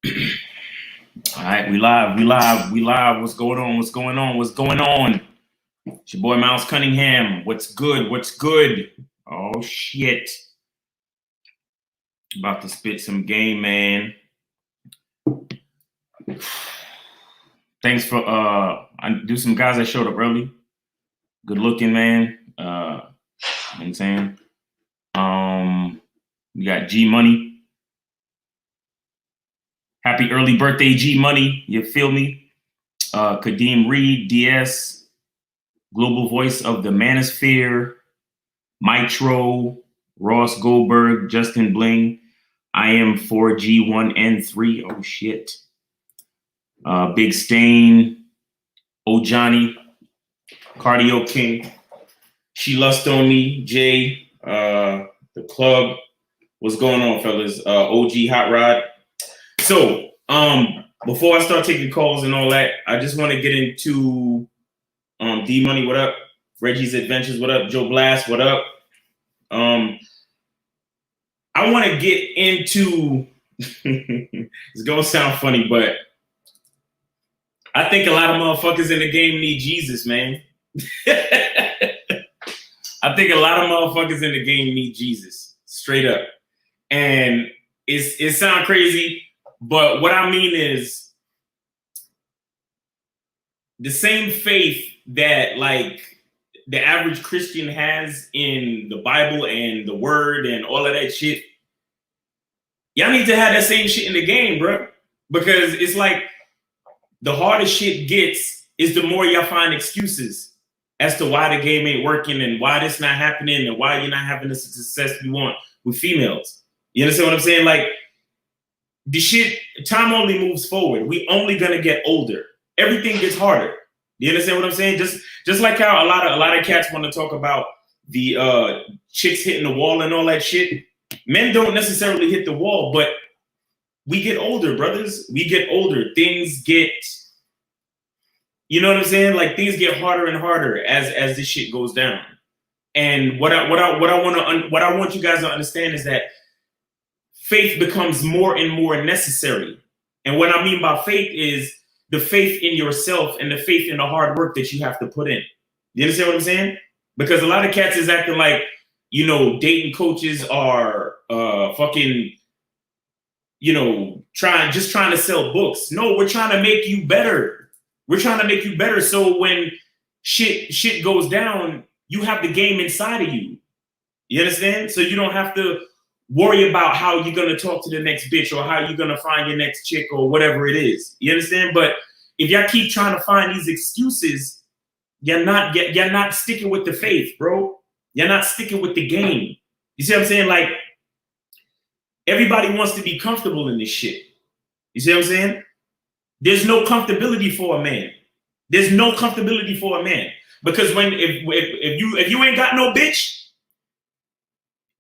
All right, we live. What's going on? It's your boy Miles Cunningham. What's good? Oh shit. About to spit some game, man. Thanks for I do some guys that showed up early. Good looking, man. You know what I'm saying? We got G Money. Happy early birthday, G Money. You feel me? Kadeem Reed, DS, Global Voice of the Manosphere, Mitro, Ross Goldberg, Justin Bling. I am 4G1N3. Oh shit. Big Stain, Johnny, Cardio King, She Lust on Me, Jay, the club. What's going on, fellas? OG Hot Rod. So, before I start taking calls and all that, I just want to get into D Money, what up? Reggie's Adventures, what up? Joe Blast, what up? I want to get into it's gonna sound funny, but I think a lot of motherfuckers in the game need Jesus, man. I think a lot of motherfuckers in the game need Jesus, straight up. And it sounds crazy, but what I mean is the same faith that like the average Christian has in the Bible and the word and all of that shit. Y'all need to have that same shit in the game, bro. Because it's like the harder shit gets is the more y'all find excuses as to why the game ain't working and why this not happening and why you're not having the success you want with females. You understand what I'm saying? Like the shit, time only moves forward. We only gonna get older. Everything gets harder. You understand what I'm saying? Just like how a lot of cats want to talk about the chicks hitting the wall and all that shit. Men don't necessarily hit the wall, but we get older, brothers. We get older. Things get, you know what I'm saying? Like things get harder and harder as this shit goes down. And what I want you guys to understand is that faith becomes more and more necessary. And what I mean by faith is the faith in yourself and the faith in the hard work that you have to put in. You understand what I'm saying? Because a lot of cats is acting like, you know, dating coaches are fucking, you know, trying to sell books. No, we're trying to make you better. We're trying to make you better. So when shit goes down, you have the game inside of you. You understand? So you don't have to worry about how you're going to talk to the next bitch or how you're going to find your next chick or whatever it is. You understand? But if y'all keep trying to find these excuses, you're not sticking with the faith, bro. You're not sticking with the game. You see what I'm saying? Like, everybody wants to be comfortable in this shit. You see what I'm saying? There's no comfortability for a man. There's no comfortability for a man. Because if you ain't got no bitch,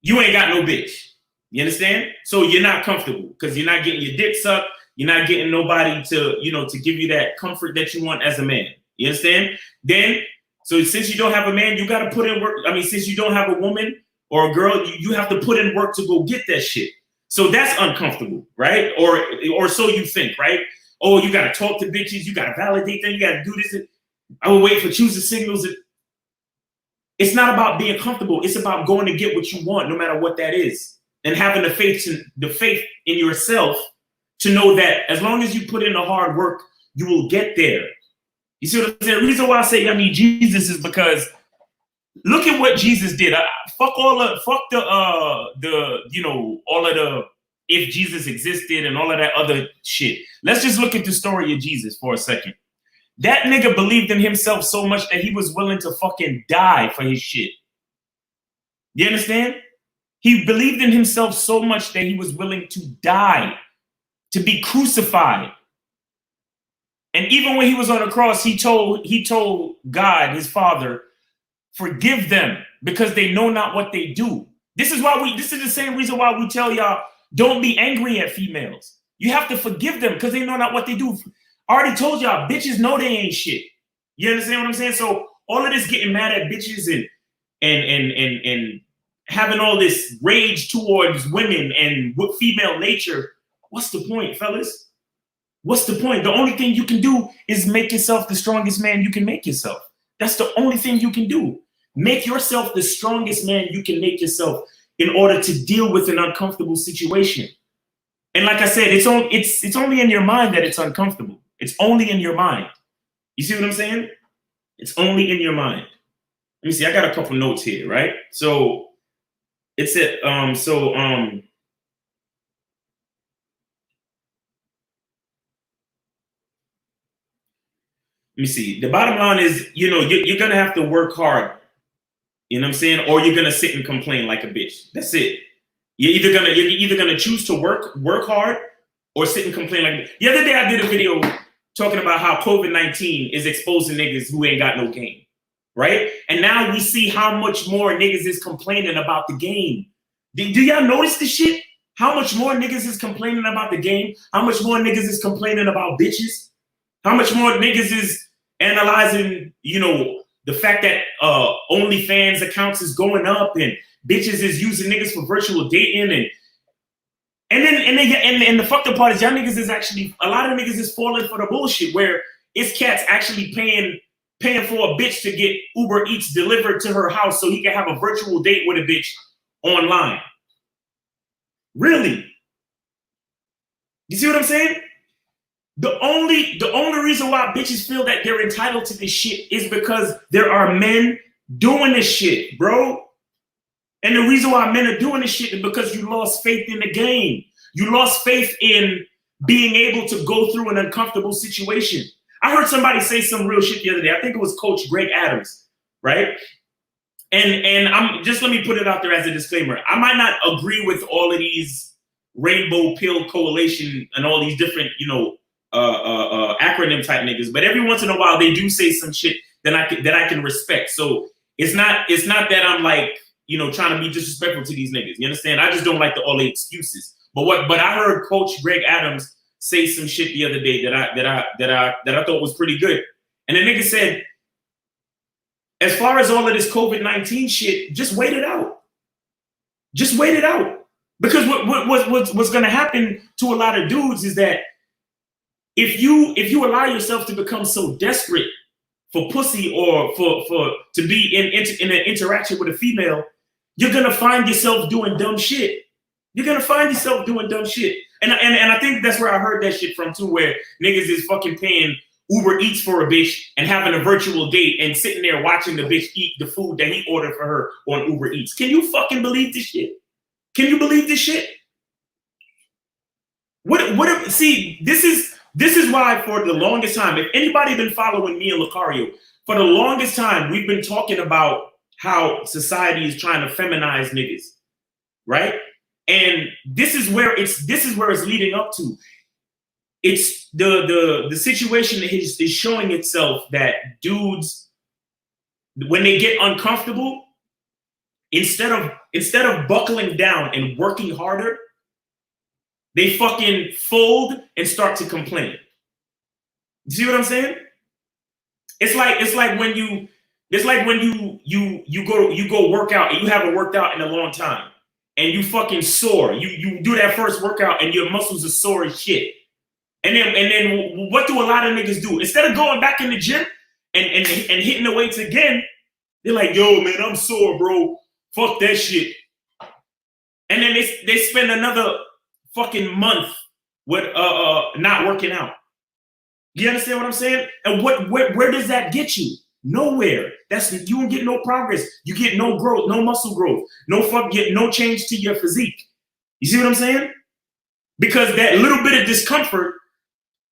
you ain't got no bitch. You understand? So you're not comfortable because you're not getting your dick sucked. You're not getting nobody to, you know, to give you that comfort that you want as a man. You understand? Then, so since you don't have a man, you got to put in work. I mean, since you don't have a woman or a girl, you have to put in work to go get that shit. So that's uncomfortable, right? Or so you think, right? Oh, you got to talk to bitches. You got to validate them. You got to do this. I will wait for choosing signals. It's not about being comfortable. It's about going to get what you want, no matter what that is. And having the faith in yourself to know that as long as you put in the hard work, you will get there. You see what I'm saying? The reason why I say I need Jesus is because look at what Jesus did. Fuck the you know, all of the if Jesus existed and all of that other shit. Let's just look at the story of Jesus for a second. That nigga believed in himself so much that he was willing to fucking die for his shit. You understand? He believed in himself so much that he was willing to die, to be crucified. And even when he was on the cross, he told God, his Father, forgive them because they know not what they do. This is the same reason why we tell y'all, don't be angry at females. You have to forgive them because they know not what they do. I already told y'all, bitches know they ain't shit. You understand what I'm saying? So all of this getting mad at bitches and having all this rage towards women and female nature, what's the point, fellas? What's the point? The only thing you can do is make yourself the strongest man you can make yourself. That's the only thing you can do. Make yourself the strongest man you can make yourself in order to deal with an uncomfortable situation. And like I said, it's only in your mind that it's uncomfortable. It's only in your mind. You see what I'm saying? It's only in your mind. Let me see. I got a couple notes here, right? So it's it. Let me see. The bottom line is, you're gonna have to work hard. You know what I'm saying? Or you're gonna sit and complain like a bitch. That's it. You're either gonna choose to work hard or sit and complain like. The other day I did a video talking about how COVID-19 is exposing niggas who ain't got no game, right? And now we see how much more niggas is complaining about the game. Do y'all notice this shit? How much more niggas is complaining about the game? How much more niggas is complaining about bitches? How much more niggas is analyzing, the fact that OnlyFans accounts is going up and bitches is using niggas for virtual dating and the fucked up part is y'all niggas is actually, a lot of niggas is falling for the bullshit where it's cats actually paying for a bitch to get Uber Eats delivered to her house so he can have a virtual date with a bitch online. Really? You see what I'm saying? The only reason why bitches feel that they're entitled to this shit is because there are men doing this shit, bro. And the reason why men are doing this shit is because you lost faith in the game. You lost faith in being able to go through an uncomfortable situation. I heard somebody say some real shit the other day. I think it was Coach Greg Adams, right? And I'm just, let me put it out there as a disclaimer. I might not agree with all of these rainbow pill coalition and all these different, acronym type niggas, but every once in a while they do say some shit that I can respect. So it's not that I'm like, trying to be disrespectful to these niggas. You understand? I just don't like all the excuses. But I heard Coach Greg Adams say some shit the other day that I thought was pretty good. And the nigga said, as far as all of this COVID-19 shit, just wait it out. Just wait it out. Because what's gonna happen to a lot of dudes is that if you allow yourself to become so desperate for pussy or for to be in an interaction with a female, you're gonna find yourself doing dumb shit. You're gonna find yourself doing dumb shit. And I think that's where I heard that shit from too, where niggas is fucking paying Uber Eats for a bitch and having a virtual date and sitting there watching the bitch eat the food that he ordered for her on Uber Eats. Can you fucking believe this shit? Can you believe this shit? See, this is why for the longest time, if anybody been following me and Lucario, for the longest time, we've been talking about how society is trying to feminize niggas, right? And this is where it's leading up to. It's the situation is showing itself that dudes, when they get uncomfortable, instead of buckling down and working harder, they fucking fold and start to complain. You see what I'm saying? It's like when you go work out and you haven't worked out in a long time and you fucking sore. You do that first workout and your muscles are sore as shit. And then what do a lot of niggas do? Instead of going back in the gym and hitting the weights again, they're like, yo, man, I'm sore, bro. Fuck that shit. And then they spend another fucking month with not working out. You understand what I'm saying? And where does that get you? Nowhere. You don't get no progress. You get no growth, no muscle growth, get no change to your physique. You see what I'm saying? Because that little bit of discomfort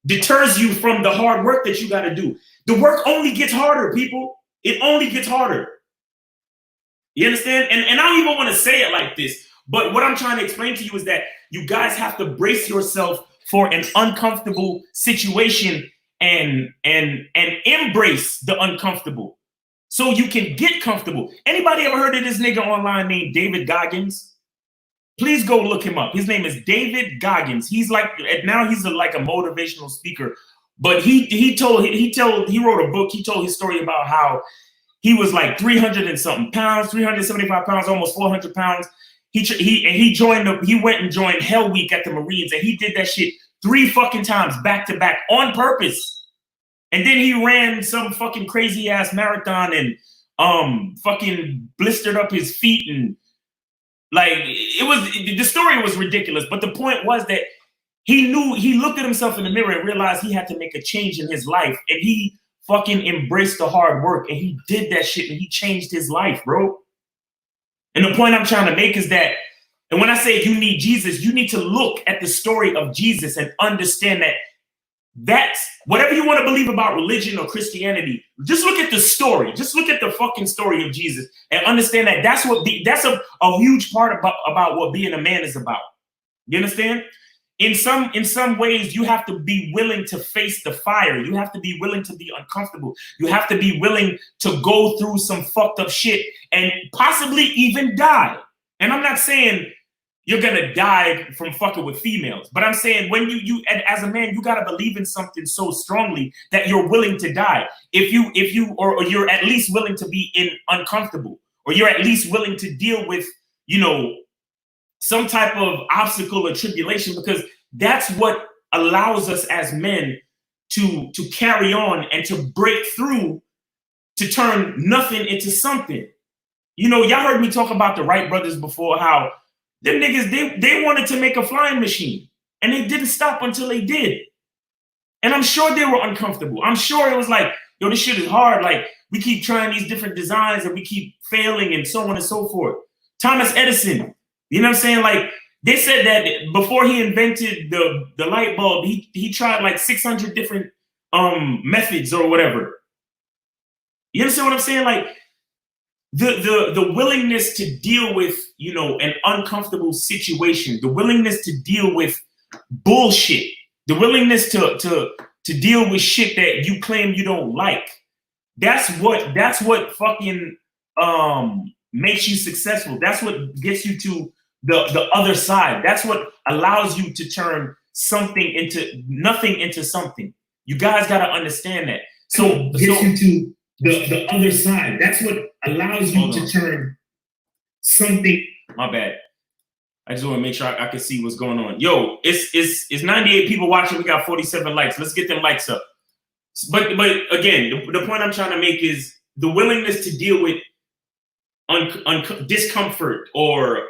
deters you from the hard work that you got to do. The work only gets harder, people. It only gets harder. You understand? And I don't even want to say it like this, but what I'm trying to explain to you is that you guys have to brace yourself for an uncomfortable situation and embrace the uncomfortable so you can get comfortable. Anybody ever heard of this nigga online named David Goggins? Please go look him up. His name is David Goggins. He's like, now he's like a motivational speaker, but he wrote a book. He told his story about how he was like 300 and something pounds, 375 pounds, almost 400 pounds. He went and joined Hell Week at the Marines, and he did that shit 3 fucking times back to back on purpose. And then he ran some fucking crazy ass marathon and fucking blistered up his feet, and like the story was ridiculous. But the point was that he looked at himself in the mirror and realized he had to make a change in his life, and he fucking embraced the hard work, and he did that shit, and he changed his life, bro. And the point I'm trying to make is that, and when I say you need Jesus, you need to look at the story of Jesus and understand that that's whatever you want to believe about religion or Christianity. Just look at the story. Just look at the fucking story of Jesus and understand that that's a huge part about what being a man is about. You understand? In some ways, you have to be willing to face the fire. You have to be willing to be uncomfortable. You have to be willing to go through some fucked up shit and possibly even die. And I'm not saying you're gonna die from fucking with females, but I'm saying when you as a man, you gotta believe in something so strongly that you're willing to die. If you or you're at least willing to be uncomfortable, or you're at least willing to deal with, you know, some type of obstacle or tribulation, because that's what allows us as men to carry on and to break through, to turn nothing into something. You know, y'all heard me talk about the Wright brothers before, how them niggas, they wanted to make a flying machine, and they didn't stop until they did. And I'm sure they were uncomfortable. I'm sure it was like, yo, this shit is hard. Like, we keep trying these different designs and we keep failing and so on and so forth. Thomas Edison, you know what I'm saying? Like, they said that before he invented the light bulb, he tried like 600 different methods or whatever. You understand what I'm saying? Like, the willingness to deal with, you know, an uncomfortable situation, the willingness to deal with bullshit, the willingness to deal with shit that you claim you don't like. That's what fucking makes you successful. That's what gets you to the other side. That's what allows you to turn nothing into something. You guys got to understand that. So gets you to the other side. That's what allows you to turn something. My bad. I just want to make sure I can see what's going on. Yo, it's 98 people watching. We got 47 likes. Let's get them likes up. But again, the point I'm trying to make is the willingness to deal with discomfort or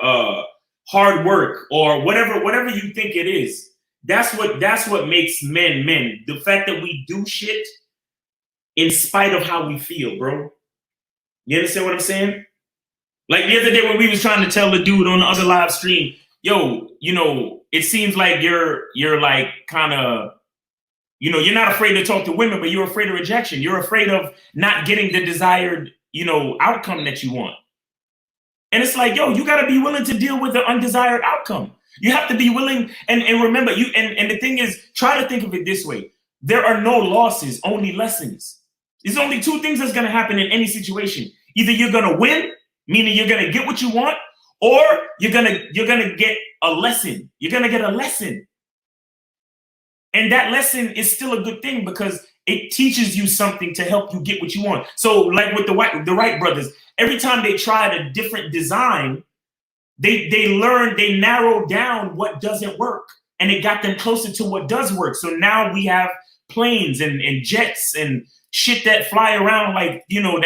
hard work or whatever you think it is. That's what makes men men. The fact that we do shit in spite of how we feel, bro. You understand what I'm saying? Like the other day when we was trying to tell the dude on the other live stream, yo, you know, it seems like you're like kind of, you know, you're not afraid to talk to women, but you're afraid of rejection. You're afraid of not getting the desired, you know, outcome that you want. And it's like, yo, you got to be willing to deal with the undesired outcome. You have to be willing. And remember, and the thing is, try to think of it this way. There are no losses, only lessons. There's only 2 things that's going to happen in any situation. Either you're going to win, meaning you're going to get what you want, or you're going to get a lesson. You're going to get a lesson. And that lesson is still a good thing because it teaches you something to help you get what you want. So like with the Wright brothers, every time they tried a different design, they narrowed down what doesn't work, and it got them closer to what does work. So now we have planes and jets and shit that fly around, like, you know,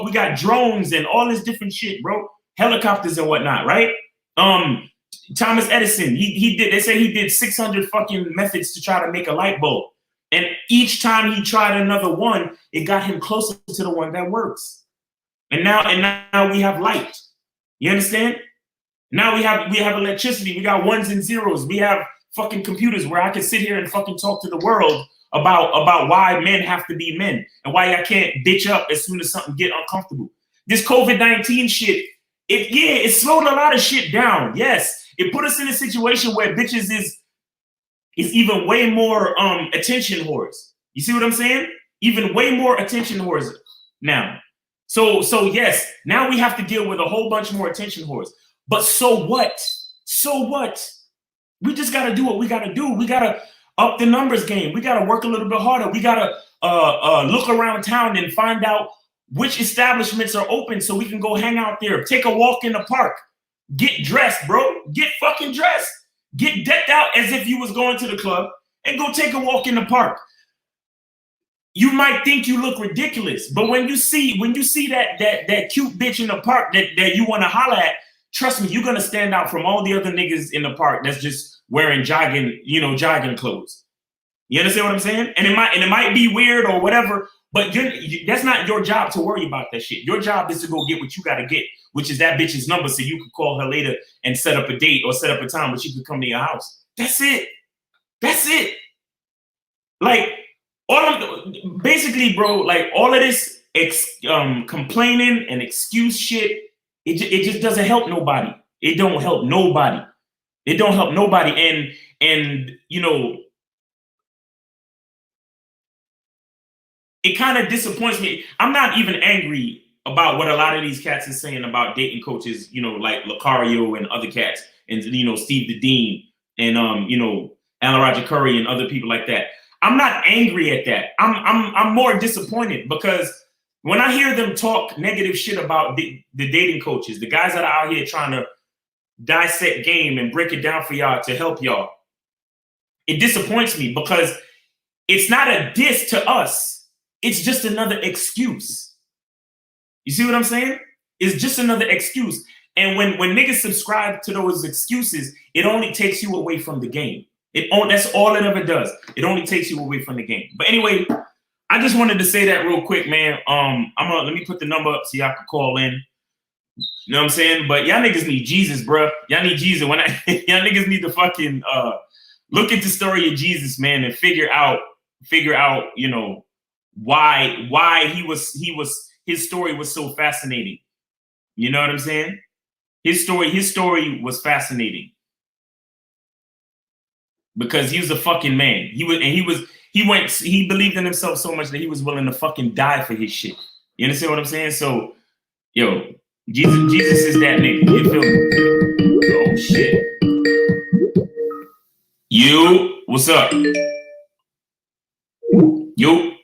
we got drones and all this different shit, bro. Helicopters and whatnot, right? Thomas Edison, they say he did 600 fucking methods to try to make a light bulb. And each time he tried another one, it got him closer to the one that works. And now we have light. You understand? Now we have electricity. We got ones and zeros. We have fucking computers where I can sit here and fucking talk to the world about why men have to be men and why I can't bitch up as soon as something get uncomfortable. This COVID-19 shit, it slowed a lot of shit down. Yes, it put us in a situation where bitches is even way more attention whores. You see what I'm saying? Even way more attention whores now. So yes, now we have to deal with a whole bunch more attention whores. But so what? So what? We just got to do what we got to do. We got to up the numbers game. We got to work a little bit harder. We got to look around town and find out which establishments are open so we can go hang out there. Take a walk in the park. Get dressed, bro. Get fucking dressed. Get decked out as if you was going to the club and go take a walk in the park. You might think you look ridiculous, but when you see that cute bitch in the park that you want to holler at, trust me, you're gonna stand out from all the other niggas in the park that's just wearing jogging clothes. You understand what I'm saying? And it might be weird or whatever, but that's not your job to worry about that shit. Your job is to go get what you gotta get, which is that bitch's number, so you could call her later and set up a date or set up a time where she could come to your house. That's it. That's it. Like, basically, bro, like all of this complaining and excuse shit, it just doesn't help nobody. It don't help nobody. It don't help nobody. And you know, it kind of disappoints me. I'm not even angry about what a lot of these cats are saying about dating coaches, you know, like Lucario and other cats, and you know, Steve the Dean and you know, Alan Roger Curry and other people like that. I'm not angry at that. I'm more disappointed because when I hear them talk negative shit about the dating coaches, the guys that are out here trying to dissect game and break it down for y'all to help y'all, it disappoints me because it's not a diss to us. It's just another excuse. You see what I'm saying? It's just another excuse. And when niggas subscribe to those excuses, it only takes you away from the game. That's all it ever does. It only takes you away from the game. But anyway, I just wanted to say that real quick, man. Let me put the number up so y'all can call in. You know what I'm saying? But y'all niggas need Jesus, bro. Y'all need Jesus. Y'all niggas need to fucking look at the story of Jesus, man, and figure out, you know, why his story was so fascinating. You know what I'm saying? His story was fascinating. Because he was a fucking man. He believed in himself so much that he was willing to fucking die for his shit. You understand what I'm saying? So, yo, Jesus is that nigga. You feel me? Oh shit. You, what's up? You.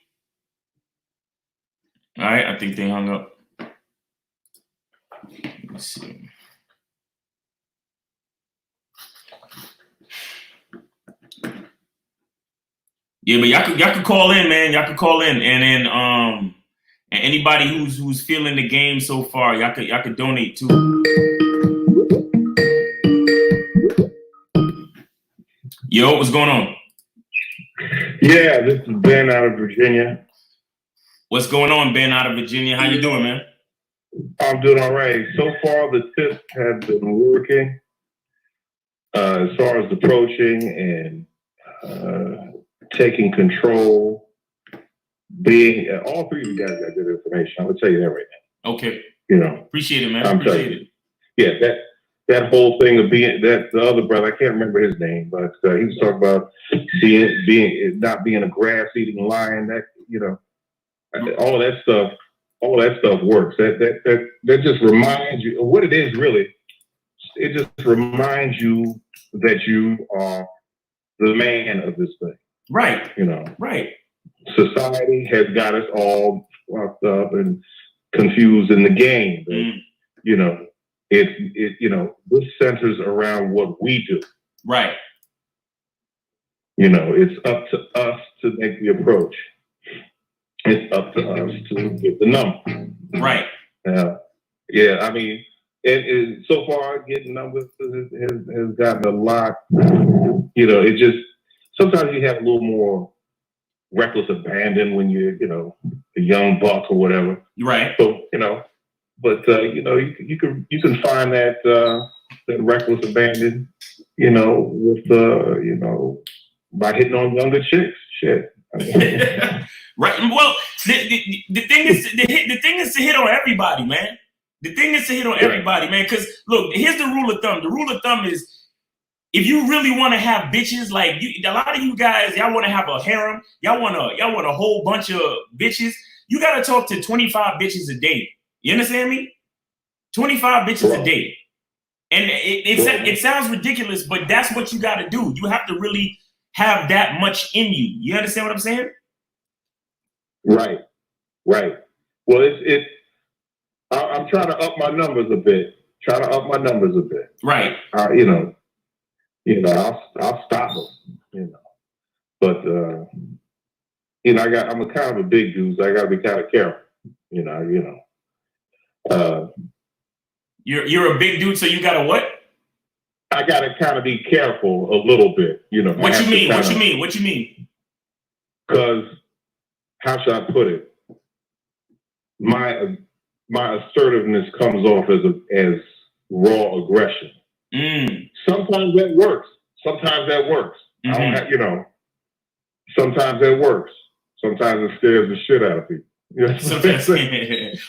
All right, I think they hung up. Let's see. Yeah, but y'all could call in, man. Y'all could call in, and then and anybody who's feeling the game so far, y'all could donate too. Yo, what's going on? Yeah, this is Ben out of Virginia. What's going on, Ben out of Virginia? How you doing, man? I'm doing all right. So far, the tips have been working as far as approaching and taking control. All three of you guys got good information. I'm gonna tell you that right now. Okay. You know, appreciate it, man. Appreciate it. Yeah, that whole thing of being that the other brother, I can't remember his name, but he was talking about not being a grass-eating lion. That, you know, all that stuff works. That just reminds you of what it is really. It just reminds you that you are the man of this thing. Right. You know. Right. Society has got us all fucked up and confused in the game. But, you know, you know, this centers around what we do. Right. You know, it's up to us to make the approach. It's up to us to get the number. Right. Yeah, I mean, and so far getting numbers has gotten a lot. You know, it just sometimes you have a little more reckless abandon when you're, you know, a young buck or whatever. Right. So, you know, but you know, you can find that reckless abandon, you know, with you know, by hitting on younger chicks. Shit. Right. Well, the thing is to hit on everybody, man. The thing is to hit on everybody, man. Because look, here's the rule of thumb. The rule of thumb is, if you really want to have bitches, like a lot of you guys, y'all want to have a harem, y'all want a whole bunch of bitches, you got to talk to 25 bitches a day. You understand me? 25 bitches a day. And it sounds ridiculous, but that's what you got to do. You have to really have that much in you. You understand what I'm saying? Right. Well, I'm trying to up my numbers a bit. Right. You know, you know, I'll stop them, you know. But you know, I'm a kind of a big dude, so I gotta be kind of careful, you know. You're a big dude, so you gotta what? I gotta kind of be careful a little bit, you know. What you mean? What you mean? What you mean? Because how should I put it? My assertiveness comes off as raw aggression. Sometimes that works. Sometimes that works. I don't have, you know. Sometimes that works. Sometimes it scares the shit out of people. You know?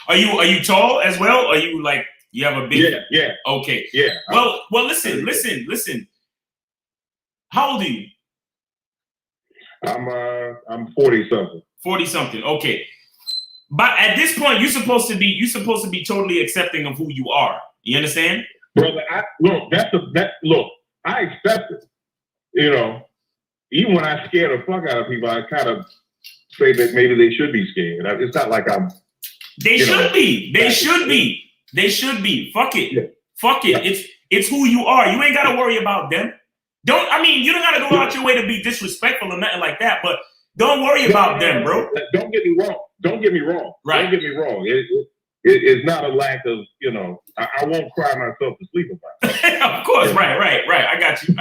Are you tall as well? Are you like you have a big? Yeah. Okay. Yeah. Well. Listen. How old are you? I'm 40 something. 40 something. Okay. But at this point, you're supposed to be totally accepting of who you are. You understand? Brother, look, I accept it. You know, even when I scare the fuck out of people, I kind of say that maybe they should be scared. It's not like I'm. They should be. They should be. Fuck it. Yeah. Fuck it. Yeah. It's who you are. You ain't gotta worry about them. You don't gotta go out your way to be disrespectful or nothing like that, but don't worry about them, bro. Don't get me wrong. Right. Don't get me wrong. It's not a lack of, you know, I won't cry myself to sleep about it. Of course, right. I got you.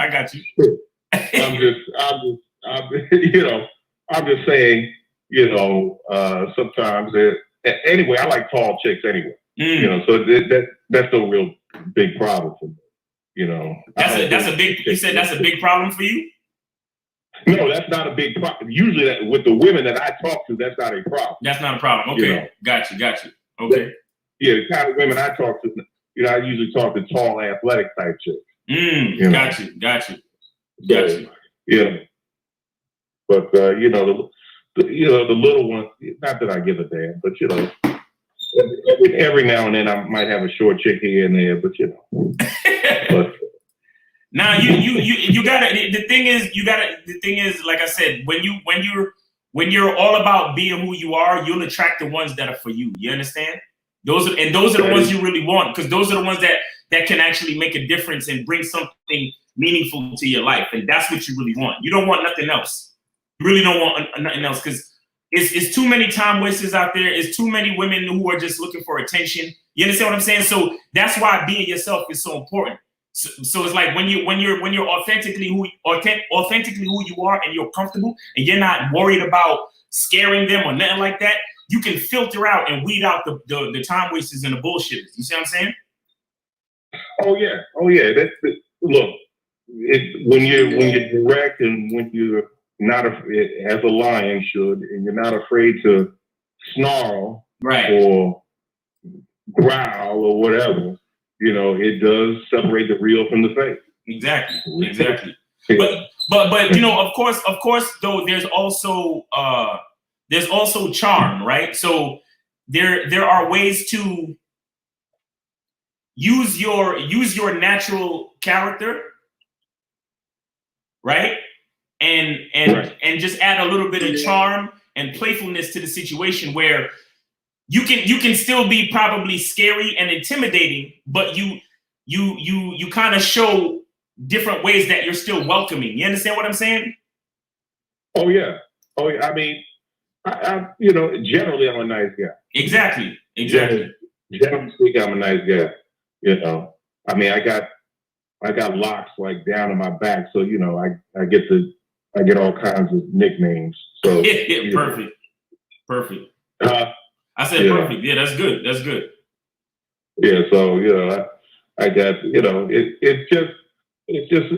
I'm just saying, you know, sometimes anyway, I like tall chicks anyway. You know, so that's no real big problem for me. You know, you said that's a big problem for you? No, that's not a big problem. Usually with the women that I talk to, that's not a problem. That's not a problem. Okay. You know? Got you. Okay. Yeah, the kind of women I talk to, you know, I usually talk to tall, athletic type chicks. Got you. Yeah. But you know, the little ones, not that I give a damn, but you know, every now and then I might have a short chick here and there, but you know. But now you gotta. The thing is, like I said, when you're all about being who you are, you'll attract the ones that are for you. You understand? Those are the ones you really want, because those are the ones that can actually make a difference and bring something meaningful to your life, and that's what you really want. You don't want nothing else. You really don't want nothing else, because it's too many time wasters out there. It's too many women who are just looking for attention. You understand what I'm saying? So that's why being yourself is so important. So it's like when you're authentically who you are, and you're comfortable, and you're not worried about scaring them or nothing like that, you can filter out and weed out the time wasters and the bullshitters. You see what I'm saying? Oh yeah. Look, when you're direct and when you're not as a lion should, and you're not afraid to snarl, right, or growl or whatever. You know, it does separate the real from the fake. Exactly. Yeah. But you know, of course, though, there's also charm, right? So there are ways to use your natural character, right? And just add a little bit of charm and playfulness to the situation, where you can still be probably scary and intimidating, but you kind of show different ways that you're still welcoming. You understand what I'm saying? Oh yeah. I mean, I you know, generally I'm a nice guy. Exactly. Generally speaking, I'm a nice guy. You know, I mean, I got locks like down in my back, so you know, I get all kinds of nicknames. So perfect. I said perfect. Yeah, that's good. Yeah, so you know, I got, you know, it's just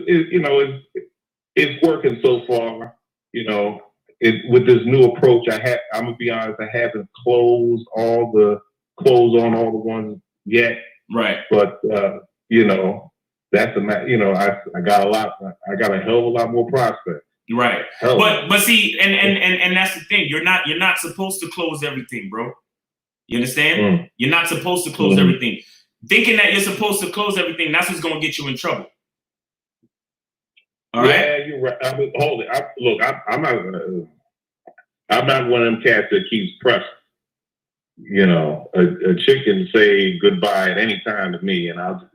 you know, it's working so far. You know, with this new approach, I'm gonna be honest, I haven't closed all the ones yet. Right. But you know, you know, I got a hell of a lot more prospects. Right. But see, and that's the thing. You're not supposed to close everything, bro. You understand? You're not supposed to close everything. Thinking that you're supposed to close everything, that's what's gonna get you in trouble. All right. Yeah, you're right. I mean, hold it. I'm not one of them cats that keeps pressing. You know, a chick can say goodbye at any time to me, and I'll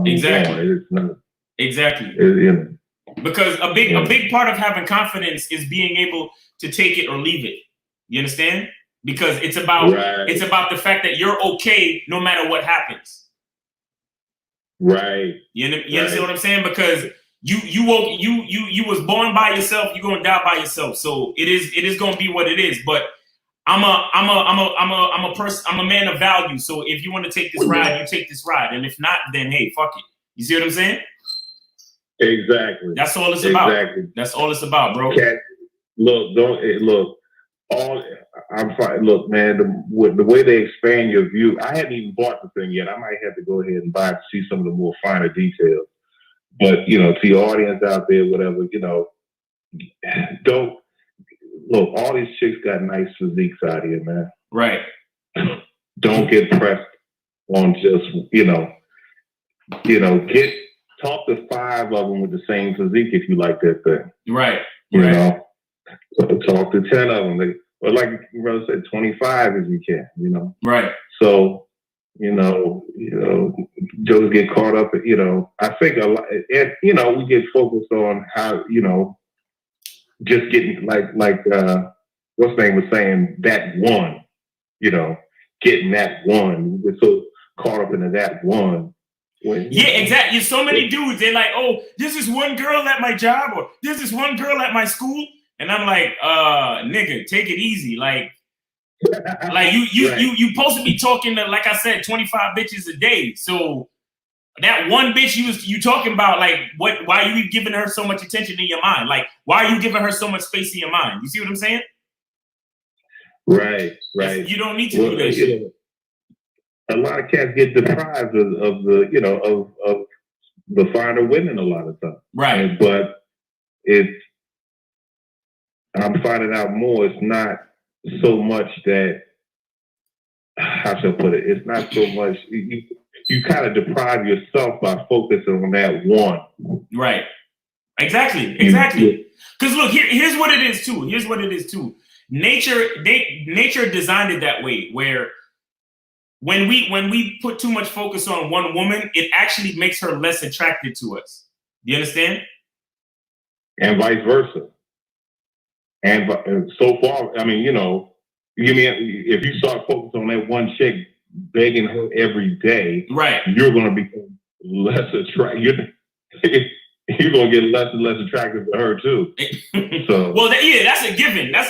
be exactly. gone. It's not exactly. You know. Because a big part of having confidence is being able to take it or leave it. You understand? Because it's about the fact that you're okay no matter what happens. Right. You understand what I'm saying? Because you was born by yourself, you're gonna die by yourself. So it is gonna be what it is. But I'm a person, I'm a man of value. So if you want to take this ride, you take this ride. And if not, then hey, fuck it. You see what I'm saying? Exactly. That's all it's about. That's all it's about, bro. Look. I'm fine. Look, man, the way they expand your view, I hadn't even bought the thing yet. I might have to go ahead and buy it to see some of the more finer details. But, to your audience out there, whatever, don't look, all these chicks got nice physiques out here, man. Right. Don't get pressed on just, talk to 5 of them with the same physique if you like that thing. Right. Talk to 10 of them. Or like your brother said, 25 if you can, Right. So, just get caught up, I think a lot, we get focused on how, just getting like what's name was saying, that one, getting that one. We're so caught up into that one. Exactly. So many dudes, they're like, oh, this is one girl at my job, or this is one girl at my school. And I'm like, nigga, take it easy. Like you supposed to be talking to, like I said, 25 bitches a day. So that one bitch you talking about, like, why are you giving her so much attention in your mind? Like, why are you giving her so much space in your mind? You see what I'm saying? Right. You don't need to do that shit. A lot of cats get deprived of the finer women a lot of times. Right. But I'm finding out more. It's not so much that, how should I put it? It's not so much, you kind of deprive yourself by focusing on that one. Right. Exactly. Because look, here's what it is too. Nature designed it that way, where when we put too much focus on one woman, it actually makes her less attracted to us. Do you understand? And vice versa. And so far, I mean, if you start focusing on that one chick, begging her every day, right, you're going to become less attractive. You're going to get less and less attractive to her too. So, well, that's a given. I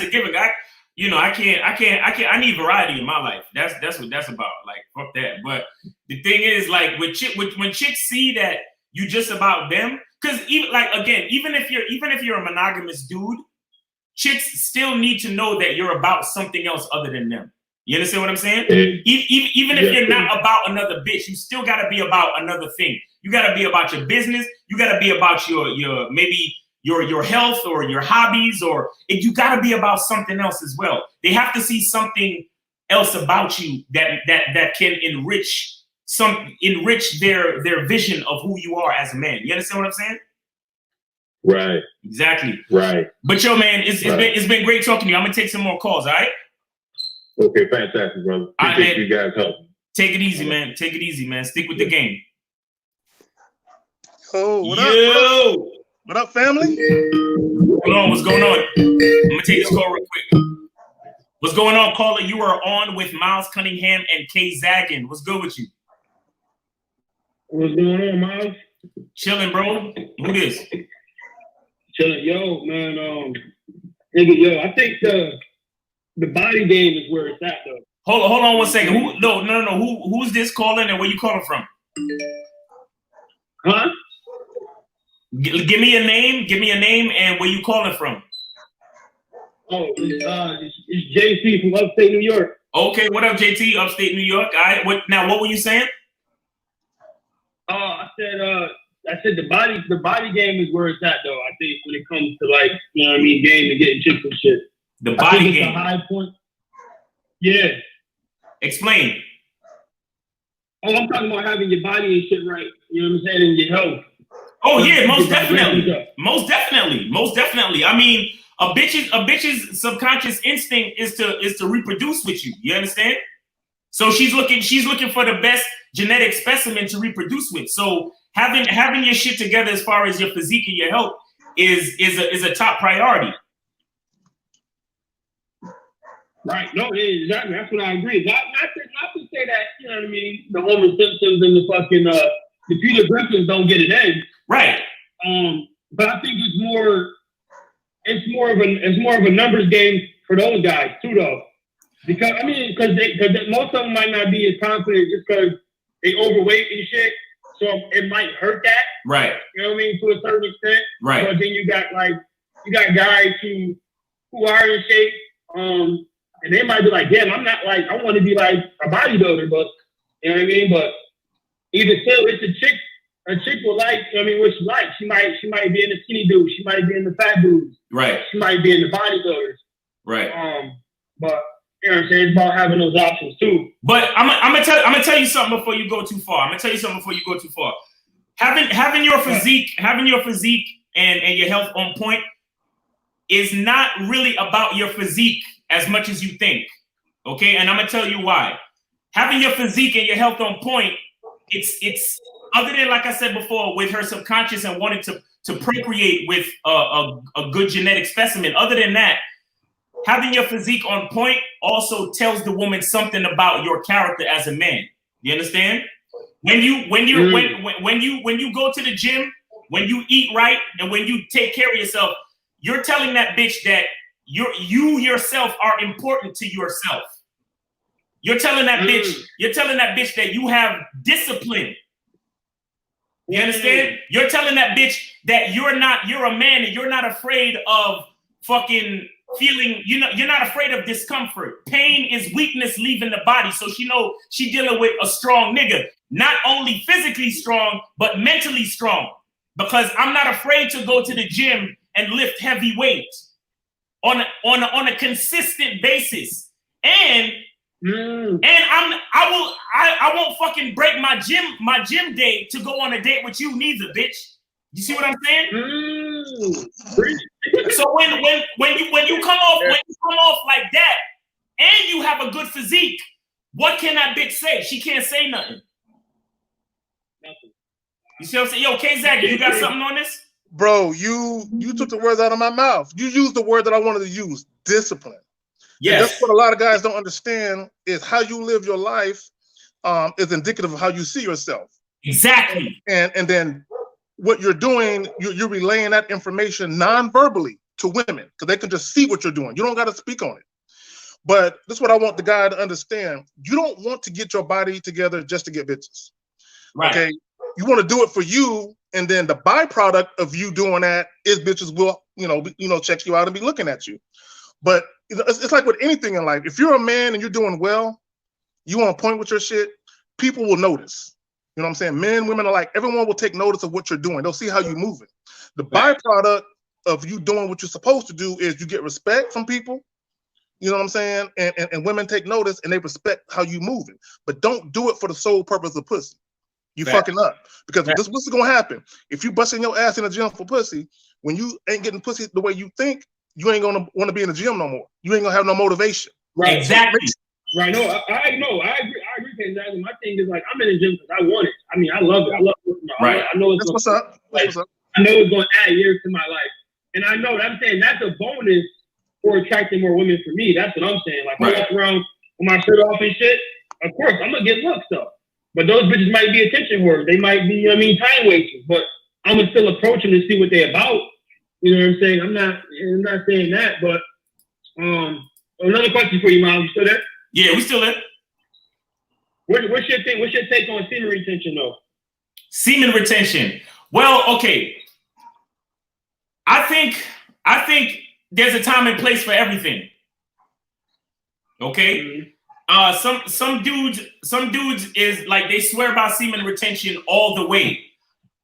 need variety in my life. That's what that's about. Like, fuck that. But the thing is, like, when chicks see that you just about them, because even if you're a monogamous dude, chicks still need to know that you're about something else other than them. You understand what I'm saying? Even if you're not about another bitch, you still got to be about another thing. You got to be about your business. You got to be about your maybe your health or your hobbies, or you got to be about something else as well. They have to see something else about you that can enrich their vision of who you are as a man. You understand what I'm saying? Right. Exactly. Right. But yo, man, it's been great talking to you. I'm gonna take some more calls. All right. Okay, fantastic, brother. Appreciate you guys helping. Take it easy, man. Take it easy, man. Stick with the game. Oh, what up? What up, family? What's going on? I'm gonna take this call real quick. What's going on, caller? You are on with Miles Cunningham and Kay Zaggin. What's good with you? What's going on, Miles? Chilling, bro. Who this? Chilling, yo, man. I think the body game is where it's at, though. Hold on 1 second. Who's this calling and where you calling from? Huh? Give me a name and where you calling from. Oh, it's JT from upstate New York. Okay, what up, JT? Upstate New York. All right. What were you saying? I said the body game is where it's at, though. I think when it comes to, like, game and getting chicks and shit. The body game. It's a high point. Yeah. Explain. Oh, I'm talking about having your body and shit right. You know what I'm saying? And your health. Oh yeah, most definitely. I mean, a bitch's subconscious instinct is to reproduce with you. You understand? So she's looking for the best genetic specimen to reproduce with. So having your shit together as far as your physique and your health is a top priority. Right. No, exactly. That's what I agree. Not to say that, you know what I mean, the Homer Simpsons and the fucking the Peter Griffins don't get it in. Right. But I think it's more of a numbers game for those guys too, though. Because most of them might not be as confident just because they overweight and shit. So it might hurt that. Right. You know what I mean? To a certain extent. Right. But then you got guys who are in shape. And they might be like, damn, I'm not like, I want to be like a bodybuilder, but you know what I mean? But even still, it's a chick will like, I mean, what she likes. She might be in the skinny dudes, she might be in the fat dudes. Right. She might be in the bodybuilders. Right. But you know what I'm saying? It's about having those options too. But I'm gonna tell you something before you go too far. Having your physique, and your health on point is not really about your physique as much as you think. Okay, and I'm gonna tell you why. Having your physique and your health on point, it's other than, like I said before, with her subconscious and wanting to procreate with a good genetic specimen. Other than that, having your physique on point also tells the woman something about your character as a man. You understand? When you go to the gym, when you eat right, and when you take care of yourself, you're telling that bitch that you yourself are important to yourself. You're telling that bitch that you have discipline. You understand? You're telling that bitch that you're a man and you're not afraid of fucking feeling, you're not afraid of discomfort. Pain is weakness leaving the body. So she know she dealing with a strong nigga. Not only physically strong, but mentally strong. Because I'm not afraid to go to the gym and lift heavy weights on a consistent basis. And I won't fucking break my gym day to go on a date with you neither, bitch. You see what I'm saying? So when you come off like that and you have a good physique, what can that bitch say? She can't say nothing. You see what I'm saying? Yo, K-Zag, you got something on this? Bro, you took the words out of my mouth. You used the word that I wanted to use, discipline. Yes. And that's what a lot of guys don't understand is how you live your life is indicative of how you see yourself. Exactly. And then what you're doing, you're relaying that information non-verbally to women because they can just see what you're doing. You don't got to speak on it. But this is what I want the guy to understand. You don't want to get your body together just to get bitches. Right. Okay. You want to do it for you, and then the byproduct of you doing that is bitches will, check you out and be looking at you. But it's like with anything in life. If you're a man and you're doing well, you on point with your shit, people will notice. You know what I'm saying? Men, women alike, everyone will take notice of what you're doing. They'll see how you're moving. The byproduct of you doing what you're supposed to do is you get respect from people. You know what I'm saying? And women take notice and they respect how you moving. But don't do it for the sole purpose of pussy. You fucking up. Because this is gonna happen. If you busting your ass in the gym for pussy, when you ain't getting pussy the way you think, you ain't gonna want to be in the gym no more. You ain't gonna have no motivation. Right. Exactly. Right. No, I know. I agree. Exactly. My thing is like I'm in the gym because I want it. I mean, I love it. I love it. Right. I know That's what's up. I know it's gonna add years to my life, and I know that I'm saying that's a bonus for attracting more women for me. That's what I'm saying. Like I walk around with my shirt off and shit. Of course, I'm gonna get looks though. But those bitches might be attention whores. They might be, time wasters. But I'm gonna still approach them to see what they're about. You know what I'm saying? I'm not saying that. But another question for you, Miles. You still there? Yeah, we still there. What's your thing? What's your take on semen retention, though? Semen retention. Well, okay. I think there's a time and place for everything. Okay. Mm-hmm. Some dudes is like they swear by semen retention all the way.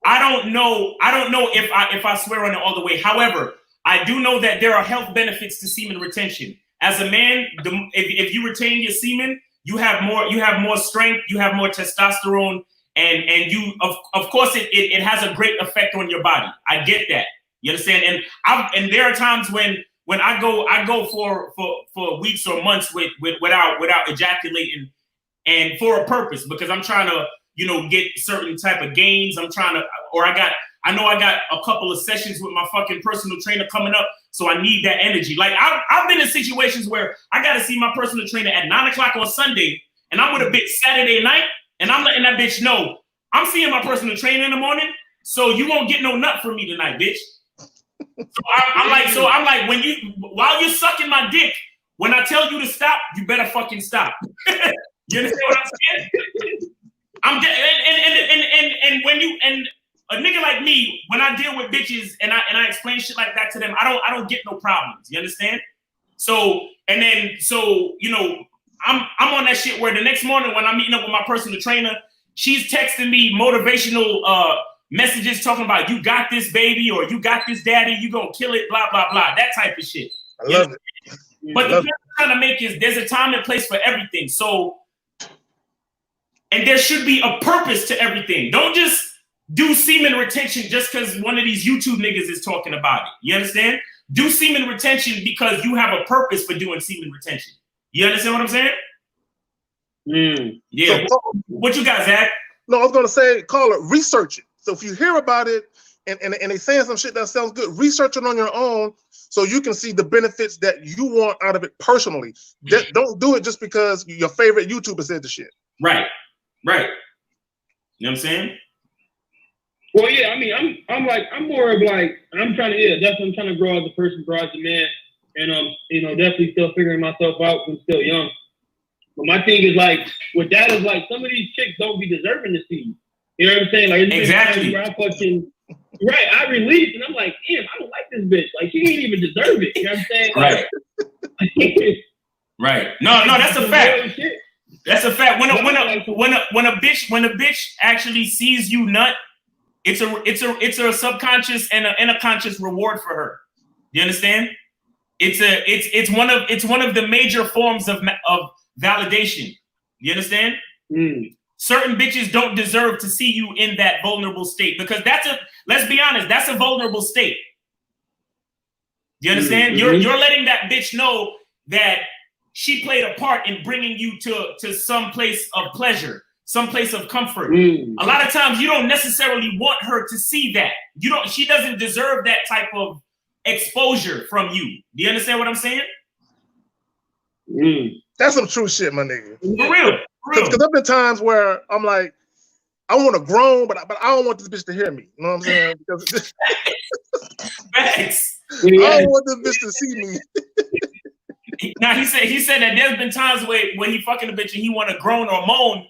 I don't know if I swear on it all the way. However, I do know that there are health benefits to semen retention. As a man, if you retain your semen, you have more strength, you have more testosterone, and you of course it has a great effect on your body. I get that. You understand? And there are times when I go for weeks or months without ejaculating, and for a purpose, because I'm trying to get certain type of gains. I I know I got a couple of sessions with my fucking personal trainer coming up, so I need that energy. Like I've been in situations where I got to see my personal trainer at 9 o'clock on Sunday, and I'm with a bitch Saturday night, and I'm letting that bitch know I'm seeing my personal trainer in the morning, so you won't get no nut from me tonight, bitch. So I'm like, while you're sucking my dick, when I tell you to stop, you better fucking stop. You understand what I'm saying? And when you and a nigga like me, when I deal with bitches and I explain shit like that to them, I don't get no problems. You understand? So you know, I'm on that shit where the next morning when I'm meeting up with my personal trainer, she's texting me motivational messages talking about you got this baby or you got this daddy, you gonna kill it, blah blah blah, that type of shit. I love it. But the point I'm trying to make is there's a time and place for everything. So, and there should be a purpose to everything. Don't just do semen retention just because one of these YouTube niggas is talking about it. You understand? Do semen retention because you have a purpose for doing semen retention. You understand what I'm saying? Yeah. So, what you got, Zach? No, I was gonna say, call it research it. So if you hear about it and they saying some shit that sounds good, research it on your own so you can see the benefits that you want out of it personally. Don't do it just because your favorite YouTuber said the shit. Right. You know what I'm saying? Well, yeah, I mean, I'm more of like, I'm trying to grow as a person, grow as a man, and you know, definitely still figuring myself out. I'm still young. But my thing is like, with that is like, some of these chicks don't be deserving to see you. You know what I'm saying? Like, exactly. I release and I'm like, damn, I don't like this bitch. Like, she ain't even deserve it. You know what I'm saying? Right. Like, right. No, that's a fact. That's a fact. When a bitch actually sees you nut, it's a subconscious and a conscious reward for her. You understand? It's one of the major forms of validation. You understand? Certain bitches don't deserve to see you in that vulnerable state because let's be honest, that's a vulnerable state. You understand? You're letting that bitch know that she played a part in bringing you to some place of pleasure, some place of comfort. A lot of times you don't necessarily want her to see that. She doesn't deserve that type of exposure from you. Do you understand what I'm saying? That's some true shit, my nigga. For real. Because there's been times where I'm like, I want to groan, but I don't want this bitch to hear me. You know what I'm saying? Because Facts. I don't want this bitch to see me. Now he said that there's been times where he fucking a bitch and he want to groan or moan,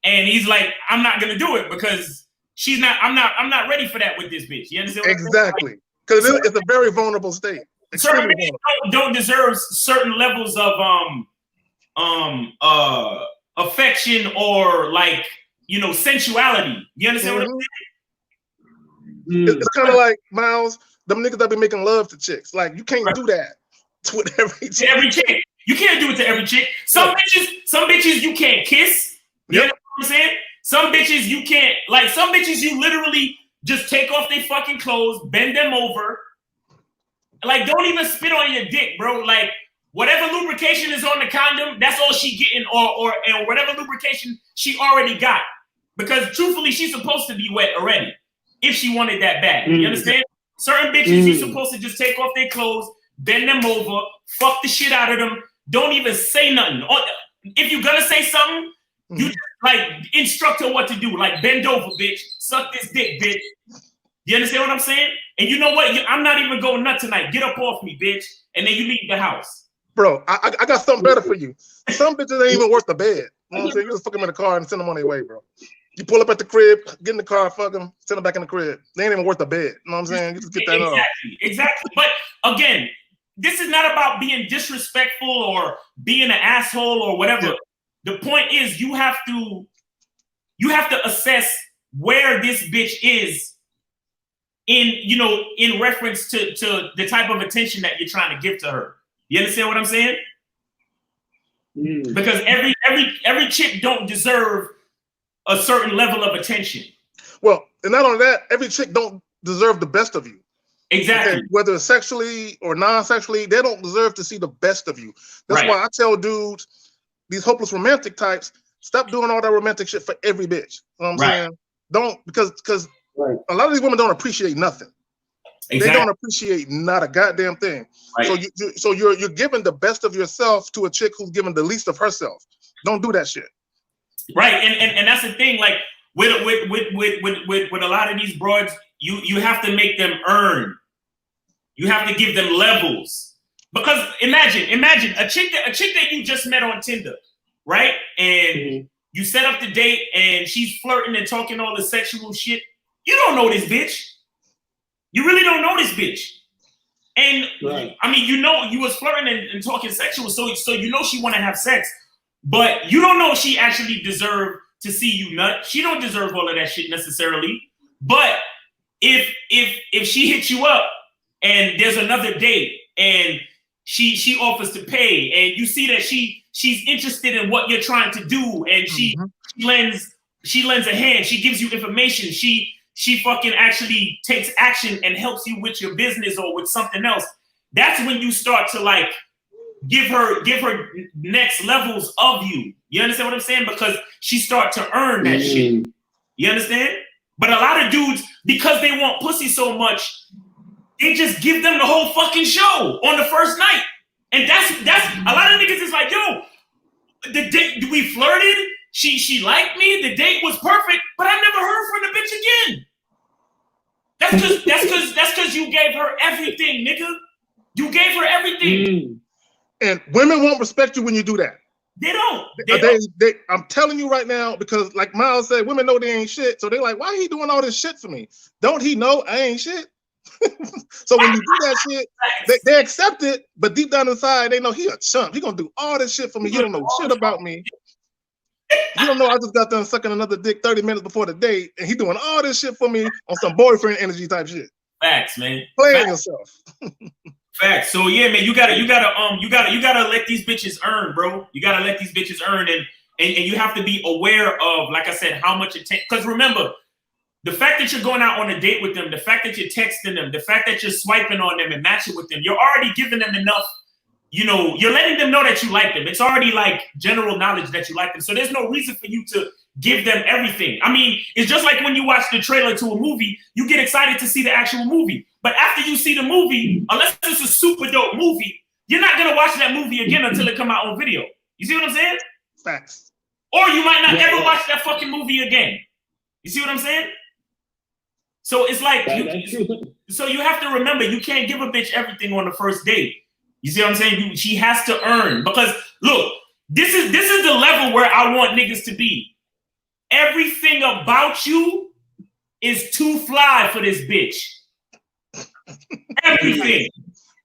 and he's like, I'm not gonna do it because I'm not ready for that with this bitch. You understand? Exactly. Because it's a very vulnerable state. Certain bitches don't deserve certain levels of affection or like, you know, sensuality. You understand what I'm saying? It's kind of like, Miles, them niggas that be making love to chicks. Like, you can't do that with every chick. Every chick. You can't do it to every chick. Some bitches you can't kiss. You know what I'm saying? Some bitches you can't, like some bitches you literally just take off their fucking clothes, bend them over. Like, don't even spit on your dick, bro. Like, whatever lubrication is on the condom, that's all she getting, or whatever lubrication she already got. Because truthfully, she's supposed to be wet already if she wanted that bad. You understand? Certain bitches, you're supposed to just take off their clothes, bend them over, fuck the shit out of them. Don't even say nothing. Or if you're gonna say something, you just, like, instruct her what to do. Like, bend over, bitch. Suck this dick, bitch. You understand what I'm saying? And you know what? I'm not even going nuts tonight. Get up off me, bitch. And then you leave the house. Bro, I got something better for you. Some bitches ain't even worth the bed. You know what I'm saying? You just fuck them in the car and send them on their way, bro. You pull up at the crib, get in the car, fuck them, send them back in the crib. They ain't even worth the bed. You know what I'm saying? You just get that off. Exactly. But again, this is not about being disrespectful or being an asshole or whatever. Yeah. The point is you have to assess where this bitch is in reference to the type of attention that you're trying to give to her. You understand what I'm saying? Because every chick don't deserve a certain level of attention. Well, and not only that, every chick don't deserve the best of you. Exactly. Okay? Whether it's sexually or non-sexually, they don't deserve to see the best of you. That's why I tell dudes, these hopeless romantic types, stop doing all that romantic shit for every bitch. You know what I'm saying? Don't, because A lot of these women don't appreciate nothing. Exactly. They don't appreciate not a goddamn thing. Right. So you're giving the best of yourself to a chick who's giving the least of herself. Don't do that shit. Right, and that's the thing. Like with a lot of these broads, you have to make them earn. You have to give them levels. Because imagine a chick that you just met on Tinder, right? And you set up the date, and she's flirting and talking all the sexual shit. You don't know this bitch. You really don't know this bitch. And right. I mean, you know, you was flirting and talking sexual, so you know she want to have sex. But you don't know if she actually deserved to see you nut. She don't deserve all of that shit necessarily. But if she hits you up and there's another date and she offers to pay and you see that she's interested in what you're trying to do and she lends a hand, she gives you information, she fucking actually takes action and helps you with your business or with something else. That's when you start to like give her next levels of you. You understand what I'm saying? Because she start to earn that shit. You understand? But a lot of dudes, because they want pussy so much, they just give them the whole fucking show on the first night. And that's a lot of niggas is like, yo, the date we flirted, she liked me, the date was perfect, but I never heard from the bitch again. That's cause you gave her everything, nigga. You gave her everything. And women won't respect you when you do that. They don't. I'm telling you right now, because like Miles said, women know they ain't shit. So they're like, why he doing all this shit for me? Don't he know I ain't shit? So when you do that shit, they accept it, but deep down inside, they know he a chump. He gonna do all this shit for me. You don't know shit about me. You don't know I just got done sucking another dick 30 minutes before the date, and he doing all this shit for me on some boyfriend energy type shit. Facts, man. Playing yourself. Facts. So yeah, man, you gotta let these bitches earn, bro. You gotta let these bitches earn, and you have to be aware of, like I said, how much it takes. Because remember, the fact that you're going out on a date with them, the fact that you're texting them, the fact that you're swiping on them and matching with them, you're already giving them enough. You know, you're letting them know that you like them. It's already like general knowledge that you like them. So there's no reason for you to give them everything. I mean, it's just like when you watch the trailer to a movie, you get excited to see the actual movie. But after you see the movie, unless it's a super dope movie, you're not going to watch that movie again until it come out on video. You see what I'm saying? Facts. Or you might not ever watch that fucking movie again. You see what I'm saying? So it's like, so you have to remember, you can't give a bitch everything on the first date. You see what I'm saying? She has to earn, because look, this is the level where I want niggas to be. Everything about you is too fly for this bitch. Everything.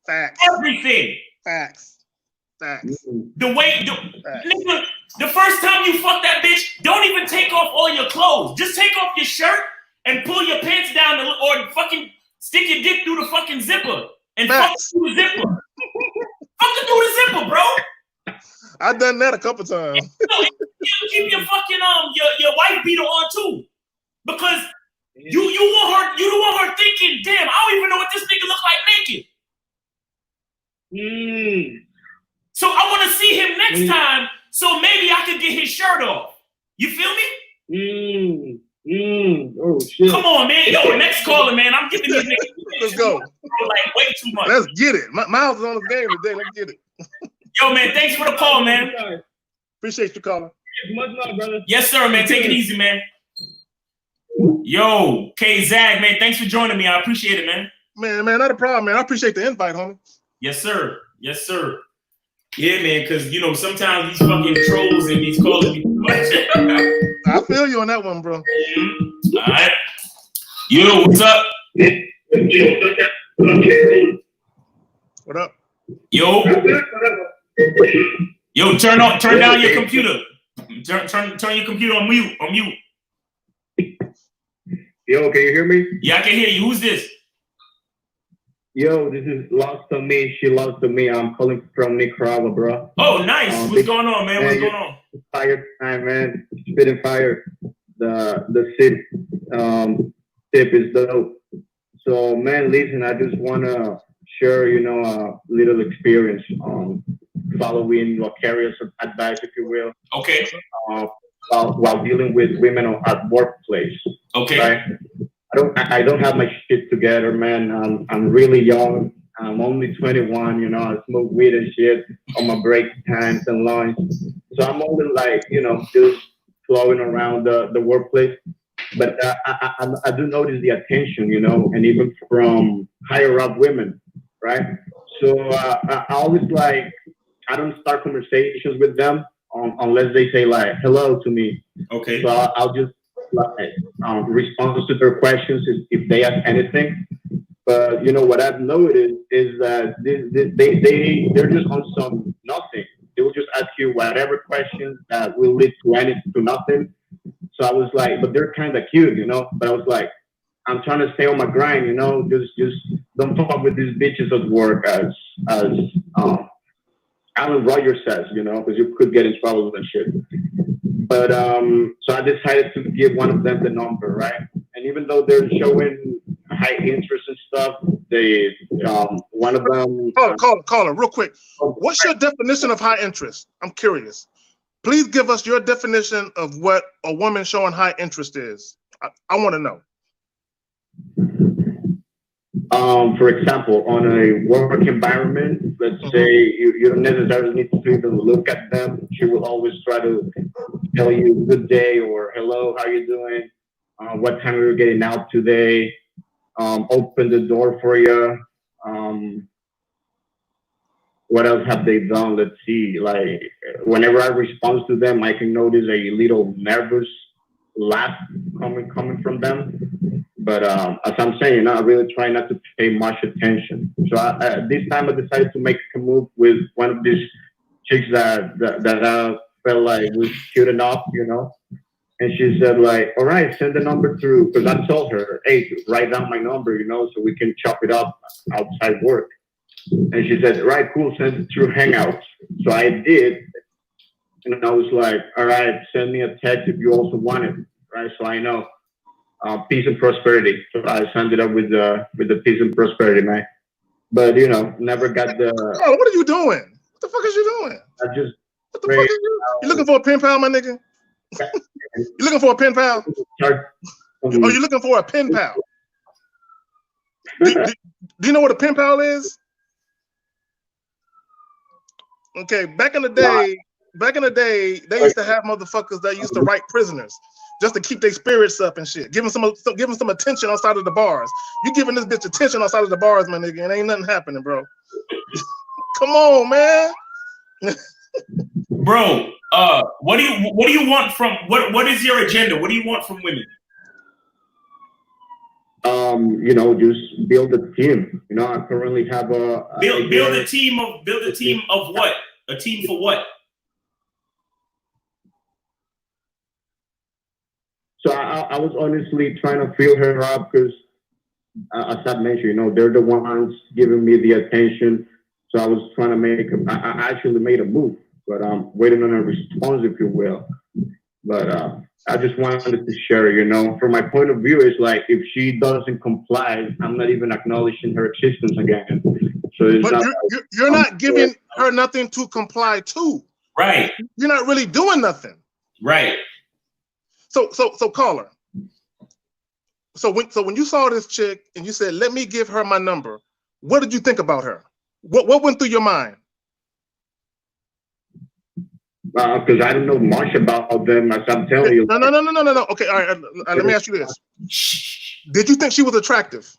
Facts. Everything. Facts. Facts. Nigga, the first time you fuck that bitch, don't even take off all your clothes. Just take off your shirt and pull your pants down or fucking stick your dick through the fucking zipper and fuck through the zipper. Fucking through the zipper, bro. I've done that a couple times. You keep your fucking your wife beater on too, because you don't want her thinking, damn, I don't even know what this nigga look like naked. So I want to see him next time, so maybe I could get his shirt off. You feel me? Oh shit! Come on, man. Yo, next caller, man. I'm giving these niggas. Let's go. Like way too much. Let's get it. Miles is on his game today. Let's get it. Yo, man. Thanks for the call, man. Appreciate you calling. Much love, brother. Yes, sir, man. Take it easy, man. Yo, K Zag, man. Thanks for joining me. I appreciate it, man. Man, not a problem, man. I appreciate the invite, homie. Yes, sir. Yes, sir. Yeah, man, because, you know, sometimes these fucking trolls and these callers be too much. I feel you on that one, bro. All right. Yo, what's up? What up? Yo, turn down your computer. Turn your computer on mute. Yo, can you hear me? Yeah, I can hear you. Who's this? Yo, this is Lost to Me. She lost to me. I'm calling from Nicaragua, bro. Oh, nice. What's going on, man? What's going on? Fire time, man. Spitting fire. The tip is dope. So, man, listen, I just want to share, a little experience following Locarious advice, if you will. Okay. While dealing with women at workplace. Okay. Right? I don't have my shit together, man. I'm really young. I'm only 21. You know, I smoke weed and shit on my break times and lunch. So I'm only like, you know, just flowing around the workplace. But I do notice the attention, you know, and even from higher up women, right? So I always like, I don't start conversations with them unless they say like hello to me. Okay. So I'll just like respond to their questions if they ask anything. But you know what I've noticed is that they're just on some nothing. They will just ask you whatever questions that will lead to nothing. So I was like, but they're kind of cute, you know. But I was like, I'm trying to stay on my grind, you know. Just don't fuck with these bitches at work, as Alan Rogers says, you know, because you could get in trouble and shit. But so I decided to give one of them the number, right? And even though they're showing high interest and stuff, they one of them. Caller, real quick. What's your definition of high interest? I'm curious. Please give us your definition of what a woman showing high interest is. I want to know. For example, on a work environment, let's say you don't necessarily need to even look at them. She will always try to tell you good day or hello, how you doing? What time are you getting out today? Open the door for you. What else have they done? Let's see. Like whenever I respond to them, I can notice a little nervous laugh coming from them. But as I'm saying, I really try not to pay much attention. So this time I decided to make a move with one of these chicks that I felt like was cute enough, you know. And she said like, all right, send the number through. Because I told her, hey, write down my number, you know, so we can chop it up outside work. And she said, right, cool, send it through Hangouts. So I did. And I was like, all right, send me a text if you also want it, right? So I know. Peace and prosperity. So I signed it up with the peace and prosperity, man. But you know, never got the. Oh, what are you doing? What the fuck is you doing? I just. What the fuck are you? You looking for a pen pal, my nigga? You looking for a pen pal? Oh, you looking for a pen pal? Do you know what a pen pal is? Okay, back in the day, they used to have motherfuckers that used to write prisoners just to keep their spirits up and shit. Give them some attention outside of the bars. You giving this bitch attention outside of the bars, my nigga, and ain't nothing happening, bro. Come on, man. Bro, what do you want from what is your agenda? What do you want from women? You know, just build a team. You know, I currently have build a team of what? A team for what? So I was honestly trying to fill her up because, as I mentioned, you know, they're the ones giving me the attention. So I was trying to I actually made a move, but I'm waiting on a response, if you will. But I just wanted to share, you know, from my point of view, it's like if she doesn't comply, I'm not even acknowledging her existence again. So it's but you're not giving her nothing to comply to. Right. You're not really doing nothing. Right. So caller. So when you saw this chick and you said, "Let me give her my number," what did you think about her? What went through your mind? Because I don't know much about them, as I'm telling you. No. Okay, all right. Let me ask you this: did you think she was attractive?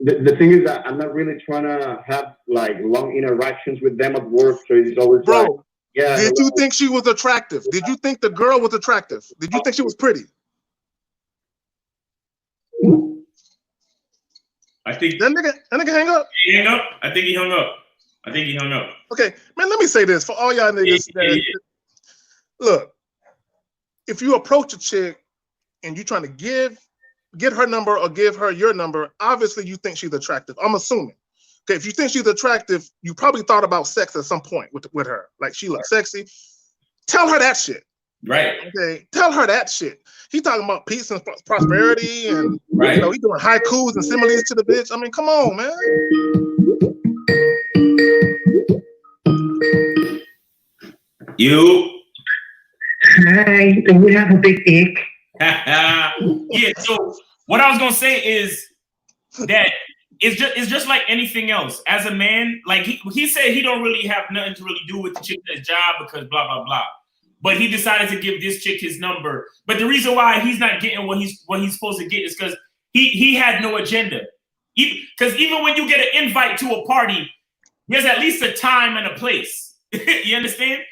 The thing is that I'm not really trying to have like long interactions with them at work, so it's always like, yeah. Did you think she was attractive? Did you think the girl was attractive? Did you think she was pretty? I think that nigga hang up. He hung up. I think he hung up. Okay, man. Let me say this for all y'all niggas. Look, if you approach a chick and you're trying to get her number or give her your number, obviously you think she's attractive. I'm assuming. Okay, if you think she's attractive, you probably thought about sex at some point with her. Like she looks sexy. Tell her that shit. Right. Okay, tell her that shit. He talking about peace and prosperity, and you know he doing haikus and similes to the bitch. I mean, come on, man. You. Hi, do we have a big dick? Yeah. So what I was gonna say is that it's just like anything else. As a man, like he said, he don't really have nothing to really do with the chick at his job because blah blah blah. But he decided to give this chick his number. But the reason why he's not getting what he's supposed to get is because he had no agenda. Because even when you get an invite to a party, there's at least a time and a place. You understand?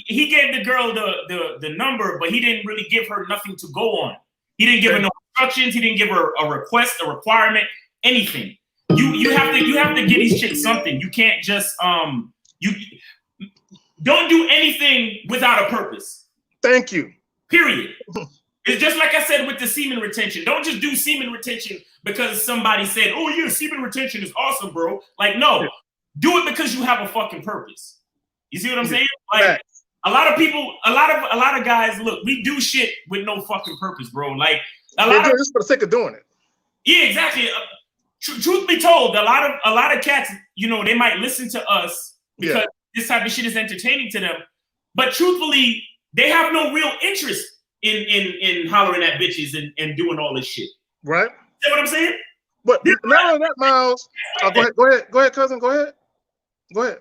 He gave the girl the number, but he didn't really give her nothing to go on. He didn't give her no instructions. He didn't give her a request, a requirement, anything. You have to give these chicks something. You can't just you don't do anything without a purpose. Thank you. Period. It's just like I said with the semen retention. Don't just do semen retention because somebody said, "Oh yeah, semen retention is awesome, bro." Like, no, do it because you have a fucking purpose. You see what I'm saying? Like a lot of people, a lot of guys, look, we do shit with no fucking purpose, bro. Like a lot of just for the sake of doing it. Yeah, exactly. Truth be told, a lot of cats, you know, they might listen to us because this type of shit is entertaining to them. But truthfully, they have no real interest in hollering at bitches and doing all this shit. Right. You know what I'm saying? But not only that, Miles. Go ahead, cousin. Go ahead.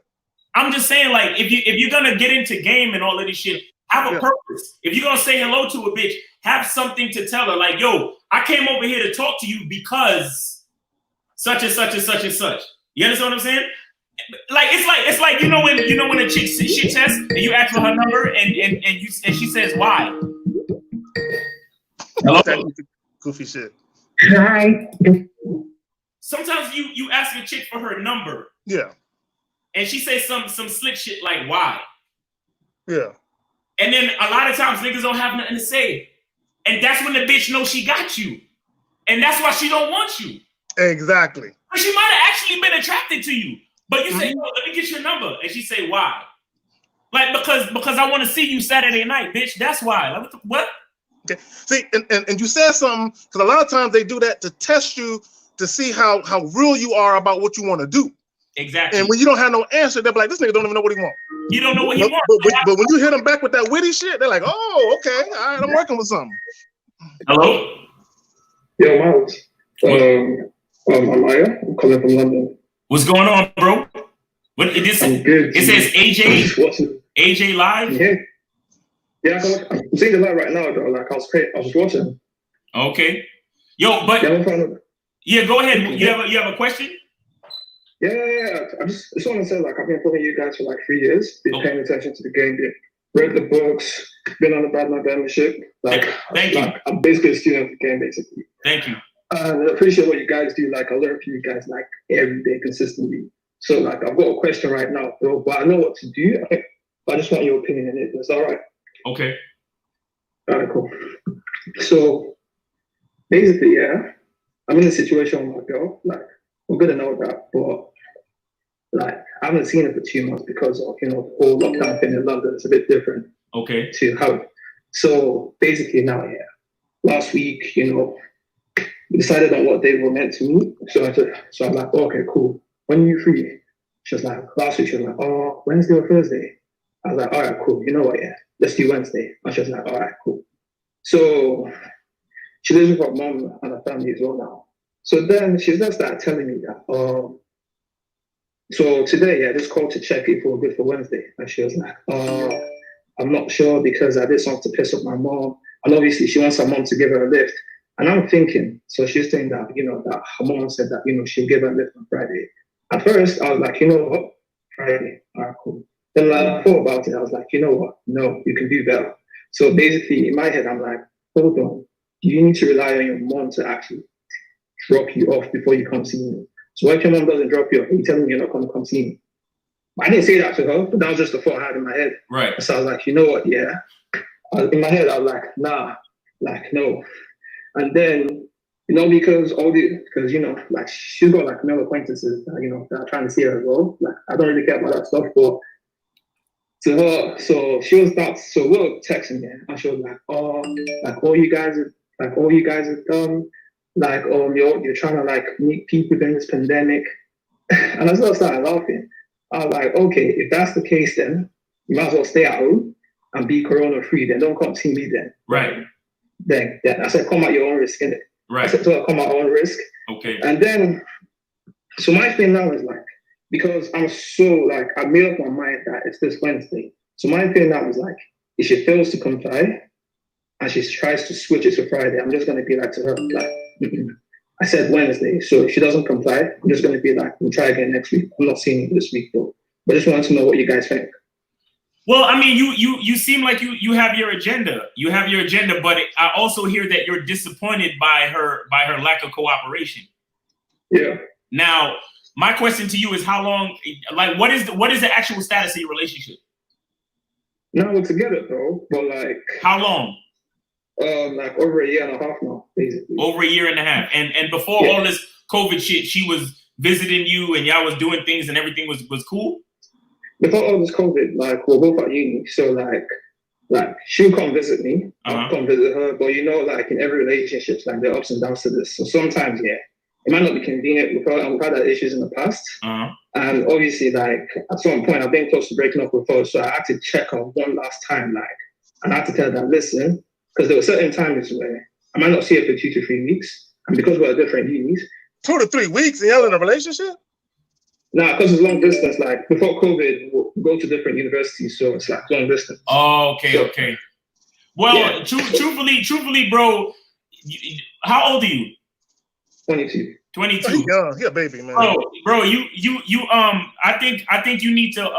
I'm just saying, like, if you're gonna get into game and all of this shit, have a purpose. If you're gonna say hello to a bitch, have something to tell her. Like, yo, I came over here to talk to you because such and such and such and such. You understand what I'm saying? Like it's like you know when a chick shit test and you ask for her number and she says why. Hello? Goofy shit. Hi. Sometimes you ask a chick for her number. Yeah. And she says some slick shit like why. Yeah. And then a lot of times niggas don't have nothing to say. And that's when the bitch knows she got you. And that's why she don't want you. Exactly. But she might have actually been attracted to you. But you say, yo, let me get your number. And she say, why? Like, because I want to see you Saturday night, bitch. That's why. Like, what? Okay. See, and you said something, because a lot of times they do that to test you to see how real you are about what you want to do. Exactly. And when you don't have no answer, they're like, this nigga don't even know what he wants. You don't know what he wants. But when you hit them back with that witty shit, they're like, oh, okay, all right, I'm working with something. Hello? Yo, Miles. I'm Aya. I'm calling from London. What's going on, bro? What I'm good. It says AJ. AJ Live? Yeah, I'm seeing the live right now, though. Like, I was watching. Okay. Yo, but yeah, go ahead. You have a question? Yeah. I just want to say, like, I've been following you guys for like 3 years, been paying attention to the game, read the books, been on the Badman membership. Like, Thank you. I'm basically a student of the game, basically. Thank you. I appreciate what you guys do. Like, I learn from you guys like every day consistently. So, like, I've got a question right now, bro, but I know what to do. But I just want your opinion in it. That's all right. Okay. All right, cool. So, basically, I'm in a situation with my girl. Like, we're gonna know that, but like, I haven't seen her for 2 months because of, you know, the whole lockdown thing in London. It's a bit different. Okay. To how. So basically now, last week, you know, we decided on what day we were meant to meet. So I'm like, okay, cool. When are you free? She was like, last week she was like, oh, Wednesday or Thursday. I was like, all right, cool. You know what? Yeah, let's do Wednesday. And she was like, all right, cool. So she lives with her mom and her family as well now. So then she just started telling me that, so today, I just called to check if we were good for Wednesday. And she was like, I'm not sure because I did something to piss off my mom. And obviously she wants her mom to give her a lift. And I'm thinking, so she's saying that, you know, that her mom said that, you know, she'll give her a lift on Friday. At first, I was like, you know what? Friday, all right, cool. Then when I thought about it, I was like, you know what? No, you can do better. So basically, in my head, I'm like, hold on. You need to rely on your mom to actually drop you off before you come see me. So if your mom doesn't drop you off, you're telling me you're not going to come see me. I didn't say that to her, but that was just the thought I had in my head. Right. So I was like, you know what? Yeah. In my head, I was like, nah, like, no. And then, you know, because you know, like, she's got like male acquaintances that, you know, that are trying to see her as well. Like, I don't really care about that stuff, but to her, so we were texting her, and she was like, oh, like, all you guys are dumb. Like, you're trying to like meet people during this pandemic. And I started laughing. I was like, okay, if that's the case, then you might as well stay at home and be corona free. Then don't come see me then. Right. then I said, come at your own risk, innit? I Right. said, so come at our own risk. Okay. And then, so my thing now is like, because I'm so like, I made up my mind that it's this Wednesday. So my thing now is like, if she fails to comply and she tries to switch it to Friday, I'm just going to be like to her, like, I said Wednesday. So if she doesn't comply, I'm just going to be like, we'll try again next week. I'm not seeing you this week though. But I just want to know what you guys think. Well, I mean, you seem like you have your agenda. You have your agenda, but I also hear that you're disappointed by her lack of cooperation. Yeah. Now, my question to you is, how long? Like, what is the actual status of your relationship? Now we're together though, but like How long? like over a year and a half now, basically. Over a year and a half. And before all this COVID shit, she was visiting you and y'all was doing things and everything was cool? Before all this COVID, like we're both at uni, so like she'll come visit me, I'll come visit her. But you know, like in every relationship, like there are ups and downs to this. So sometimes, it might not be convenient. We've had that issues in the past, and obviously, like at some point, I've been close to breaking up with her, so I had to check her one last time, like, and I had to tell her that listen, because there were certain times where I might not see her for 2 to 3 weeks, and because we're at different unis. 2 to 3 weeks and y'all in a relationship? Nah, because it's long distance. Like before COVID, we'll go to different universities, so it's like long distance. Oh, okay. Well, truthfully, bro, how old are you? 22. 22. He's young. He a baby, man. Bro, you I think you need to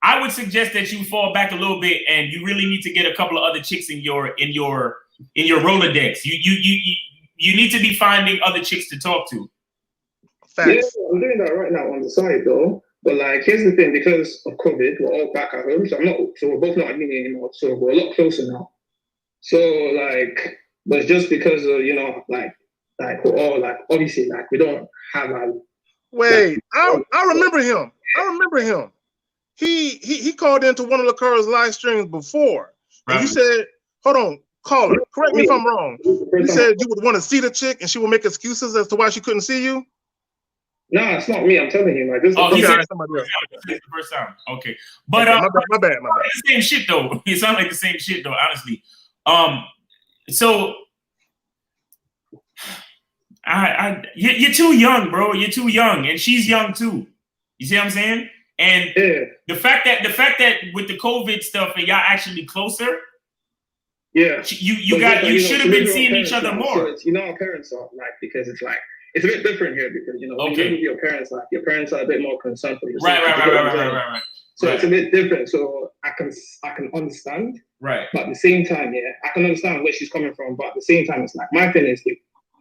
I would suggest that you fall back a little bit and you really need to get a couple of other chicks in your Rolodex. You need to be finding other chicks to talk to. Facts. Yeah, I'm doing that right now on the side though. But like, here's the thing: because of COVID, we're all back at home, so we're both not at uni anymore. So we're a lot closer now. So like, but just because of like we're all like obviously like we don't have like. Wait, I remember him. He called into one of the Curls live streams before, and you said, "Hold on, caller, correct me if I'm wrong." You said you would want to see the chick, and she would make excuses as to why she couldn't see you. No, it's not me. I'm telling you, like this. Oh, he said somebody else. the first time. Okay, but my bad. It's the same shit though. It sounds like the same shit though, honestly. So you're too young, bro. You're too young, and she's young too. You see what I'm saying? And the fact that with the COVID stuff and y'all actually closer. Yeah. You should have been seeing each other more. So our parents are like, because it's like it's a bit different here because when you live with your parents, like your parents are a bit more concerned for yourself. Right. So it's a bit different. So I can understand. Right. But at the same time, I can understand where she's coming from. But at the same time, it's like my thing is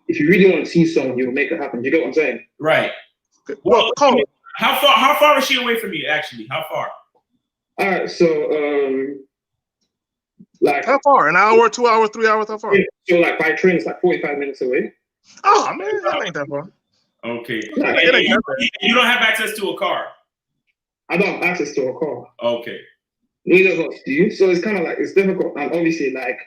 if you really want to see someone, you will make it happen. You get what I'm saying? Right. Well, call me. How far is she away from you? Actually, how far? All right. So like how far? An hour, 2 hours, 3 hours? How far? So like by train, it's like 45 minutes away. Oh man, that ain't that far. Okay. You don't have access to a car. I don't have access to a car. Okay. Neither of us do. So it's kind of like it's difficult. And obviously, like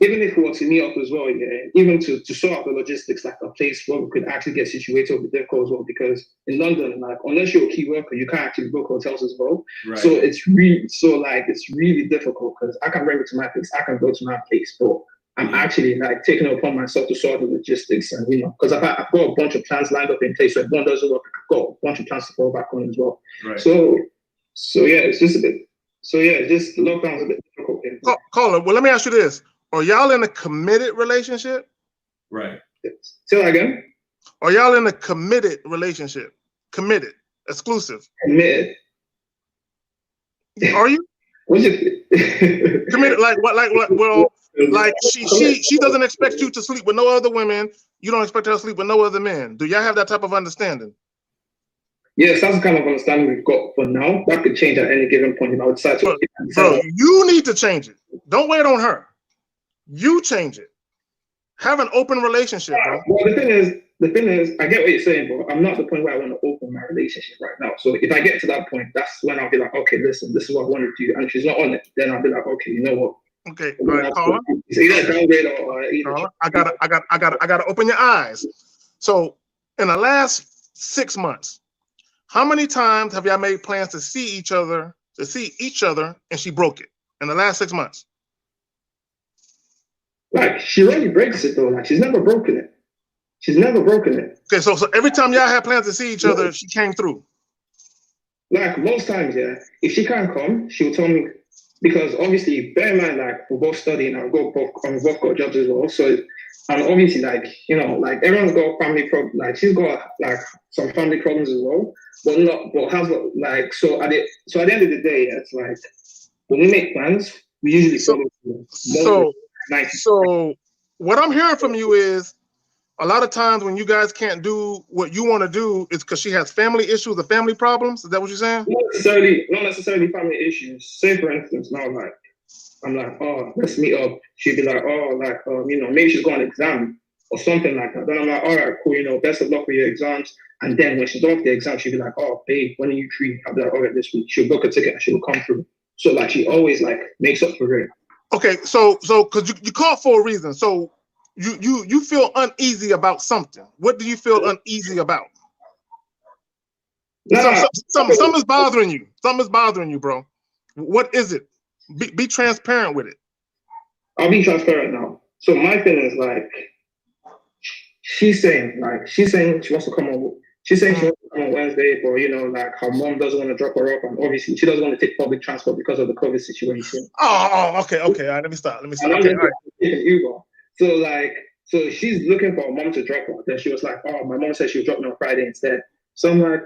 even if we were to meet up as well, even to sort out the logistics, like a place where we could actually get situated would be difficult as well. Because in London, like unless you're a key worker, you can't actually book hotels as well. Right. So it's really difficult because I can bring it to my place, I can go to my place, but I'm actually like taking it upon myself to sort the logistics and because I've got a bunch of plans lined up in place. So if one doesn't work, I've got a bunch of plans to fall back on as well. Right. So it's just a bit. So just the lockdown's a bit difficult. Caller, well, let me ask you this: are y'all in a committed relationship? Right. Say that again. Are y'all in a committed relationship? Committed, exclusive. Committed. Are you? What's it? Committed? Like what? Like what? Well. Like she doesn't expect you to sleep with no other women. You don't expect her to sleep with no other men. Do y'all have that type of understanding? Yes, that's the kind of understanding we've got for now. That could change at any given point. I would decide to. Bro, you need to change it. Don't wait on her. You change it. Have an open relationship, bro. Well, the thing is, I get what you're saying, but I'm not at the point where I want to open my relationship right now. So if I get to that point, that's when I'll be like, okay, listen, this is what I want to do. And if she's not on it, then I'll be like, okay, you know what? Okay, all right, caller. It's either downgrade or caller, I gotta open your eyes. So in the last 6 months, how many times have y'all made plans to see each other, and she broke it in the last 6 months? like she rarely breaks it though. Like she's never broken it. She's never broken it. Okay, so every time y'all had plans to see each other, she came through. Like most times, yeah. If she can't come, she'll tell me, because obviously, bear in mind, like we're both studying and we've both got jobs as well. So, and obviously, like like everyone's got family problems. Like she's got like some family problems as well, but has like so at the end of the day, it's like when we make plans, we usually So what I'm hearing from you is, a lot of times when you guys can't do what you want to do, it's because she has family issues or family problems. Is that what you're saying? Not necessarily family issues. Say for instance, now like I'm like, oh, let's meet up. She'd be like, oh, like maybe she's got an exam or something like that. Then I'm like, all right, cool, best of luck with your exams. And then when she's done with the exam, she'd be like, oh, babe, when are you free? I'll be like, all right, this week. She'll book a ticket and she'll come through. So like she always like makes up for it. Okay, so because you called for a reason. So you feel uneasy about something. What do you feel uneasy about? Something is bothering you. Something is bothering you, bro. What is it? Be transparent with it. I'll be transparent now. So my thing is like, she's saying she wants to come on. She's saying she wants to come on Wednesday, but like her mom doesn't want to drop her off, and obviously she doesn't want to take public transport because of the COVID situation. Oh, okay. All right, let me stop. Okay, all right. So she's looking for a mom to drop her. Then she was like, oh, my mom said she'll drop me on Friday instead. So I'm like,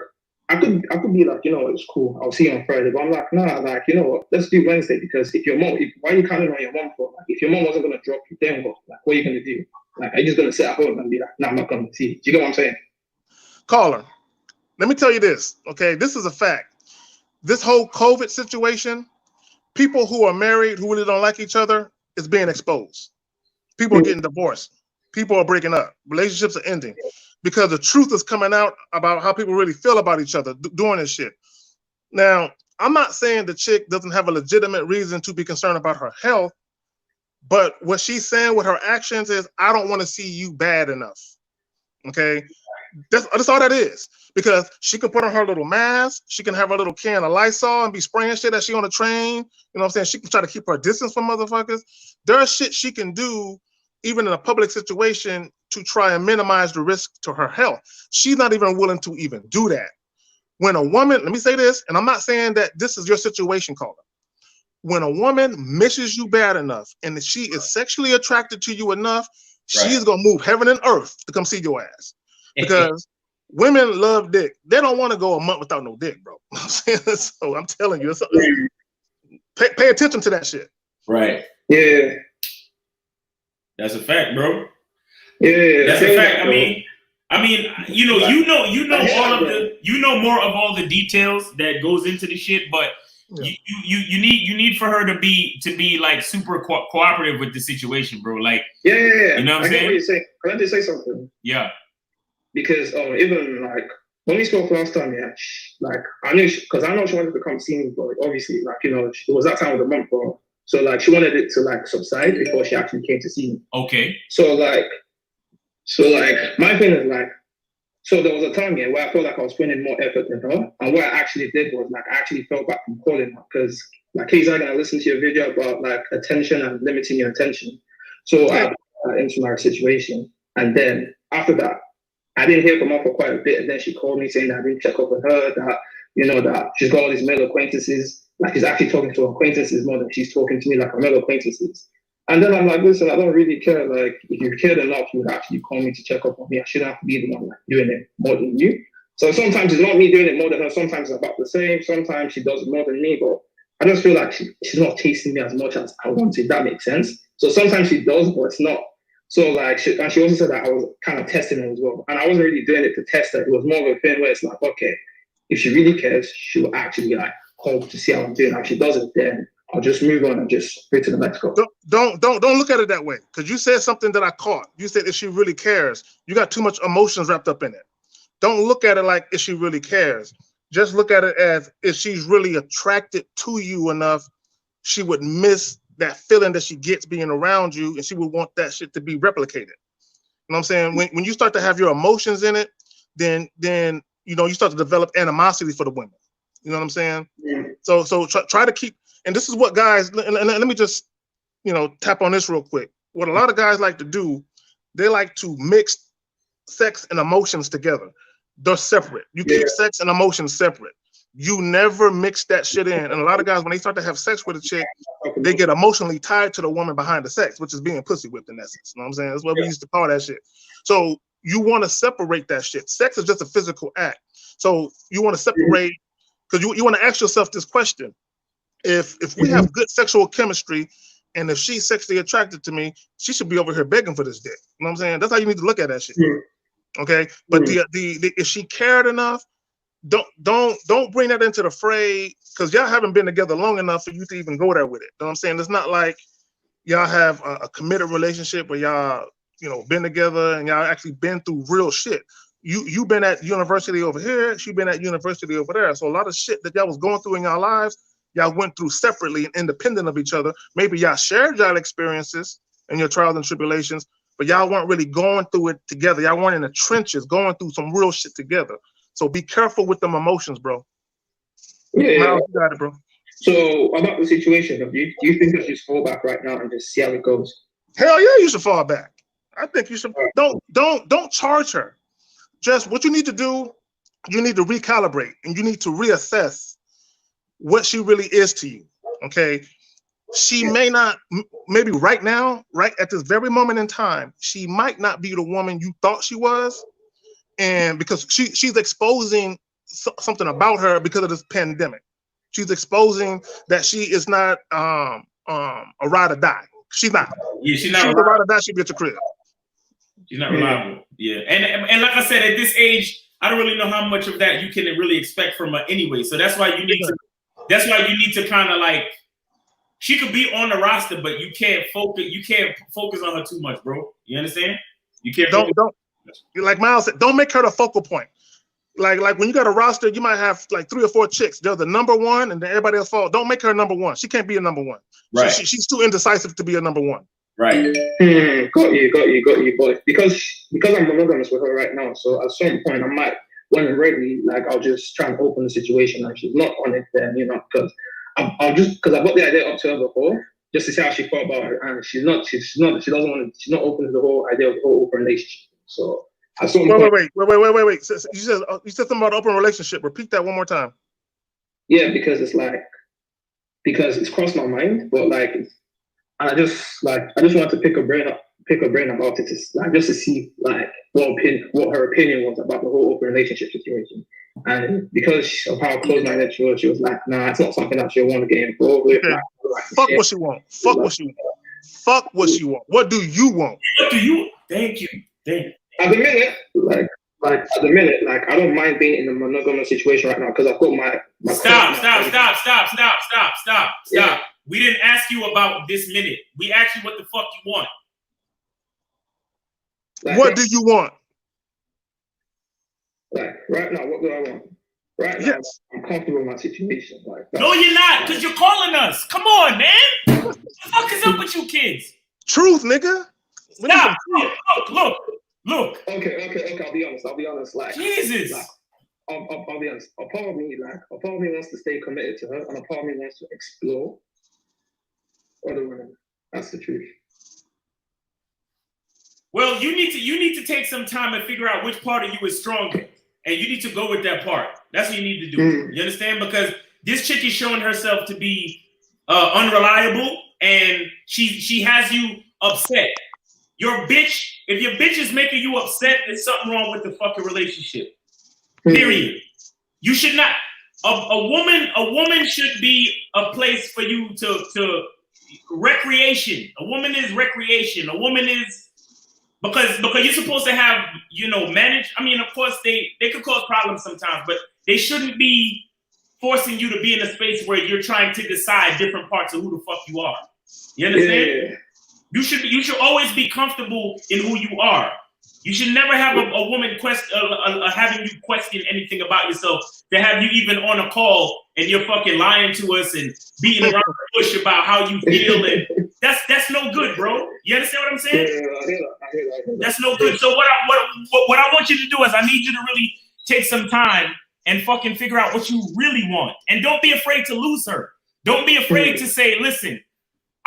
I could be like, it's cool. I'll see you on Friday. But I'm like, nah, like, you know what? Let's do Wednesday, because why are you counting on your mom for? Like, if your mom wasn't gonna drop you, then what? Like, what are you gonna do? Like, are you just gonna sit at home and be like, nah, I'm not coming to see you? Do you get what I'm saying? Caller, let me tell you this. Okay, this is a fact. This whole COVID situation, people who are married who really don't like each other is being exposed. People are getting divorced. People are breaking up. Relationships are ending because the truth is coming out about how people really feel about each other doing this shit. Now, I'm not saying the chick doesn't have a legitimate reason to be concerned about her health, but what she's saying with her actions is, I don't want to see you bad enough. Okay? That's all that is. Because she can put on her little mask, she can have her little can of Lysol and be spraying shit as she on the train. You know what I'm saying? She can try to keep her distance from motherfuckers. There's shit she can do, even in a public situation, to try and minimize the risk to her health. She's not even willing to even do that. When a woman, let me say this, and I'm not saying that this is your situation, caller. When a woman misses you bad enough and she is sexually attracted to you enough, right, she's gonna move heaven and earth to come see your ass. Because women love dick. They don't want to go a month without no dick, bro. So I'm telling you, pay attention to that shit. Right. Yeah. That's a fact, bro. Yeah. That's a fact. I mean, you know more of all the details that goes into the shit, but you need for her to be like super cooperative with the situation, bro. Like, yeah. You know what I'm saying? What you're saying. Can I just say something? Yeah. Because even like when we spoke last time, like I knew because I know she wanted to come see me, but obviously, like it was that time of the month, bro. So like she wanted it to like subside before she actually came to see me. Okay. So like my thing is like, so there was a time where I felt like I was putting in more effort than her, and what I actually did was like I actually felt back from calling her because like he's not gonna listen to your video about like attention and limiting your attention. So I got into my situation, and then after that, I didn't hear from her for quite a bit, and then she called me saying that I didn't check up with her, that that she's got all these male acquaintances, like she's actually talking to her acquaintances more than she's talking to me like her male acquaintances. And then I'm like, listen, I don't really care. Like, if you cared enough, you would actually call me to check up on me. I shouldn't have to be the one like doing it more than you. So sometimes it's not me doing it more than her. Sometimes it's about the same. Sometimes she does it more than me. But I just feel like she's not chasing me as much as I want to. If that makes sense. So sometimes she does, but it's not. So like, she also said that I was kind of testing her as well, and I wasn't really doing it to test her. It was more of a thing where it's like, okay, if she really cares, she will actually like call to see how I'm doing. If she doesn't, then I'll just move on and just go to the next call. Don't look at it that way, because you said something that I caught. You said if she really cares, you got too much emotions wrapped up in it. Don't look at it like if she really cares. Just look at it as if she's really attracted to you enough, she would miss that feeling that she gets being around you, and she would want that shit to be replicated. You know what I'm saying? When you start to have your emotions in it, then you start to develop animosity for the women. You know what I'm saying? Yeah. So try to keep. And this is what guys, and let me just, tap on this real quick. what a lot of guys like to do, they like to mix sex and emotions together. They're separate. You keep sex and emotions separate. You never mix that shit in. And a lot of guys, when they start to have sex with a chick, they get emotionally tied to the woman behind the sex, which is being pussy whipped in essence. You know what I'm saying? That's what we used to call that shit. So you want to separate that shit. Sex is just a physical act. So you want to separate, because you want to ask yourself this question. If we have good sexual chemistry, and if she's sexually attracted to me, she should be over here begging for this dick. You know what I'm saying? That's how you need to look at that shit. Okay? But the if she cared enough, don't bring that into the fray, because y'all haven't been together long enough for you to even go there with it. You know what I'm saying? It's not like y'all have a committed relationship where y'all, you know, been together and y'all actually been through real shit. You've been at university over here, she been at university over there. So a lot of shit that y'all was going through in y'all lives, y'all went through separately and independent of each other. Maybe y'all shared y'all experiences and your trials and tribulations, but y'all weren't really going through it together. Y'all weren't in the trenches going through some real shit together. So be careful with them emotions, bro. Yeah. Miles, you got it, bro. So about the situation, do you think I should just fall back right now and just see how it goes? Hell yeah, you should fall back. I think you should. Don't charge her. Just what you need to do, you need to recalibrate and you need to reassess what she really is to you. Okay. She may not, maybe right now, right at this very moment in time, she might not be the woman you thought she was. And because she's exposing something about her because of this pandemic. She's exposing that she is not a ride or die. She's not. Yeah, she's She's a ride or die, she'll be at your crib. She's not reliable. Yeah, and like I said, at this age, I don't really know how much of that you can really expect from her anyway. So that's why you need to. That's why you need to kind of like. She could be on the roster, but you can't focus. You can't focus on her too much, bro. You understand? You can't. Don't. Like Miles said, don't make her the focal point. Like when you got a roster, you might have like 3 or 4 chicks. They're the number one, and then everybody else falls. Don't make her number one. She can't be a number one. Right. She's too indecisive to be a number one. Right. Got you, boy. Because I'm monogamous with her right now, so at some point I might, when I'm ready, like I'll just try and open the situation, and she's not on it then, you know, because I'll just, because I got the idea up to her before, just to see how she felt about it, and she doesn't want to, she's not open to the whole idea of the whole open relationship. So at some point, wait. So you said something about open relationship. Repeat that one more time. Yeah, because it's crossed my mind, but like, I just wanted to pick her brain about it, just to see like what her opinion was about the whole open relationship situation. And because of how close-minded she was like, nah, it's not something that she'll want to get involved with. Okay. Fuck what she want. Fuck what she want. What do you want? What do you? Thank you. At the minute, like I don't mind being in a monogamous situation right now because I've got my Stop. Yeah. We didn't ask you about this minute. We asked you what the fuck you want. Like, what do you want? Like right now, what do I want? Right now, yes. I'm comfortable in my situation. Like, no, you're not, because you're calling us. Come on, man. What the fuck is up with you kids? Truth, nigga. Stop. Look. Okay. I'll be honest. Like Jesus. Like, I'll be honest. A part of me wants to stay committed to her, and a part of me wants to explore other women. That's the truth. Well, you need to take some time and figure out which part of you is stronger, and you need to go with that part. That's what you need to do. You understand? Because this chick is showing herself to be unreliable, and she has you upset. If your bitch is making you upset, there's something wrong with the fucking relationship. Period. You should not. A woman should be a place for you to recreation. A woman is recreation. A woman is because you're supposed to have, manage. I mean, of course they could cause problems sometimes, but they shouldn't be forcing you to be in a space where you're trying to decide different parts of who the fuck you are. You understand? Yeah. You should always be comfortable in who you are. You should never have a woman having you question anything about yourself, to have you even on a call and you're fucking lying to us and beating around the bush about how you feel. And that's no good, bro. You understand what I'm saying? Yeah, I hear that. That's no good. So what I want you to do is I need you to really take some time and fucking figure out what you really want. And don't be afraid to lose her. Don't be afraid to say, listen,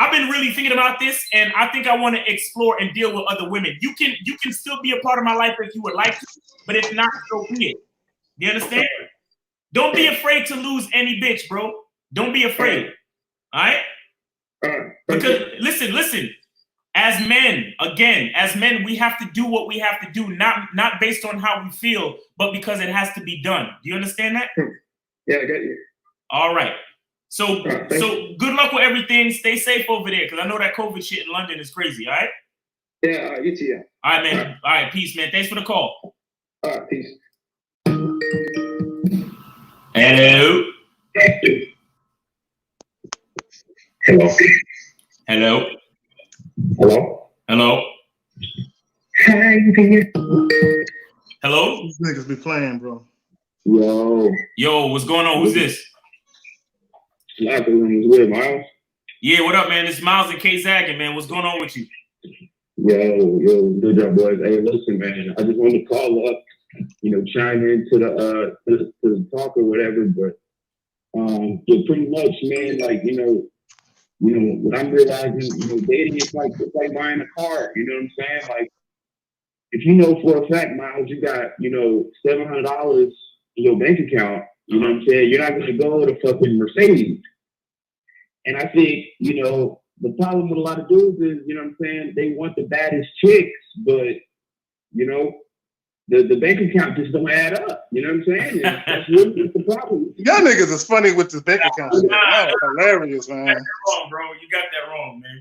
I've been really thinking about this, and I think I want to explore and deal with other women. You can still be a part of my life if you would like to, but if not, so be it. You understand? Don't be afraid to lose any bitch, bro. Don't be afraid. All right? Because listen. As men, we have to do what we have to do, not based on how we feel, but because it has to be done. Do you understand that? Yeah, I get you. All right. So good luck with everything. Stay safe over there, because I know that COVID shit in London is crazy. All right. Yeah, you too. Yeah. All right, man. All right, peace, man. Thanks for the call. All right, peace. Hello. Hello. Hello. Hello. Hello. Hi, Hello. These niggas be playing, bro. Yo, what's going on? Who's this? Locker room is with Miles. Yeah, what up, man? It's Miles and K Zagging, man. What's going on with you? Yo, good job, boys. Hey, listen, man. I just wanted to call up, chime into the talk or whatever, but pretty much, man, like, what I'm realizing, dating is like buying a car. You know what I'm saying? Like, if you know for a fact, Miles, you got, $700 in your bank account, you know what I'm saying? You're not going to go to fucking Mercedes. And I think, the problem with a lot of dudes is, you know what I'm saying, they want the baddest chicks, but, the bank account just don't add up. You know what I'm saying? And that's really the problem. Y'all niggas is funny with this bank account shit. Y'all hilarious, man. You got that wrong, bro. You got that wrong, man.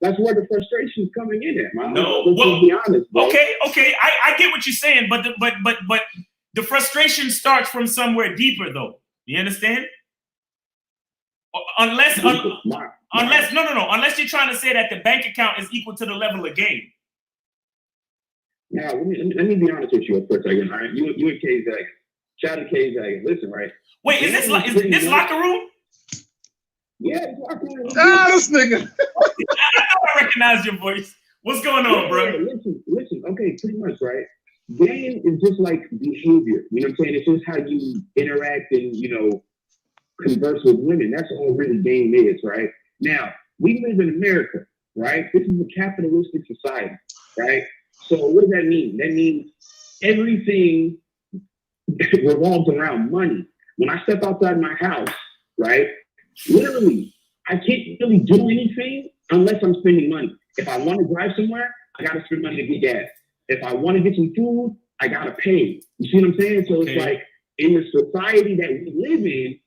That's where the frustration's coming in at, man. No, Let's be honest, bro. Okay. I get what you're saying, but the frustration starts from somewhere deeper, though. You understand? Unless you're trying to say that the bank account is equal to the level of game. Now, let me be honest with you for a second, all right? You and K-Zag. Shout out to K-Zag. Listen, right? Wait, is this locker room? Yeah, it's locker room. Ah, this nigga. I recognize your voice. What's going on, bro? Listen. Okay, pretty much, right? Game is just like behavior. You know what I'm saying? It's just how you interact and, converse with women. That's all really game is, right? Now, we live in America, right? This is a capitalistic society, right? So what does that mean? That means everything revolves around money. When I step outside my house, right, literally, I can't really do anything unless I'm spending money. If I want to drive somewhere, I got to spend money to get gas. If I want to get some food, I got to pay. You see what I'm saying? So it's like, in the society that we live in,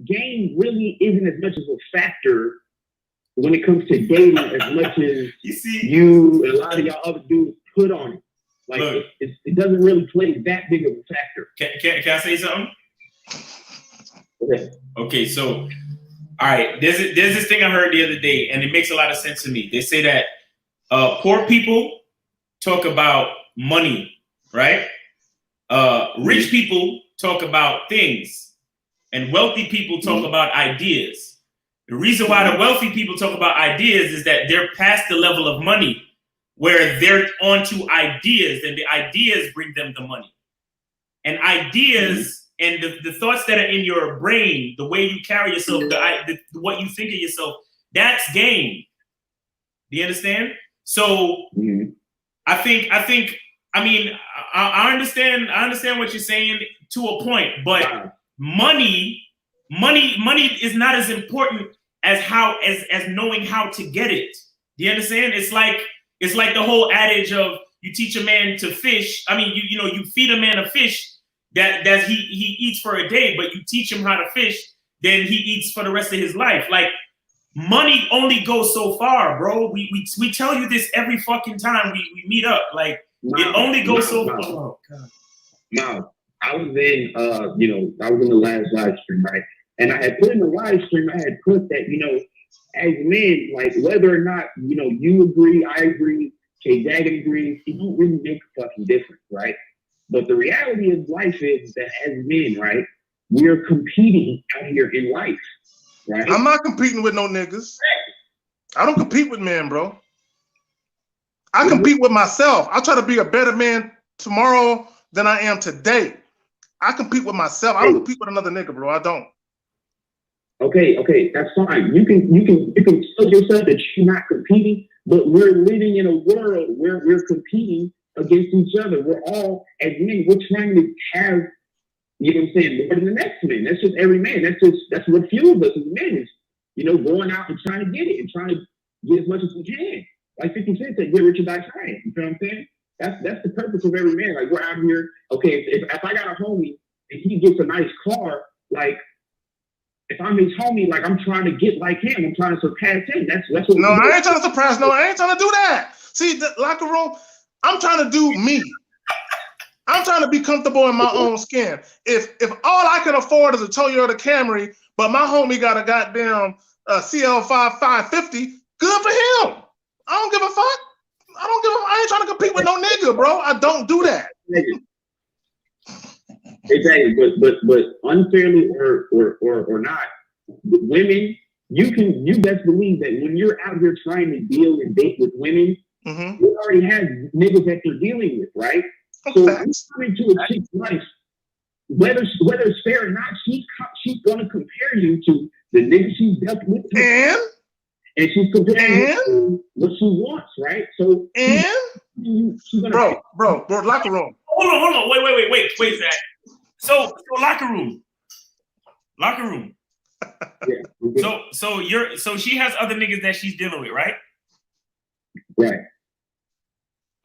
game really isn't as much as a factor when it comes to dating as much as you and a lot of y'all other dudes put on it. Like, it doesn't really play that big of a factor. Can I say something? Okay. Okay, so, all right, there's this thing I heard the other day, and it makes a lot of sense to me. They say that poor people talk about money, right? Rich people talk about things, and wealthy people talk about ideas. The reason why the wealthy people talk about ideas is that they're past the level of money where they're onto ideas, and the ideas bring them the money. And ideas and the thoughts that are in your brain, the way you carry yourself, what you think of yourself, that's game. Do you understand? So I understand what you're saying to a point, but money is not as important as knowing how to get it. Do you understand? It's like the whole adage of you teach a man to fish. I mean, you feed a man a fish that he eats for a day, but you teach him how to fish, then he eats for the rest of his life. Like, money only goes so far, bro. We tell you this every fucking time we meet up. Like, it only goes so far. Oh, God. No, I was in the last live stream, right? And I had put in the live stream, I had put that, as men, like, whether or not, you agree, I agree, K-Dag agrees, it don't really make a fucking difference, right? But the reality of life is that as men, right, we're competing out here in life, right? I'm not competing with no niggas. I don't compete with men, bro. I compete with myself. I try to be a better man tomorrow than I am today. I compete with myself. I don't compete with another nigga, bro. I don't. Okay, that's fine. You can tell yourself that you're not competing, but we're living in a world where we're competing against each other. We're all, as men, we're trying to have, you know what I'm saying, more than the next man. That's just every man. That's what fuels us as men is, you know, going out and trying to get it and trying to get as much as we can. Like 50 Cent said, get rich or die trying. You know what I'm saying? That's the purpose of every man. Like, we're out here, okay, if I got a homie and he gets a nice car, like, if I'm his homie, like, I'm trying to get like him. I'm trying to surpass him. That's what. No, I ain't trying to surpass. No, I ain't trying to do that. See, the locker room, I'm trying to do me. I'm trying to be comfortable in my own skin. If all I can afford is a Toyota Camry, but my homie got a goddamn CL5 550, good for him. I don't give a fuck. I ain't trying to compete with no nigga, bro. I don't do that. Exactly, but unfairly or not, women, you best believe that when you're out here trying to deal and date with women, you already have niggas that you're dealing with, right? So when you come into a chick's life, whether it's fair or not, she's gonna compare you to the nigga she's dealt with, and she's comparing you to what she wants, right? So she's gonna bro, locker room. Hold on, wait, Zach. So locker room. Yeah. So she has other niggas that she's dealing with, right? Right.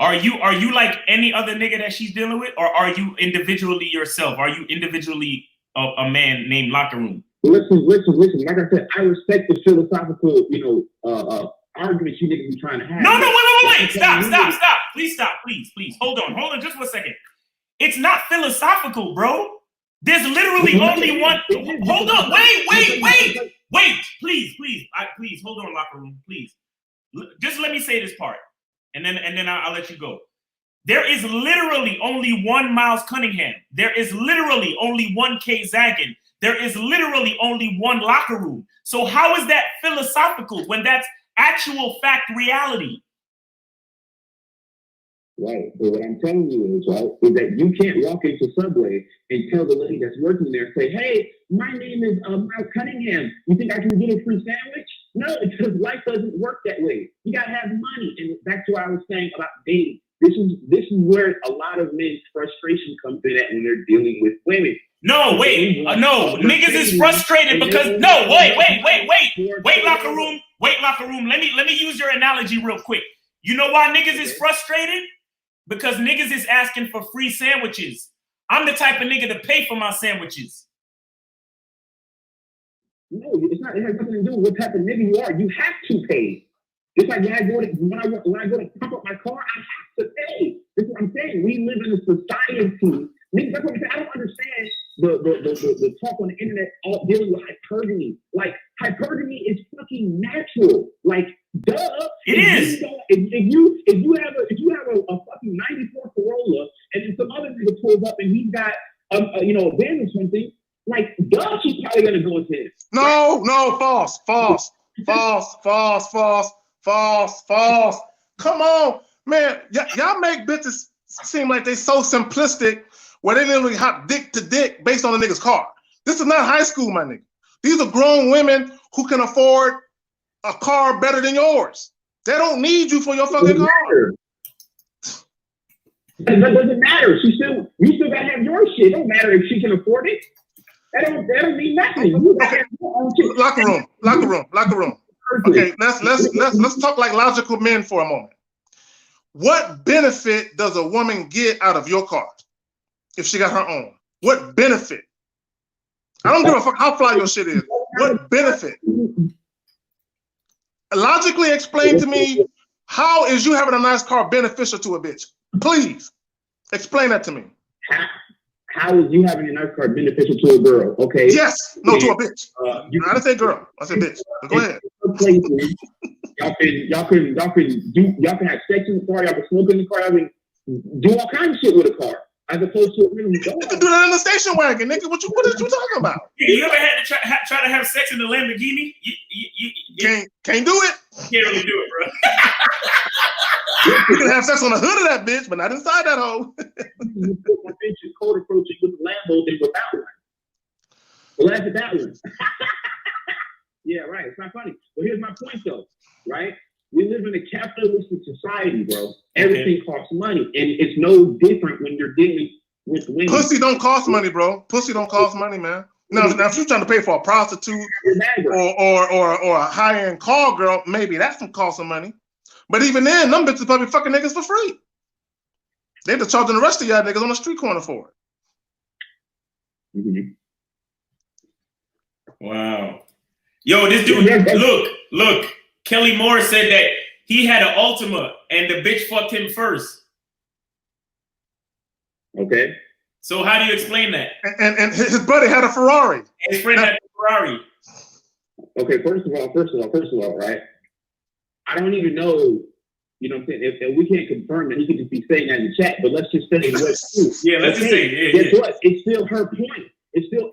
Are you like any other nigga that she's dealing with, or are you individually yourself? Are you individually a man named Locker Room? Listen. Like I said, I respect the philosophical, arguments you niggas be trying to have. No, wait. Stop. Please stop. Please. Hold on just for a second. It's not philosophical, bro. There's literally only one. Hold on. Wait. Please. Please hold on, Locker Room. Please. Just let me say this part, and then I'll let you go. There is literally only one Miles Cunningham. There is literally only one Kay Zaggin. There is literally only one Locker Room. So how is that philosophical when that's actual fact reality? Right. But what I'm telling you is that you can't walk into Subway and tell the lady that's working there, say, hey, my name is Miles Cunningham. You think I can get a free sandwich? No, because life doesn't work that way. You gotta have money. And back to what I was saying about dating. This is where a lot of men's frustration comes in at when they're dealing with women. No, wait. No, niggas is frustrated because wait, Locker Room. Wait, Locker Room. Let me use your analogy real quick. You know why niggas is frustrated? Because niggas is asking for free sandwiches. I'm the type of nigga to pay for my sandwiches. No, it's not. It has nothing to do with what type of nigga you are. You have to pay. It's like when I go to pump up my car, I have to pay. This is what I'm saying. We live in a society. Niggas, that's what I'm saying. I don't understand the talk on the internet all dealing with hypergamy. Like, hypergamy is fucking natural. Like, duh. It is. If you have a fucking 94 Corolla and then some other nigga pulls up and he's got a van or something, like, duh, she's probably gonna go with his. No, false. Come on, man. Y'all make bitches seem like they so simplistic where they literally hop dick to dick based on a nigga's car. This is not high school, my nigga. These are grown women who can afford a car better than yours. They don't need you for your fucking car. That doesn't matter. You still gotta have your shit. It don't matter if she can afford it. That don't mean nothing. Okay. Locker room. Okay, let's talk like logical men for a moment. What benefit does a woman get out of your car if she got her own? What benefit? I don't give a fuck how fly your shit is. What benefit? Logically explain to me, how is you having a nice car beneficial to a bitch? Please explain that to me. How is you having a nice car beneficial to a girl? Okay. Yes. No, to a bitch. I didn't say girl. I said bitch. Go ahead. Y'all can have sex in the car. Y'all can smoke in the car. Y'all can do all kinds of shit with a car, as opposed to a minimum. You can do that in the station wagon, nigga. What are you talking about? You ever had to try to have sex in the Lamborghini? You can't do it. Can't really do it, bro. You can have sex on the hood of that bitch, but not inside that hole. You put my bitch's cold approaching with the Lambo than without one. Well, that's that one. Yeah, right. It's not funny. But here's my point, though. Right? We live in a capitalistic society, bro. Everything costs money, and it's no different when you're dealing with women. Pussy don't cost money, bro. Pussy don't cost money, man. Now if you're trying to pay for a prostitute or a high-end call girl, maybe that's gonna cost some money. But even then, them bitches probably fucking niggas for free. They just charging the rest of y'all niggas on the street corner for it. Mm-hmm. Wow. Yo, this dude, look. Kelly Moore said that he had an Ultima and the bitch fucked him first. Okay. So how do you explain that? And his buddy had a Ferrari. His friend had a Ferrari. Okay, first of all, right? I don't even know, you know what I'm saying? If we can't confirm that, he could just be saying that in the chat, but let's just say what's true. Yeah, let's just say, guess what? It's still her point. It's still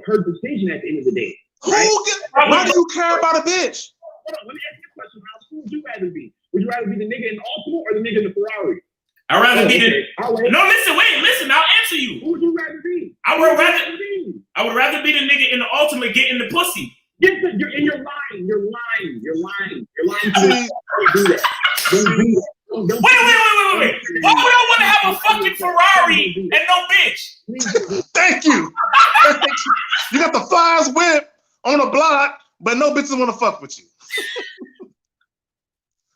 her decision at the end of the day. Right? Why do you care about a bitch? Hold on, let me ask you a question. Who would you rather be? Would you rather be the nigga in the Ultima or the nigga in the Ferrari? I'd rather be the. Okay. No, listen. I'll answer you. Who would you rather be? I would rather be the nigga in the Ultima getting the pussy. You're lying. You're lying. Don't do that. Wait. Why would I want to have a fucking Ferrari and no bitch? Thank you. You got the flyest whip on the block, but no bitches want to fuck with you.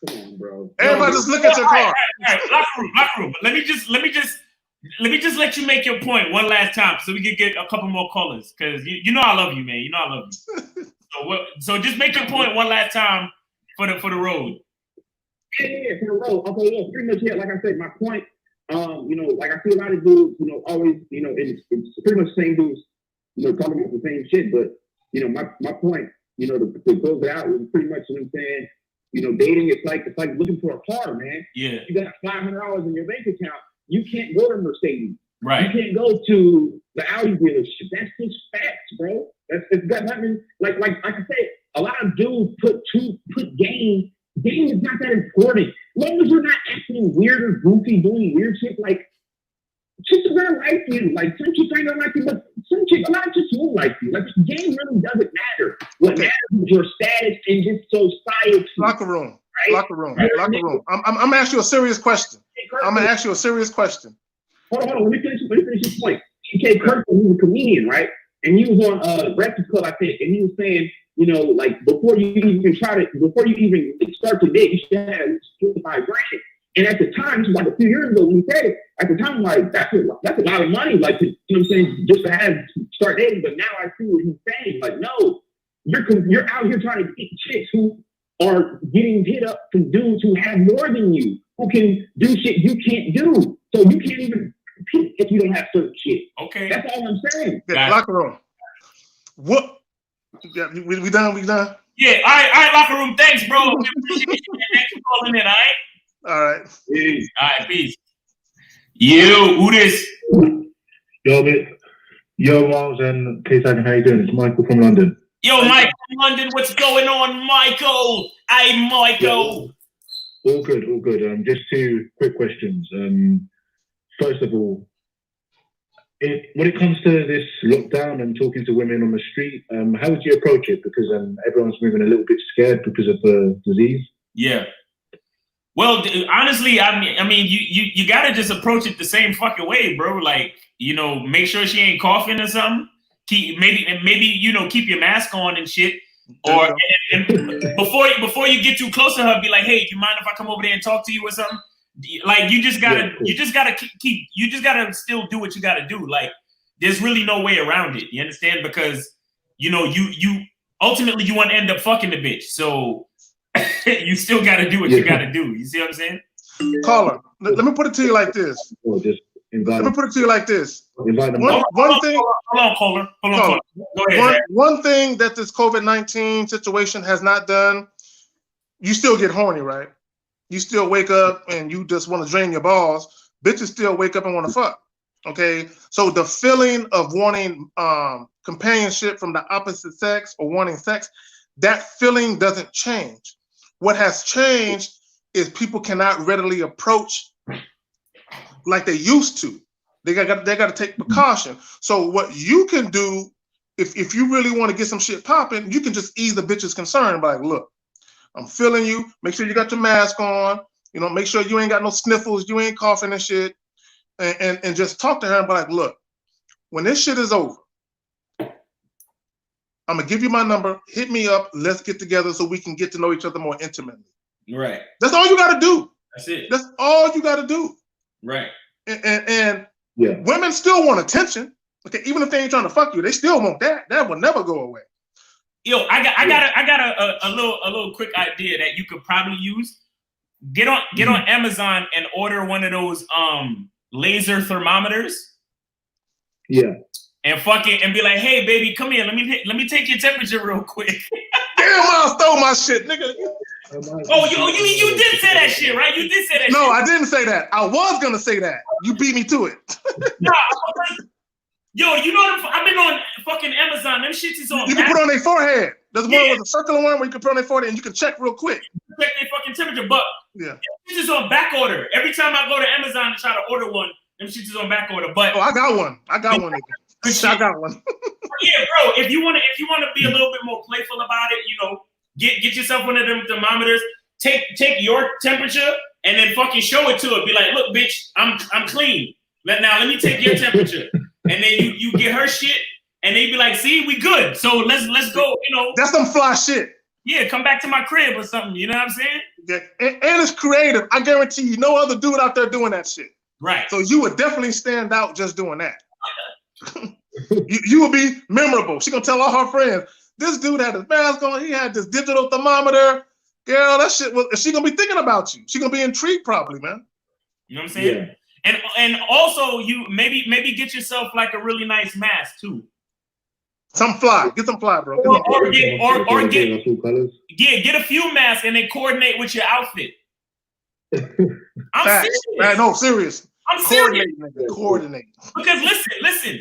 Come on, bro. Everybody just look at your car. All right. Locker room. Let me just let you make your point one last time so we can get a couple more callers. Because you know I love you, man. You know I love you. So just make your point one last time for the road. Yeah, for the road. Okay, yeah, pretty much, yeah. Like I said, my point, you know, like I see a lot of dudes, you know, always, you know, it's pretty much the same dudes, you know, talking about the same shit. But, you know, my point, you know, to close it out was pretty much what I'm saying. You know, dating, it's like looking for a car, man. Yeah. You got $500 in your bank account. You can't go to Mercedes. Right. You can't go to the Audi dealership. That's just facts, bro. It's got nothing. Like I said, a lot of dudes put game. Game is not that important. As long as you're not acting weird or goofy, doing weird shit, like chicks are gonna like you. Like some chicks ain't gonna like you, but a lot of chicks will like you. Like game really doesn't matter. What matters is your status in this society. Locker room. Right? Locker room. I'm gonna ask you a serious question. Hold on. Let me finish this point. TK Kirkland, he was a comedian, right? And he was on Breakfast Club, I think, and he was saying, you know, like before you even start to date, you should have $55 grand. And at the time, this was like a few years ago when he said it, at the time, like that's a lot of money, like you know what I'm saying, just to start dating. But now I see what he's saying. Like, no, you're out here trying to get chicks who are getting hit up from dudes who have more than you, who can do shit you can't do. So you can't even compete if you don't have certain shit. Okay. That's all I'm saying. Yeah, locker room. What? Yeah, we done? Yeah, all right, locker room. Thanks, bro. We appreciate you. Thanks for calling in, all right? All right. Peace. All right, peace. You, who this? Yo, Miles and K-Sagan, how you doing? It's Michael from London. Yo, Mike from London, what's going on, Michael? Hey, Michael. All good. Just two quick questions. First of all, when it comes to this lockdown and talking to women on the street, how would you approach it? Because everyone's moving a little bit scared because of the disease. Yeah. Well, honestly, I mean, you gotta just approach it the same fucking way, bro. Like, you know, make sure she ain't coughing or something. Maybe you know, keep your mask on and shit. Or and before you get too close to her, be like, hey, do you mind if I come over there and talk to you or something? Like you just gotta still do what you gotta do. Like there's really no way around it. You understand? Because you know you ultimately you want to end up fucking the bitch. So you still gotta do what you gotta do. You see what I'm saying? Caller, let me put it to you like this. Or just invite. Let me put it to you like this. Invite them. One thing. Hold on, caller. Go ahead. One thing that this COVID-19 situation has not done, you still get horny, right? You still wake up and you just want to drain your balls. Bitches still wake up and want to fuck. Okay, so the feeling of wanting companionship from the opposite sex or wanting sex, that feeling doesn't change. What has changed is people cannot readily approach like they used to. They got to take precaution. So what you can do if you really want to get some shit popping, you can just ease the bitch's concern by like, look, I'm feeling you. Make sure you got your mask on. You know, make sure you ain't got no sniffles, you ain't coughing and shit. And just talk to her and be like, look, when this shit is over, I'm gonna give you my number. Hit me up. Let's get together so we can get to know each other more intimately. Right. That's all you gotta do. That's it. That's all you gotta do. Right. And Yeah. women still want attention. Okay, even if they ain't trying to fuck you, they still want that. That will never go away. Yo, I got a little quick idea that you could probably use. Get on Amazon and order one of those laser thermometers. Yeah. And and be like, hey baby, come here. Let me take your temperature real quick. Damn, I stole my shit, nigga. Oh, you did say that shit, right? You did say that. No, shit. I didn't say that. I was gonna say that. You beat me to it. Nah, yo, you know I've been on fucking Amazon. Them shits is on. You can put on their forehead. There's Yeah. one with a circular one where you can put on their forehead and you can check real quick. Check their fucking temperature, but Yeah. this is on back order. Every time I go to Amazon to try to order one, them shits is on back order. But Oh, I got one. I got one. Good Nigga. I shit. got one. Yeah, bro. If you wanna be a little bit more playful about it, you know, get yourself one of them thermometers. Take your temperature and then fucking show it to her. Be like, look, bitch, I'm clean. Let me take your temperature. And then you get her shit, and they be like, see, we good. So let's go. You know, That's some fly shit. yeah, come back to my crib or something. You know what I'm saying? Yeah. And it's creative. I guarantee you, no other dude out there doing that shit. Right. So you would definitely stand out just doing that. you would be memorable. She gonna tell all her friends, this dude had his mask on, he had this digital thermometer. Girl, that shit was, she gonna be thinking about you. She gonna be intrigued probably, man. You know what I'm saying? Yeah. And also you maybe get yourself like a really nice mask too. Some fly. Get some fly, bro. Or get All colors. get a few masks and then coordinate with your outfit. I'm Facts. serious. Man, no, serious. I'm serious. Coordinate, nigga. Coordinate. Because listen.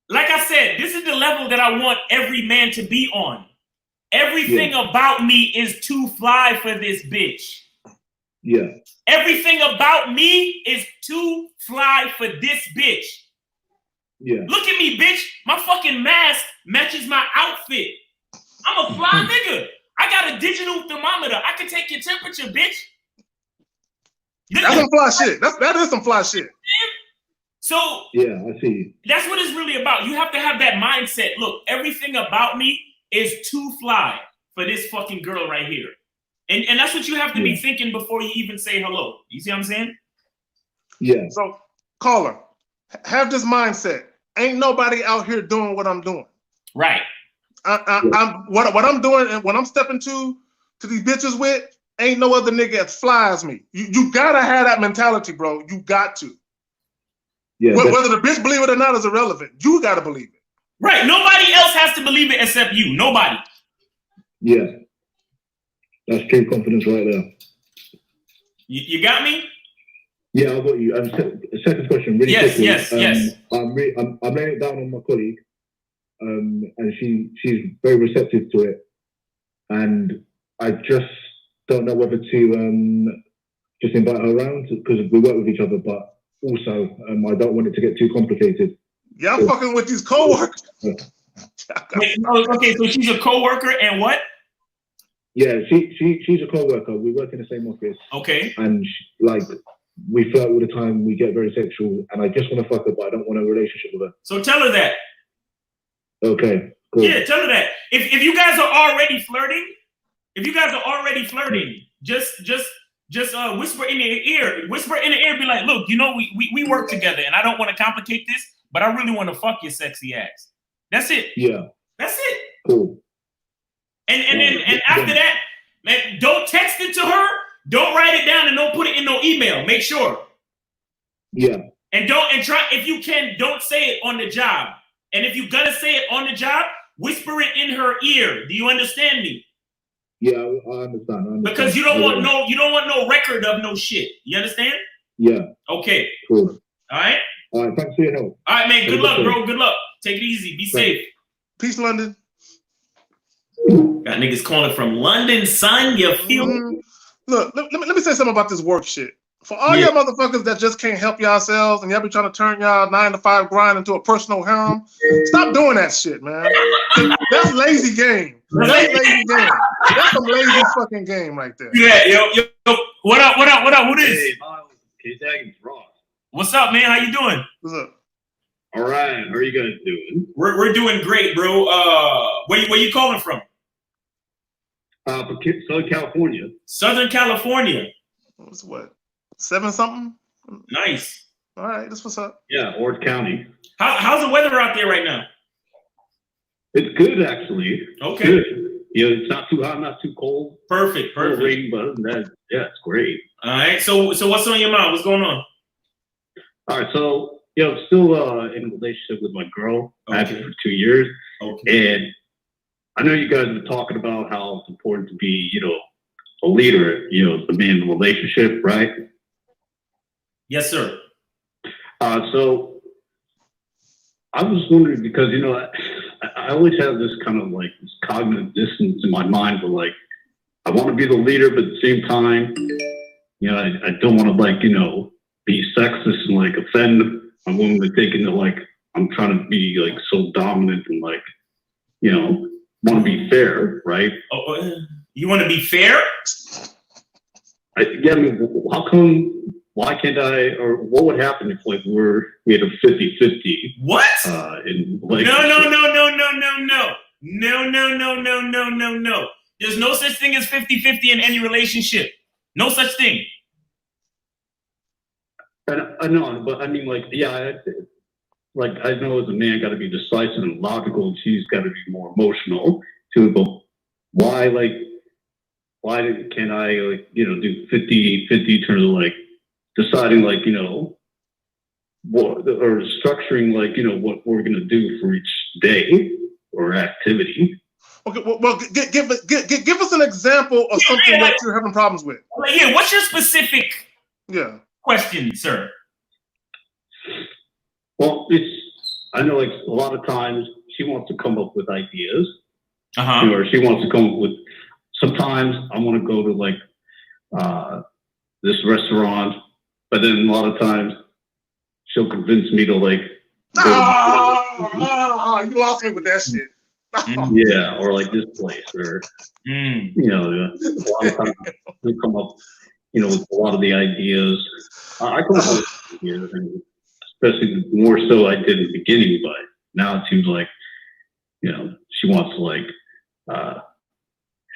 Like I said, this is the level that I want every man to be on. Everything about me is too fly for this bitch. Yeah. Everything about me is too fly for this bitch. Yeah. Look at me, bitch. My fucking mask matches my outfit. I'm a fly nigga. I got a digital thermometer. I can take your temperature, bitch. That's some fly shit. That is some fly shit. So Yeah, I see. that's what it's really about. You have to have that mindset. Look, everything about me is too fly for this fucking girl right here. And that's what you have to be thinking before you even say hello. You see what I'm saying? Yeah. So, caller, have this mindset. Ain't nobody out here doing what I'm doing. Right. I'm what I'm doing, and when I'm stepping to these bitches with, ain't no other nigga as fly as me. You gotta have that mentality, bro. You got to. Yeah. Whether the bitch believe it or not is irrelevant. You gotta believe it. Right. Nobody else has to believe it except you. Nobody. Yeah. That's true confidence right there. You got me? Yeah, I got you. Second question, really Yes, quickly. yes. I'm laying it down on my colleague, and she's very receptive to it, and I just don't know whether to just invite her around because we work with each other, but also I don't want it to get too complicated. Yeah, I'm fucking with these coworkers. Wait, okay, so she's a coworker and what? Yeah, she's a co-worker. We work in the same office. Okay. And we flirt all the time. We get very sexual, and I just want to fuck her, but I don't want a relationship with her. So tell her that. Okay, cool. Yeah, tell her that. If you guys are already flirting, just whisper in their ear. Whisper in the ear, be like, look, you know, we work together, and I don't want to complicate this, but I really want to fuck your sexy ass. That's it. Yeah. That's it. Cool. And after that, man, don't text it to her. Don't write it down and don't put it in no email. Make sure. Yeah. And try, if you can, don't say it on the job. And if you're gonna say it on the job, whisper it in her ear. Do you understand me? Yeah, I understand. Because you don't want no record of no shit. You understand? Yeah. Okay. Cool. All right. All right. Thanks for your help. All right, man. Good luck, bro. Good luck. Take it easy. Be safe. Peace, London. Got niggas calling from London, son. You feel me? Look, let me say something about this work shit. For all Yeah. y'all motherfuckers that just can't help yourselves and y'all be trying to turn y'all 9-to-5 grind into a personal harem, stop doing that shit, man. 'Cause that's lazy game. That's lazy game. That's some lazy fucking game right there. Yeah, yo, what up? Who this? Hey, Miles, K-Tagging's Ross. What's up, man? How you doing? What's up? All right, how are you guys doing? We're doing great, bro. Where you calling from? From Southern California. Southern California. What's what? 7 something? Nice. All right, that's what's up. Yeah, Orange County. How's the weather out there right now? It's good, actually. Okay. Good. You know, it's not too hot, not too cold. Perfect. A little rainy, but other than that, yeah, it's great. All right. So what's on your mind? What's going on? All right, so, you know, still in a relationship with my girl. Okay. I've been for 2 years. Okay. And I know you guys have been talking about how it's important to be, you know, a leader, you know, the man in the relationship, right? Yes, sir. So I was wondering because, you know, I always have this kind of like this cognitive dissonance in my mind, but like, I want to be the leader, but at the same time, you know, I don't want to like, you know, be sexist and like offend my woman by thinking that like, I'm trying to be like so dominant and like, you know, want to be fair, right? Oh, you want to be fair? I mean, how come? Why can't I? Or what would happen if like we had a 50-50 What? in No. relationship? No. There's no such thing as 50-50 in any relationship. No such thing. And I know, but I mean, like, yeah, like I know as a man, got to be decisive and logical, and she's got to be more emotional too. But why can't I like, you know, do 50-50 in terms of like deciding like, you know, what or structuring like, you know, what we're gonna do for each day or activity? Okay, well give us an example of something that you're having problems with. Yeah, what's your specific Yeah. question, sir? Well, I know like a lot of times she wants to come up with ideas, Uh-huh. you know, or she wants to come up with. Sometimes I want to go to like this restaurant, but then a lot of times she'll convince me to like. Go You lost me with that shit. yeah, or like this place, or you know, a lot of times we come up, you know, with a lot of the ideas. I come up with ideas, and especially more so I did in the beginning, but now it seems like, you know, she wants to like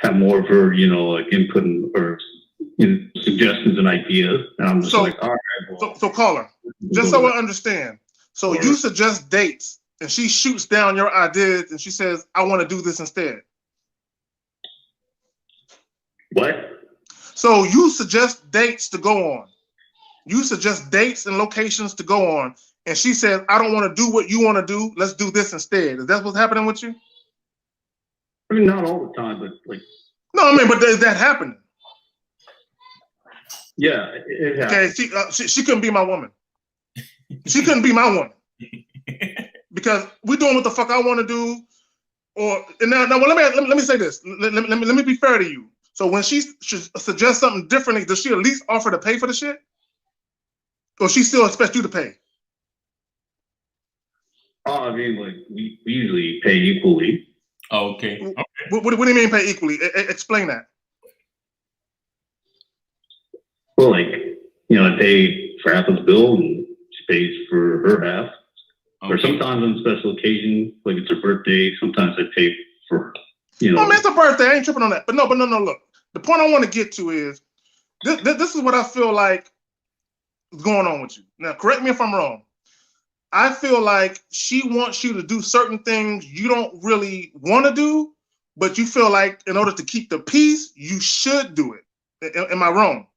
have more of her, you know, like input or, you know, suggestions and ideas, and I'm just like, all right, well, So caller, just so I understand. So you suggest dates, and she shoots down your ideas, and she says, "I want to do this instead." what? So you suggest dates to go on. You suggest dates and locations to go on, and she says, "I don't want to do what you want to do. Let's do this instead." Is that what's happening with you? I mean, not all the time, but like, No, I mean, but is that happening? yeah, it happens. Okay, she couldn't be my woman. She couldn't be my woman because we're doing what the fuck I want to do. Now, well, let me say this. Let me be fair to you. So when she suggests something different, does she at least offer to pay for the shit, or she still expects you to pay? I mean, like we usually pay equally. Okay. What do you mean pay equally? Explain that. Well, like, you know, I pay for half of the bill and she pays for her half. Okay. Or sometimes on special occasion, like it's her birthday, sometimes I pay for, you know. Oh man, it's a birthday. I ain't tripping on that. But no, look. The point I want to get to is this is what I feel like is going on with you. Now, correct me if I'm wrong. I feel like she wants you to do certain things you don't really want to do, but you feel like in order to keep the peace, you should do it. Am I wrong?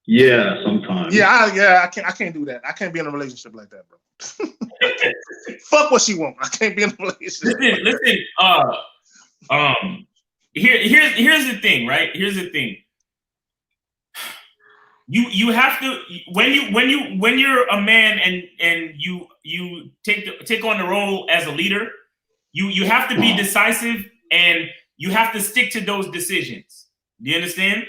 Yeah, sometimes. I can't do that. I can't be in a relationship like that, bro. Fuck what she wants. I can't be in a relationship. Listen. Here's the thing, right? Here's the thing. You have to when you're a man and you take on the role as a leader, you have to be decisive and you have to stick to those decisions. Do you understand?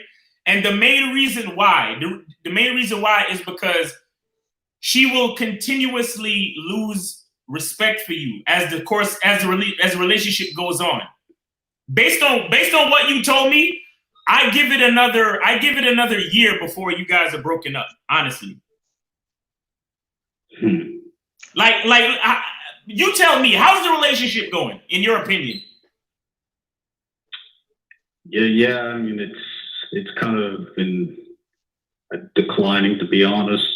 And the main reason why, the main reason why is because she will continuously lose respect for you as the relationship goes on. Based on what you told me, I give it another year before you guys are broken up. Honestly, you tell me, how's the relationship going in your opinion? Yeah. I mean, it's kind of been declining, to be honest.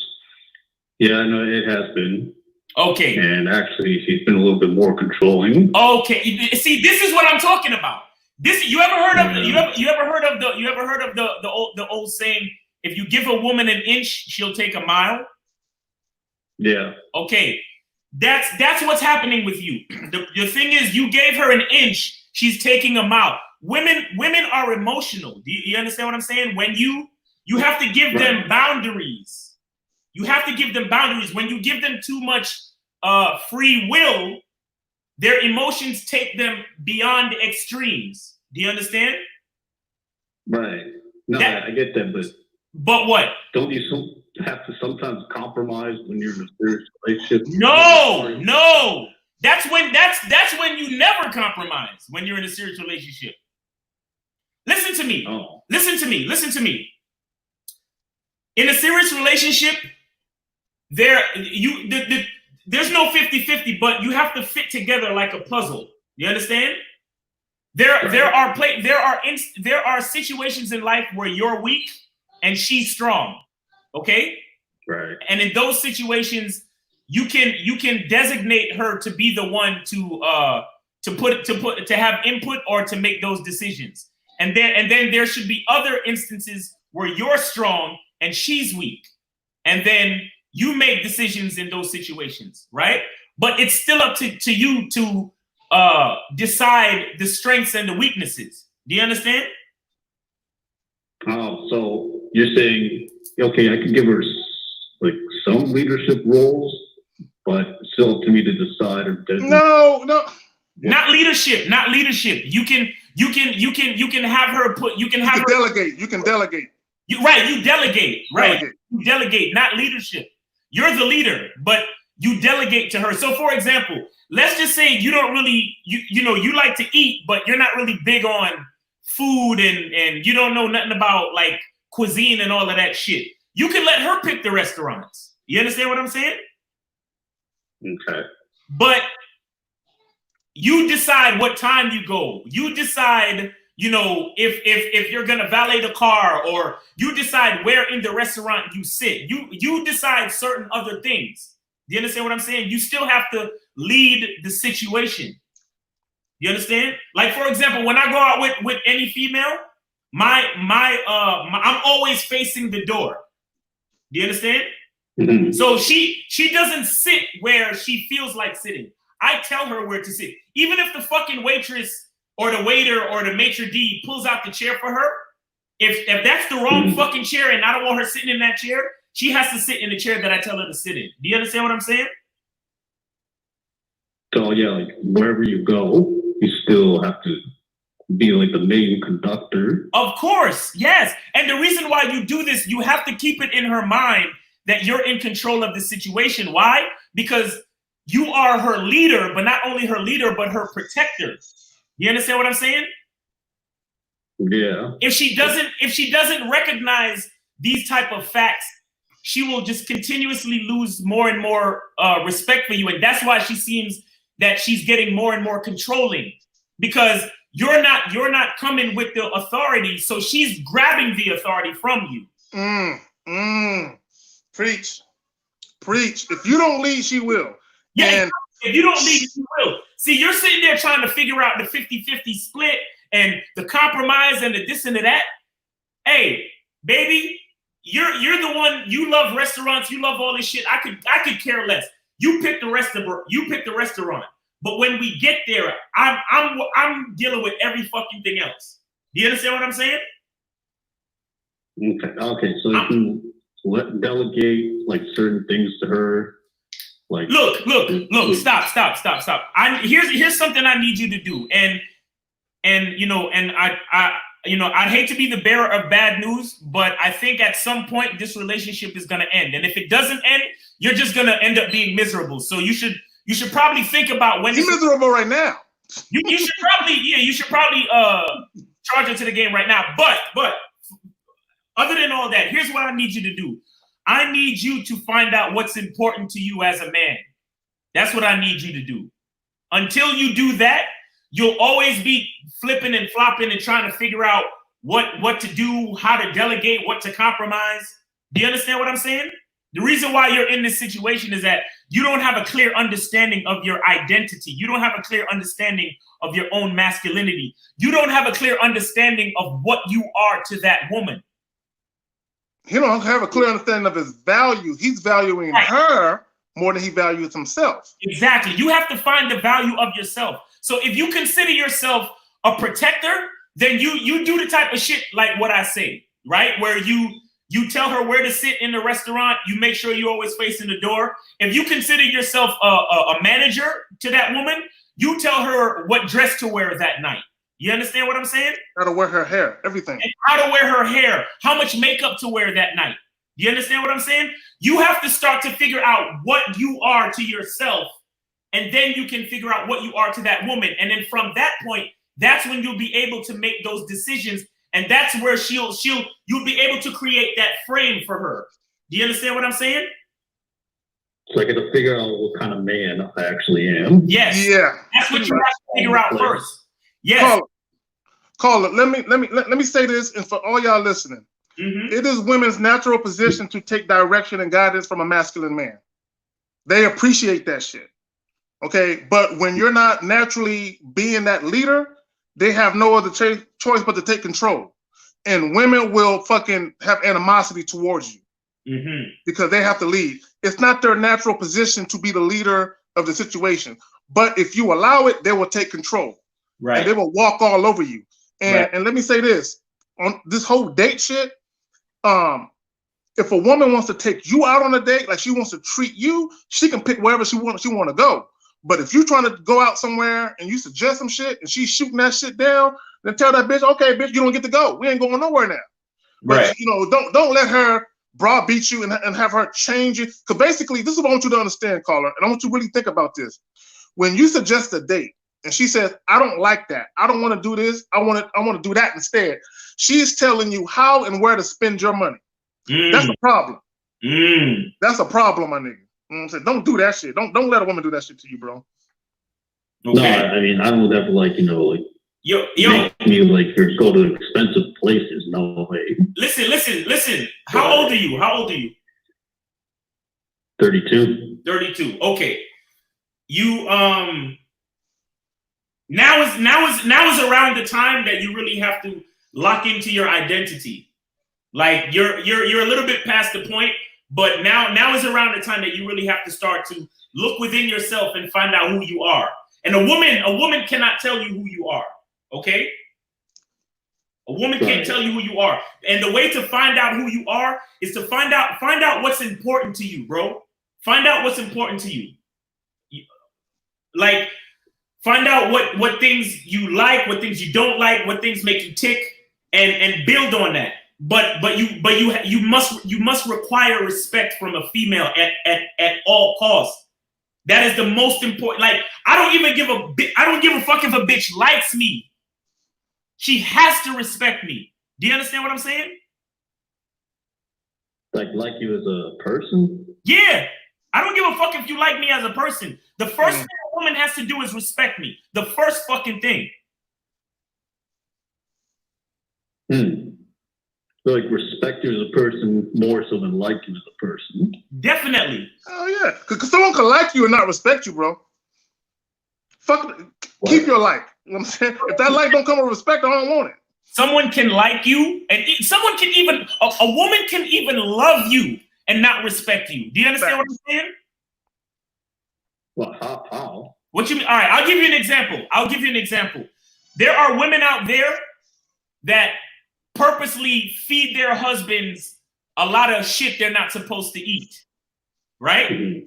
Yeah, I know it has been. Okay. And actually, she's been a little bit more controlling. Okay. See, this is what I'm talking about. This you ever heard of you ever heard of the old saying, if you give a woman an inch, she'll take a mile? Yeah. Okay. That's what's happening with you. The thing is, you gave her an inch, she's taking a mile. Women are emotional. Do you understand what I'm saying? When you have to give them boundaries. You have to give them boundaries. When you give them too much free will, their emotions take them beyond extremes. Do you understand? Right. No, I get that, but what? Don't you have to sometimes compromise when you're in a serious relationship? No. That's when you never compromise when you're in a serious relationship. Listen to me. Oh. Listen to me. In a serious relationship, there's no 50-50, but you have to fit together like a puzzle. You understand? There are situations in life where you're weak and she's strong. Okay? Right. And in those situations, you can designate her to be the one to have input or to make those decisions. And then there should be other instances where you're strong and she's weak. And then you make decisions in those situations, right? But it's still up to you to decide the strengths and the weaknesses. Do you understand? Oh, so you're saying, okay, I can give her like some leadership roles, but it's still up to me to decide or doesn't. No. Not leadership. You can have her delegate. You can delegate. You delegate. Right. You delegate, not leadership. You're the leader, but you delegate to her. So for example, let's just say you don't really, you like to eat, but you're not really big on food and you don't know nothing about like cuisine and all of that shit. You can let her pick the restaurants. You understand what I'm saying? Okay. But you decide what time you go. You decide, if you're gonna valet the car, or you decide where in the restaurant you sit. You decide certain other things. Do you understand what I'm saying? You still have to lead the situation. You understand? Like for example, when I go out with any female, I'm always facing the door. Do you understand? Mm-hmm. So she doesn't sit where she feels like sitting. I tell her where to sit. Even if the fucking waitress or the waiter or the maitre d' pulls out the chair for her, if that's the wrong fucking chair and I don't want her sitting in that chair, she has to sit in the chair that I tell her to sit in. Do you understand what I'm saying? So yeah, like wherever you go, you still have to be like the main conductor. Of course, yes. And the reason why you do this, you have to keep it in her mind that you're in control of the situation. Why? Because you are her leader, but not only her leader, but her protector. You understand what I'm saying? Yeah. If she doesn't recognize these type of facts, she will just continuously lose more and more respect for you. And that's why she seems that she's getting more and more controlling, because you're not coming with the authority. So she's grabbing the authority from you. Preach. If you don't lead, she will. Yeah, and if you don't lead, she will. See, you're sitting there trying to figure out the 50-50 split and the compromise and the this and the that. Hey, baby, you're the one. You love restaurants. You love all this shit. I could care less. You pick the restaurant. But when we get there, I'm dealing with every fucking thing else. Do you understand what I'm saying? Okay. So you can delegate like certain things to her. Like look, stop. Here's something I need you to do. And you know, I'd hate to be the bearer of bad news, but I think at some point this relationship is gonna end. And if it doesn't end, you're just gonna end up being miserable. So you should probably think about when You're miserable right now. you should probably charge it to the game right now. But other than all that, here's what I need you to do. I need you to find out what's important to you as a man. That's what I need you to do. Until you do that, you'll always be flipping and flopping and trying to figure out what to do, how to delegate, what to compromise. Do you understand what I'm saying? The reason why you're in this situation is that you don't have a clear understanding of your identity. You don't have a clear understanding of your own masculinity. You don't have a clear understanding of what you are to that woman. He don't have a clear understanding of his value. He's valuing her more than he values himself. Exactly. You have to find the value of yourself. So if you consider yourself a protector, then you do the type of shit like what I say, right? Where you tell her where to sit in the restaurant. You make sure you're always facing the door. If you consider yourself a manager to that woman, you tell her what dress to wear that night. You understand what I'm saying? How to wear her hair, everything. And how to wear her hair, how much makeup to wear that night. You understand what I'm saying? You have to start to figure out what you are to yourself, and then you can figure out what you are to that woman. And then from that point, that's when you'll be able to make those decisions. And that's where you'll be able to create that frame for her. Do you understand what I'm saying? So I got to figure out what kind of man I actually am. Yes. Yeah. That's what you have to figure out first. Yes. Caller, let me say this, and for all y'all listening, it is women's natural position to take direction and guidance from a masculine man. They appreciate that shit. Okay, but when you're not naturally being that leader, they have no other choice but to take control. And women will fucking have animosity towards you because they have to lead. It's not their natural position to be the leader of the situation. But if you allow it, they will take control. Right. And they will walk all over you. And let me say this, on this whole date shit, if a woman wants to take you out on a date, like she wants to treat you, she can pick wherever she want to go. But if you're trying to go out somewhere and you suggest some shit and she's shooting that shit down, then tell that bitch, okay, bitch, you don't get to go. We ain't going nowhere now. But, Right. you know, don't let her browbeat you and have her change it. Because basically, this is what I want you to understand, caller, and I want you to really think about this. When you suggest a date and she says, I don't like that. I don't want to do this. I want to do that instead. She's telling you how and where to spend your money. That's a problem. That's a problem, my nigga. You know what I'm saying? Don't do that shit. Don't let a woman do that shit to you, bro. No, I mean, I don't ever like, Yo, make me like go to expensive places. No way. listen. How old are you? 32. 32. Okay. You now is around the time that you really have to lock into your identity. Like you're a little bit past the point, but now is around the time that you really have to start to look within yourself and find out who you are. And a woman cannot tell you who you are. Okay? A woman can't tell you who you are. And the way to find out who you are is to find out what's important to you, bro. Find out what's important to you. Like, find out what things you like, what things you don't like, what things make you tick, and build on that. But you must require respect from a female at all costs. That is the most important. Like, I don't give a fuck if a bitch likes me. She has to respect me. Do you understand what I'm saying? Like you as a person? Yeah. I don't give a fuck if you like me as a person. The first thing a woman has to do is respect me. The first fucking thing. So like respect you as a person more so than like you as a person. Definitely. Oh yeah, because someone can like you and not respect you, bro. Keep your like. You know what I'm saying? If that like don't come with respect, I don't want it. Someone can like you, and someone can even a woman can even love you and not respect you. Do you understand what I'm saying? Well, how? What you mean? All right, I'll give you an example. There are women out there that purposely feed their husbands a lot of shit they're not supposed to eat, right?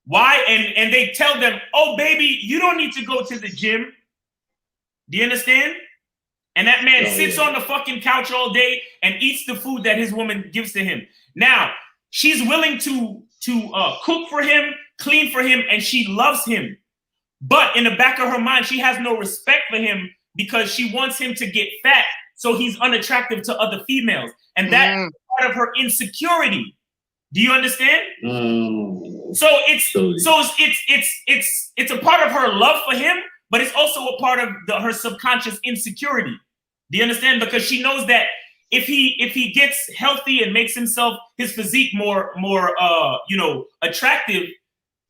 Why? And they tell them, oh, baby, you don't need to go to the gym. Do you understand? And that man Oh, sits yeah. on the fucking couch all day and eats the food that his woman gives to him. Now, she's willing to cook for him, clean for him, and she loves him. But in the back of her mind, she has no respect for him because she wants him to get fat so he's unattractive to other females. And that's part of her insecurity. Do you understand? So it's a part of her love for him, but it's also a part of her subconscious insecurity. Do you understand? Because she knows that if he gets healthy and makes his physique more attractive,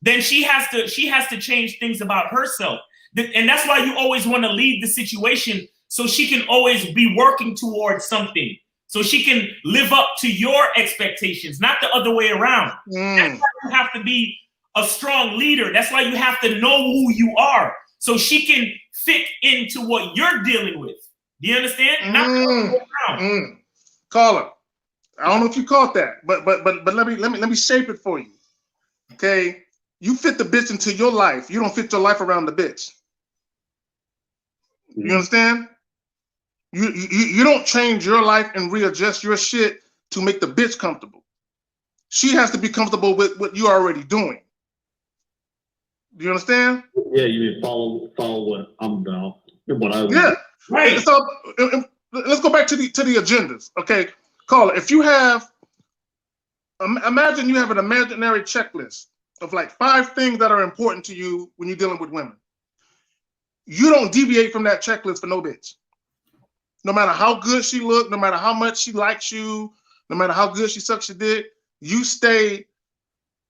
then she has to change things about herself. And that's why you always want to leave the situation so she can always be working towards something. So she can live up to your expectations, not the other way around. That's why you have to be a strong leader. That's why you have to know who you are, so she can fit into what you're dealing with. Do you understand? Not the other way around. Caller, I don't know if you caught that, but let me shape it for you. Okay, you fit the bitch into your life. You don't fit your life around the bitch. You understand? You don't change your life and readjust your shit to make the bitch comfortable. She has to be comfortable with what you're already doing. Do you understand? Yeah, you mean follow what I'm about. What I Yeah. Right. So let's go back to the agendas. Okay, caller, if you have, imagine you have an imaginary checklist of like 5 things that are important to you when you're dealing with women. You don't deviate from that checklist for no bitch. No matter how good she look, no matter how much she likes you, no matter how good she sucks your dick, you stay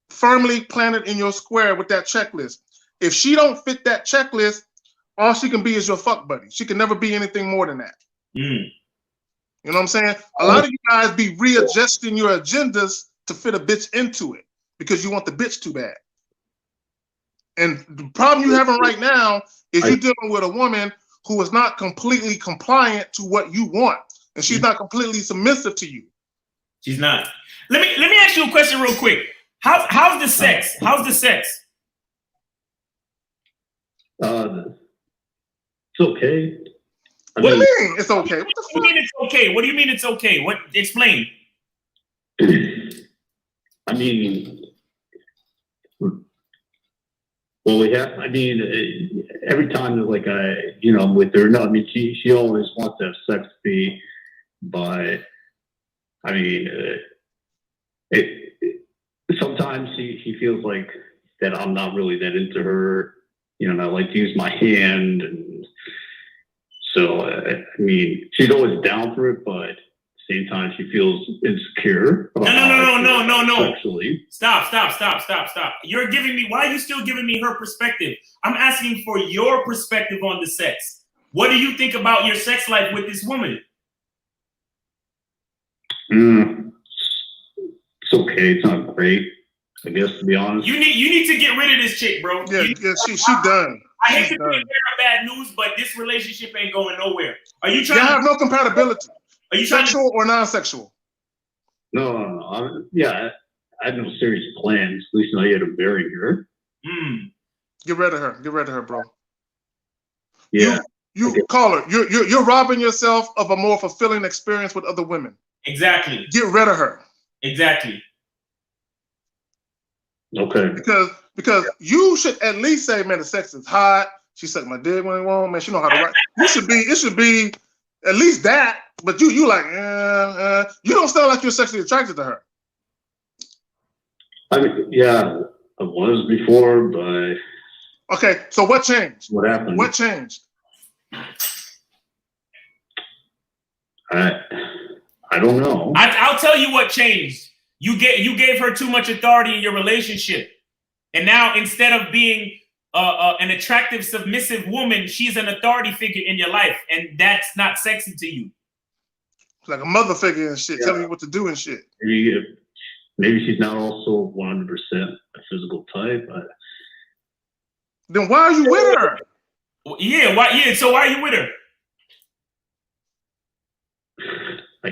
firmly planted in your square with that checklist. If she don't fit that checklist, all she can be is your fuck buddy. She can never be anything more than that. You know what I'm saying? A lot of you guys be readjusting your agendas to fit a bitch into it because you want the bitch too bad. And the problem you're having right now is you're dealing with a woman who is not completely compliant to what you want, and she's not completely submissive to you. She's not. Let me ask you a question real quick. How's the sex? How's the sex? It's okay. What do you mean it's okay? What What do you mean it's okay? What do you mean it's okay? What? Explain. I mean, well, we have. I mean, every time that like I'm with her. No, I mean she always wants to have sex with me, but I mean, sometimes she feels like that I'm not really that into her. You know, and I like to use my hand, and so I mean, she's always down for it, but at the same time, she feels insecure. No. Actually, Stop. You're giving me. Why are you still giving me her perspective? I'm asking for your perspective on the sex. What do you think about your sex life with this woman? it's okay. It's not great, I guess, to be honest. You need to get rid of this chick, bro. Yeah, she done. I hate to be bearer of bad news, but this relationship ain't going nowhere. Are you trying? Y'all have no compatibility. Are you trying sexual or non-sexual? No. I had no serious plans. At least not yet of marrying her. Get rid of her, bro. Yeah. You call her. You're robbing yourself of a more fulfilling experience with other women. Exactly. Get rid of her. Exactly. Okay. Because you should at least say, man, the sex is hot. She sucked my dick when it won't, man. She know how to write. It should be at least that. But you like, you don't sound like you're sexually attracted to her. I mean, yeah, I was before, but okay. So what changed? What happened? What changed? I don't know. I'll tell you what changed. You gave her too much authority in your relationship, and now instead of being an attractive, submissive woman, she's an authority figure in your life, and that's not sexy to you. Like a mother figure and shit, telling you what to do and shit. Maybe she's not also 100% a physical type. Then why are you with her? Yeah, why? Yeah, so why are you with her? I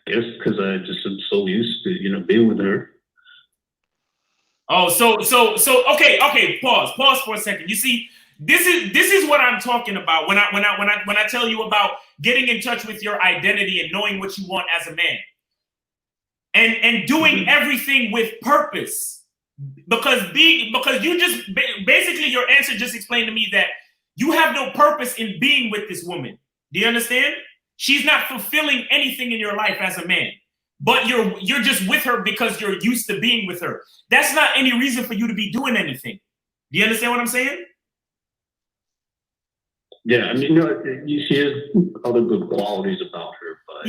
guess because I just am so used to being with her. Oh, so okay. Pause for a second. You see, This is what I'm talking about when I tell you about getting in touch with your identity and knowing what you want as a man. And doing everything with purpose. Because you just basically your answer just explained to me that you have no purpose in being with this woman. Do you understand? She's not fulfilling anything in your life as a man. But you're just with her because you're used to being with her. That's not any reason for you to be doing anything. Do you understand what I'm saying? Yeah, I mean, she has other good qualities about her, but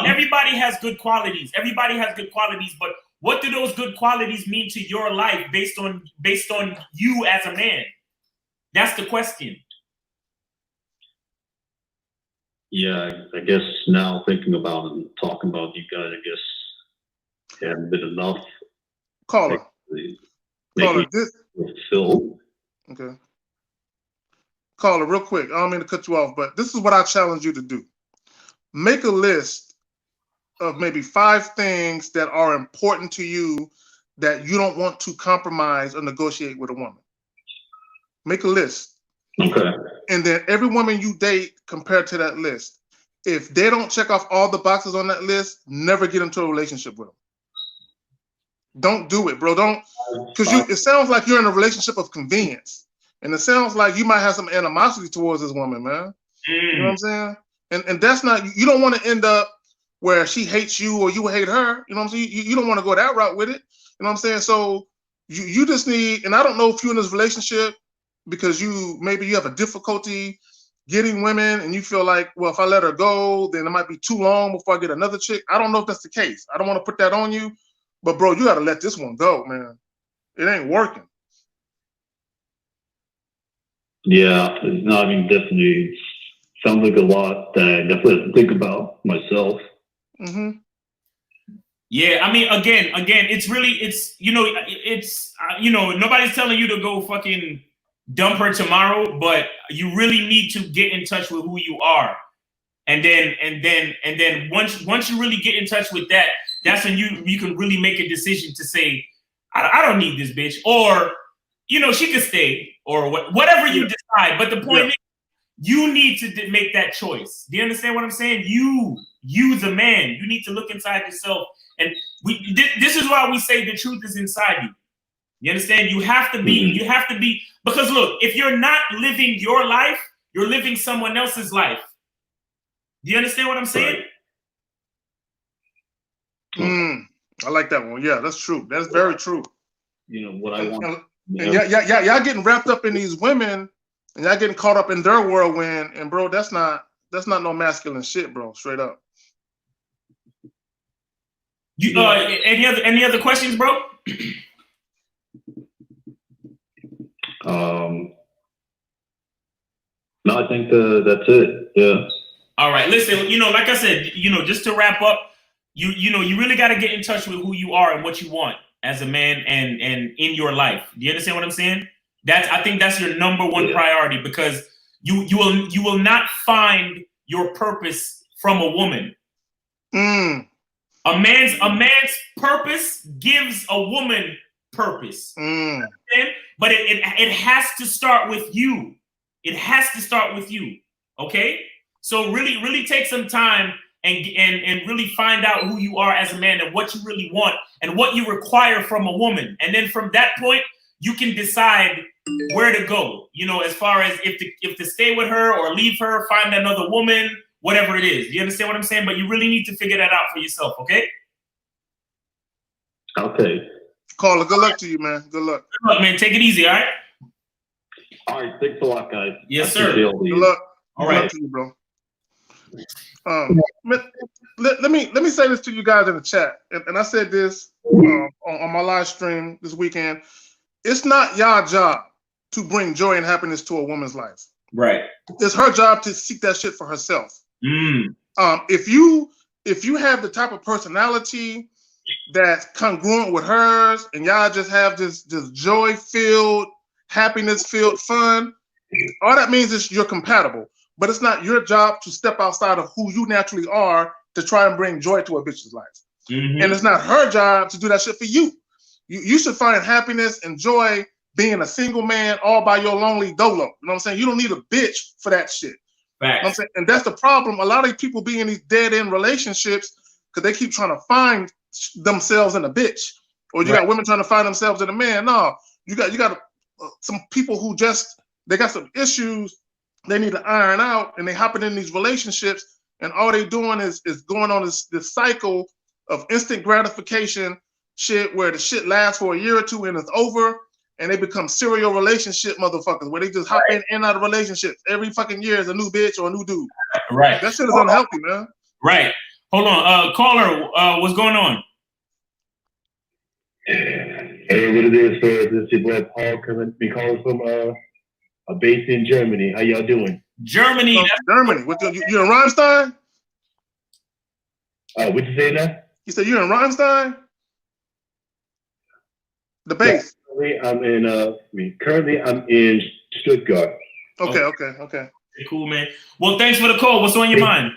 everybody has good qualities. Everybody has good qualities, but what do those good qualities mean to your life based on you as a man? That's the question. Yeah, I guess now thinking about it and talking about you guys, I guess it hasn't been enough. Caller, Phil. Okay. Caller, real quick. I don't mean to cut you off, but this is what I challenge you to do. Make a list of maybe 5 things that are important to you that you don't want to compromise or negotiate with a woman. Make a list. Okay. And then every woman you date, compared to that list. If they don't check off all the boxes on that list, never get into a relationship with them. Don't do it, bro. Don't, because it sounds like you're in a relationship of convenience. And it sounds like you might have some animosity towards this woman, man. You know what I'm saying? And that's not, you don't want to end up where she hates you or you hate her. You know what I'm saying? You don't want to go that route with it. You know what I'm saying? So you just need, and I don't know if you're in this relationship because maybe you have a difficulty getting women and you feel like, well, if I let her go, then it might be too long before I get another chick. I don't know if that's the case. I don't want to put that on you, but bro, you got to let this one go, man. It ain't working. Yeah, no, I mean, definitely sounds like a lot that I definitely have to think about myself. Mm-hmm. Yeah, I mean, again, it's nobody's telling you to go fucking dump her tomorrow, but you really need to get in touch with who you are. And then once you really get in touch with that, that's when you can really make a decision to say, I don't need this bitch, or she could stay, or whatever you decide. But the point is, you need to make that choice. Do you understand what I'm saying? You the man, you need to look inside yourself. And this is why we say the truth is inside you. You understand? You have to be, because look, if you're not living your life, you're living someone else's life. Do you understand what I'm saying? I like that one. Yeah, that's true. That's very true. What I want. And y'all getting wrapped up in these women, and y'all getting caught up in their whirlwind. And bro, that's not no masculine shit, bro. Straight up. Any other questions, bro? No, I think that's it. Yeah. All right. Listen, like I said, just to wrap up, you really got to get in touch with who you are and what you want as a man and in your life. Do you understand what I'm saying? I think that's your number one priority, because you will not find your purpose from a woman. A man's purpose gives a woman purpose. But it has to start with you. It has to start with you. Okay? So really take some time and really find out who you are as a man and what you really want and what you require from a woman. And then from that point, you can decide where to go, as far as if to stay with her or leave her, find another woman, whatever it is. Do you understand what I'm saying? But you really need to figure that out for yourself, okay? Okay. Caller, good luck to you, man. Good luck. Good luck, man. Take it easy, all right? All right. Thanks a lot, guys. Yes, sir. Good luck. All Good right. luck to you, bro. Let me say this to you guys in the chat, and I said this on my live stream this weekend. It's not your job to bring joy and happiness to a woman's life. Right. It's her job to seek that shit for herself. If you have the type of personality that's congruent with hers, and y'all just have this joy-filled, happiness-filled fun, all that means is you're compatible. But it's not your job to step outside of who you naturally are to try and bring joy to a bitch's life. And it's not her job to do that shit for you. You should find happiness and joy being a single man all by your lonely dolo. You know what I'm saying? You don't need a bitch for that shit. You know what I'm saying? And that's the problem. A lot of people be in these dead end relationships because they keep trying to find themselves in a bitch, or you got women trying to find themselves in a man. No, you got some people who they got some issues they need to iron out, and they hopping in these relationships, and all they doing is going on this cycle of instant gratification shit where the shit lasts for a year or two and it's over, and they become serial relationship motherfuckers where they just hop in and out of relationships. Every fucking year is a new bitch or a new dude. Right. That shit is unhealthy, man. Right. Hold on. Caller, what's going on? Hey, what it is, sir? This is your boy Paul calling from a base in Germany. How y'all doing? Germany. Germany. You in Rammstein? What you say now? You said you're in Rammstein? The base. Currently I'm in Stuttgart. Okay. Cool, man. Well, thanks for the call. What's on your mind?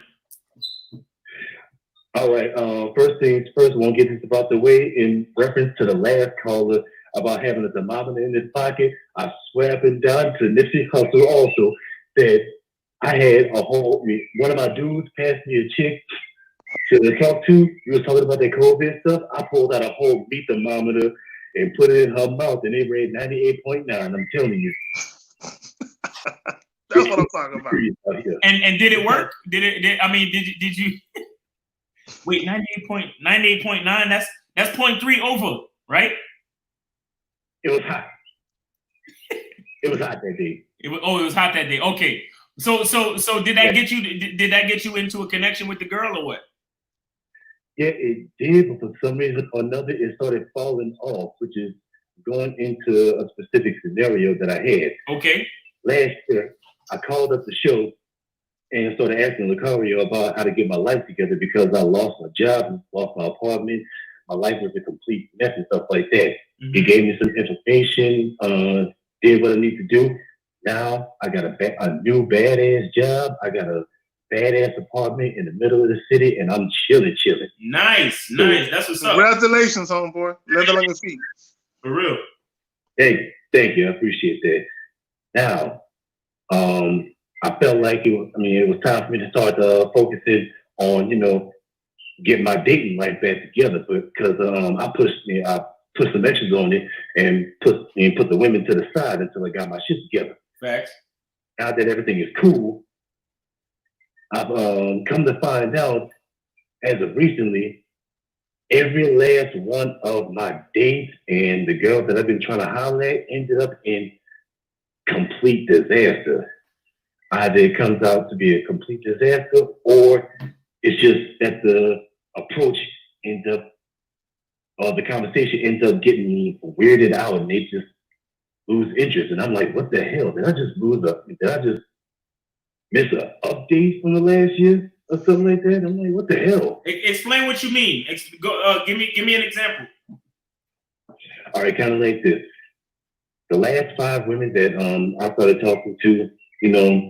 All right. First things first, I want to get this about the way in reference to the last caller about having a thermometer in his pocket. I swear up and down to Nipsey Hussle also that I had one of my dudes passed me a chick to talk to. We was talking about that COVID stuff. I pulled out a whole meat thermometer and put it in her mouth, and it read 98.9. I'm telling you. That's what I'm talking about. And did it work? Did you? Wait, 98.9. That's 0.3 over, right? It was hot. It was hot that day. It was hot that day. Okay. So did that get you? Did that get you into a connection with the girl or what? Yeah, it did, but for some reason or another, it started falling off, which is going into a specific scenario that I had. Okay. Last year, I called up the show and started asking Lucario about how to get my life together because I lost my job, lost my apartment. My life was a complete mess and stuff like that. Mm-hmm. He gave me some information, did what I need to do. Now I got a new badass job. I got a badass apartment in the middle of the city, and I'm chilling. Nice. That's what's up. Congratulations, homeboy. Leather on your feet. For real. Hey, thank you. I appreciate that. Now, I felt like it was time for me to start focusing on, getting my dating life back together. Because I put some extras on it and put the women to the side until I got my shit together. Facts. Now that everything is cool, I've come to find out, as of recently, every last one of my dates and the girls that I've been trying to holler at ended up in complete disaster. Either it comes out to be a complete disaster, or it's just that the approach the conversation ends up getting weirded out and they just lose interest. And I'm like, what the hell? Did I just miss an update from the last year or something like that? I'm like, what the hell? Explain what you mean. Give me an example. All right, kind of like this. The last 5 women that I started talking to,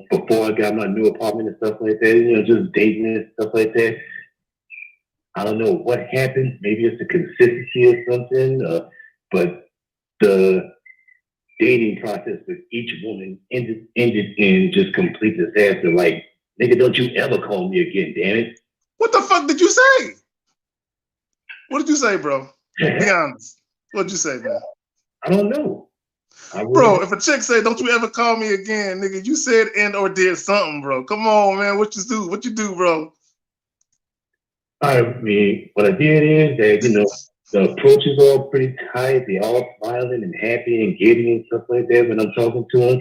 before I got my new apartment and stuff like that, just dating and stuff like that. I don't know what happened. Maybe it's the consistency or something, but the dating process with each woman ended in just complete disaster. Like, nigga, don't you ever call me again, damn it. What the fuck did you say? What did you say, bro? Be honest. What did you say, man? I don't know. Bro, if a chick say, don't you ever call me again, nigga, you said and or did something, bro. Come on, man. What you do, bro? I mean, what I did is that, the approach is all pretty tight. They all smiling and happy and giddy and stuff like that when I'm talking to them.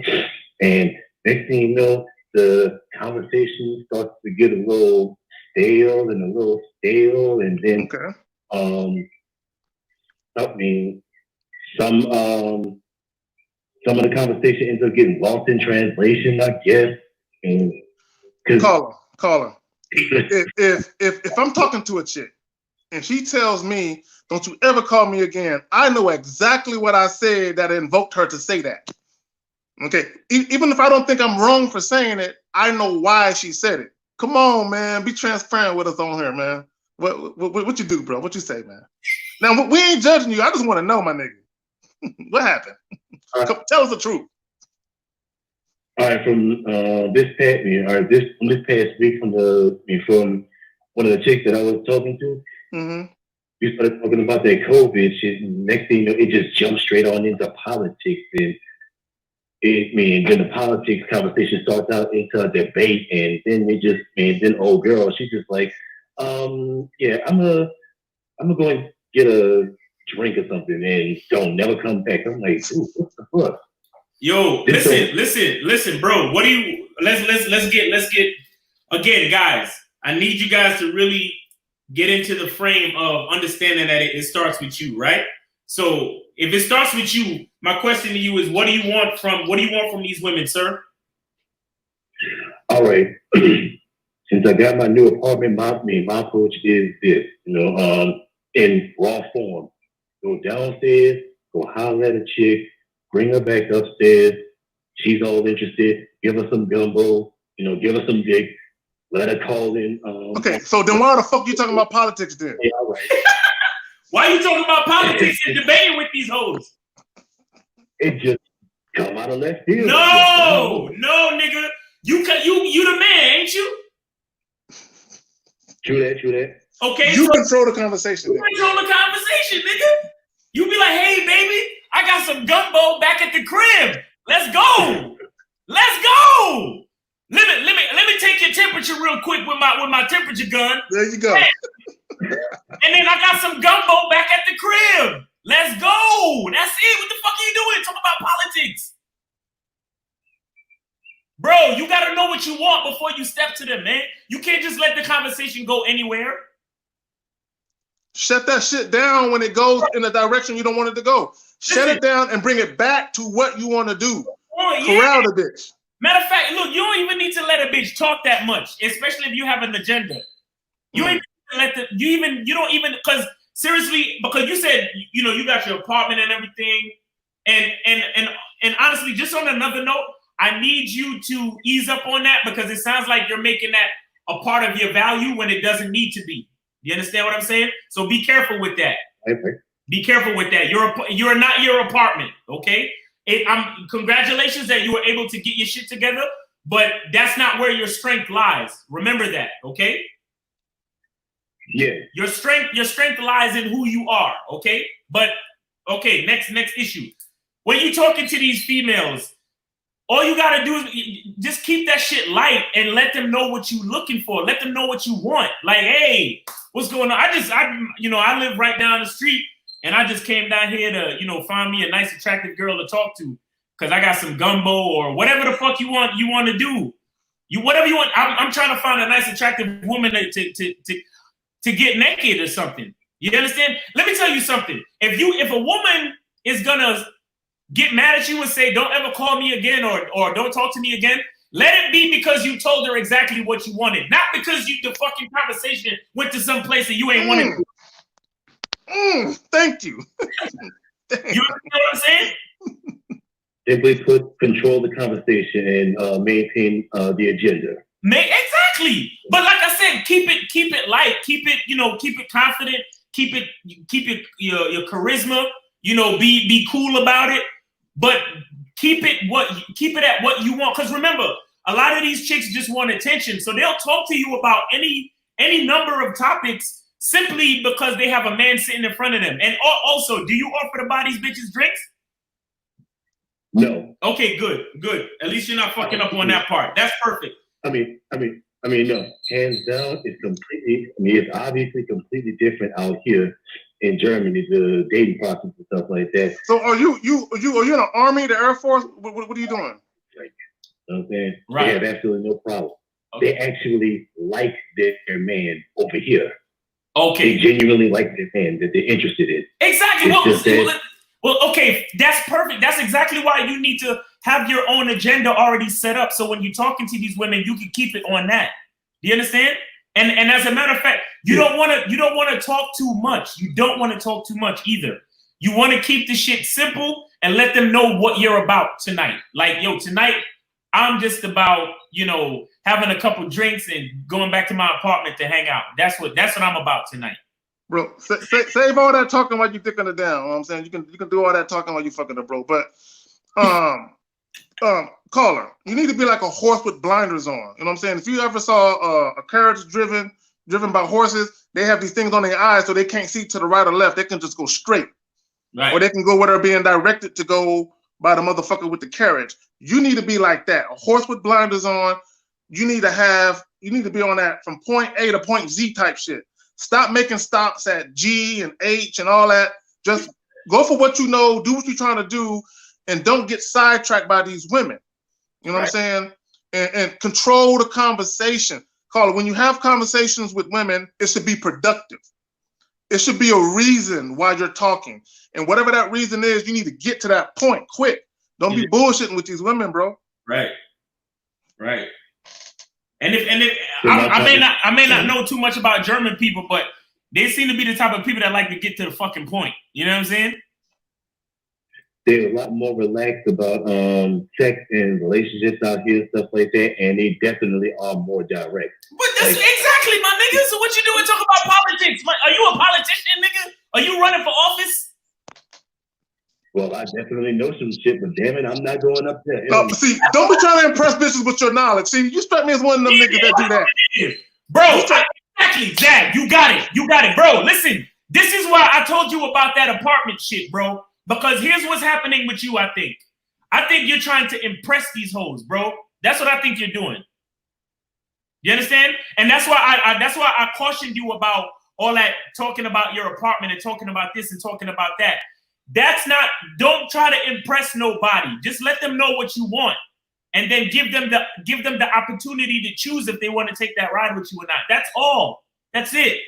And next thing you know, the conversation starts to get a little stale. And then, some of the conversation ends up getting lost in translation, I guess. And Caller. If I'm talking to a chick and she tells me, don't you ever call me again, I know exactly what I said that invoked her to say that. Okay. Even if I don't think I'm wrong for saying it, I know why she said it. Come on, man. Be transparent with us on here, man. What you do, bro? What you say, man? Now, we ain't judging you. I just want to know, my nigga. What happened? Tell us the truth. All right, from this past week, from one of the chicks that I was talking to, Mm-hmm. we started talking about that COVID shit. And next thing you know, it just jumped straight on into politics, and then the politics conversation starts out into a debate, and then then old girl, she's just like, yeah, I'm gonna go and get a drink or something, and don't never come back. I'm like, ooh, what the fuck? Yo, listen, bro. What do you? Let's get again, guys. I need you guys to really get into the frame of understanding that it starts with you, right? So if it starts with you, my question to you is, what do you want from these women, sir? All right. Since I got my new apartment, my approach is this, in raw form. Go downstairs, go holler at a chick, bring her back upstairs. She's all interested. Give her some gumbo, give her some dick. Let her call in. Okay, so then why the fuck you talking about politics then? Yeah, all right. Why are you talking about politics and debating with these hoes? It just come out of left field. No, nigga. You the man, ain't you? True that. Okay, You so control the conversation. you control the conversation, nigga. You be like, hey, baby, I got some gumbo back at the crib. Let's go. Let me take your temperature real quick with my temperature gun. There you go. And then I got some gumbo back at the crib. Let's go. That's it. What the fuck are you doing? Talk about politics. Bro, you gotta know what you want before you step to them, man. You can't just let the conversation go anywhere. Shut that shit down when it goes in the direction you don't want it to go. Shut it down and bring it back to what you want to do. Corral the bitch. Matter of fact, look, you don't even need to let a bitch talk that much, especially if you have an agenda. You ain't you don't even, because seriously, because you said, you got your apartment and everything, and honestly, just on another note, I need you to ease up on that, because it sounds like you're making that a part of your value when it doesn't need to be. You understand what I'm saying? So be careful with that. Okay. Be careful with that. You're not your apartment, okay? Congratulations that you were able to get your shit together, but that's not where your strength lies. Remember that, okay? Yeah. Your strength lies in who you are, okay? But okay, next issue. When you talking to these females, all you gotta do is just keep that shit light and let them know what you looking for. Let them know what you want. Like, hey, what's going on? I live right down the street, and I just came down here to, find me a nice, attractive girl to talk to, because I got some gumbo or whatever the fuck you want to do. Whatever you want. I'm trying to find a nice, attractive woman to get naked or something. You understand? Let me tell you something. If a woman is gonna get mad at you and say, don't ever call me again or don't talk to me again, let it be because you told her exactly what you wanted, not because the fucking conversation went to some place that you ain't wanted to. Thank you. You understand what I'm saying? Simply control the conversation and maintain the agenda. Exactly. But like I said, keep it light, keep it confident, keep it your charisma, be cool about it, but keep it at what you want. Because remember, a lot of these chicks just want attention, so they'll talk to you about any number of topics simply because they have a man sitting in front of them. And also, do you offer to buy these bitches drinks? No. Okay, good. At least you're not fucking up on that part. That's perfect. I mean, no. Hands down, it's obviously completely different out here in Germany, the dating process and stuff like that. So are you in the Army, the Air Force? What are you doing? Like, you know what I'm saying? Right. They have absolutely no problem. Okay. They actually like their man over here. Okay. They genuinely like their man that they're interested in. Exactly. It's Well, okay, that's perfect. That's exactly why you need to have your own agenda already set up. So when you're talking to these women, you can keep it on that. Do you understand? And as a matter of fact, you don't want to talk too much. You don't want to talk too much either. You want to keep the shit simple and let them know what you're about tonight. Like, yo, tonight I'm just about, having a couple drinks and going back to my apartment to hang out. That's what I'm about tonight. Bro, save all that talking while you dicking her down. You know what I'm saying? You can do all that talking while you fucking her, bro. But caller, you need to be like a horse with blinders on. You know what I'm saying? If you ever saw a carriage driven by horses, they have these things on their eyes so they can't see to the right or left. They can just go straight. Right. Or they can go where they're being directed to go by the motherfucker with the carriage. You need to be like that. A horse with blinders on. You need to be on that from point A to point Z type shit. Stop making stops at G and H and all that. Just go for what you know, do what you're trying to do, and don't get sidetracked by these women. You know what I'm saying? And control the conversation. Caller, when you have conversations with women, it should be productive. It should be a reason why you're talking. And whatever that reason is, you need to get to that point quick. Don't be bullshitting with these women, bro. Right. Right. And if I may not know too much about German people, but they seem to be the type of people that like to get to the fucking point. You know what I'm saying? They're a lot more relaxed about sex and relationships out here, stuff like that, and they definitely are more direct. But that's exactly, my nigga. So what you doing talking about politics? Are you a politician, nigga? Are you running for office? Well, I definitely know some shit, but damn it, I'm not going up there. No, see, don't be trying to impress bitches with your knowledge. See, you strike me as one of them niggas that do that. Bro, exactly, Zach. You got it. You got it. Bro, listen. This is why I told you about that apartment shit, bro. Because here's what's happening with you, I think. I think you're trying to impress these hoes, bro. That's what I think you're doing. You understand? And that's why I cautioned you about all that talking about your apartment and talking about this and talking about that. That's not, don't try to impress nobody. Just let them know what you want. And then give them the opportunity to choose if they want to take that ride with you or not. That's all. That's it.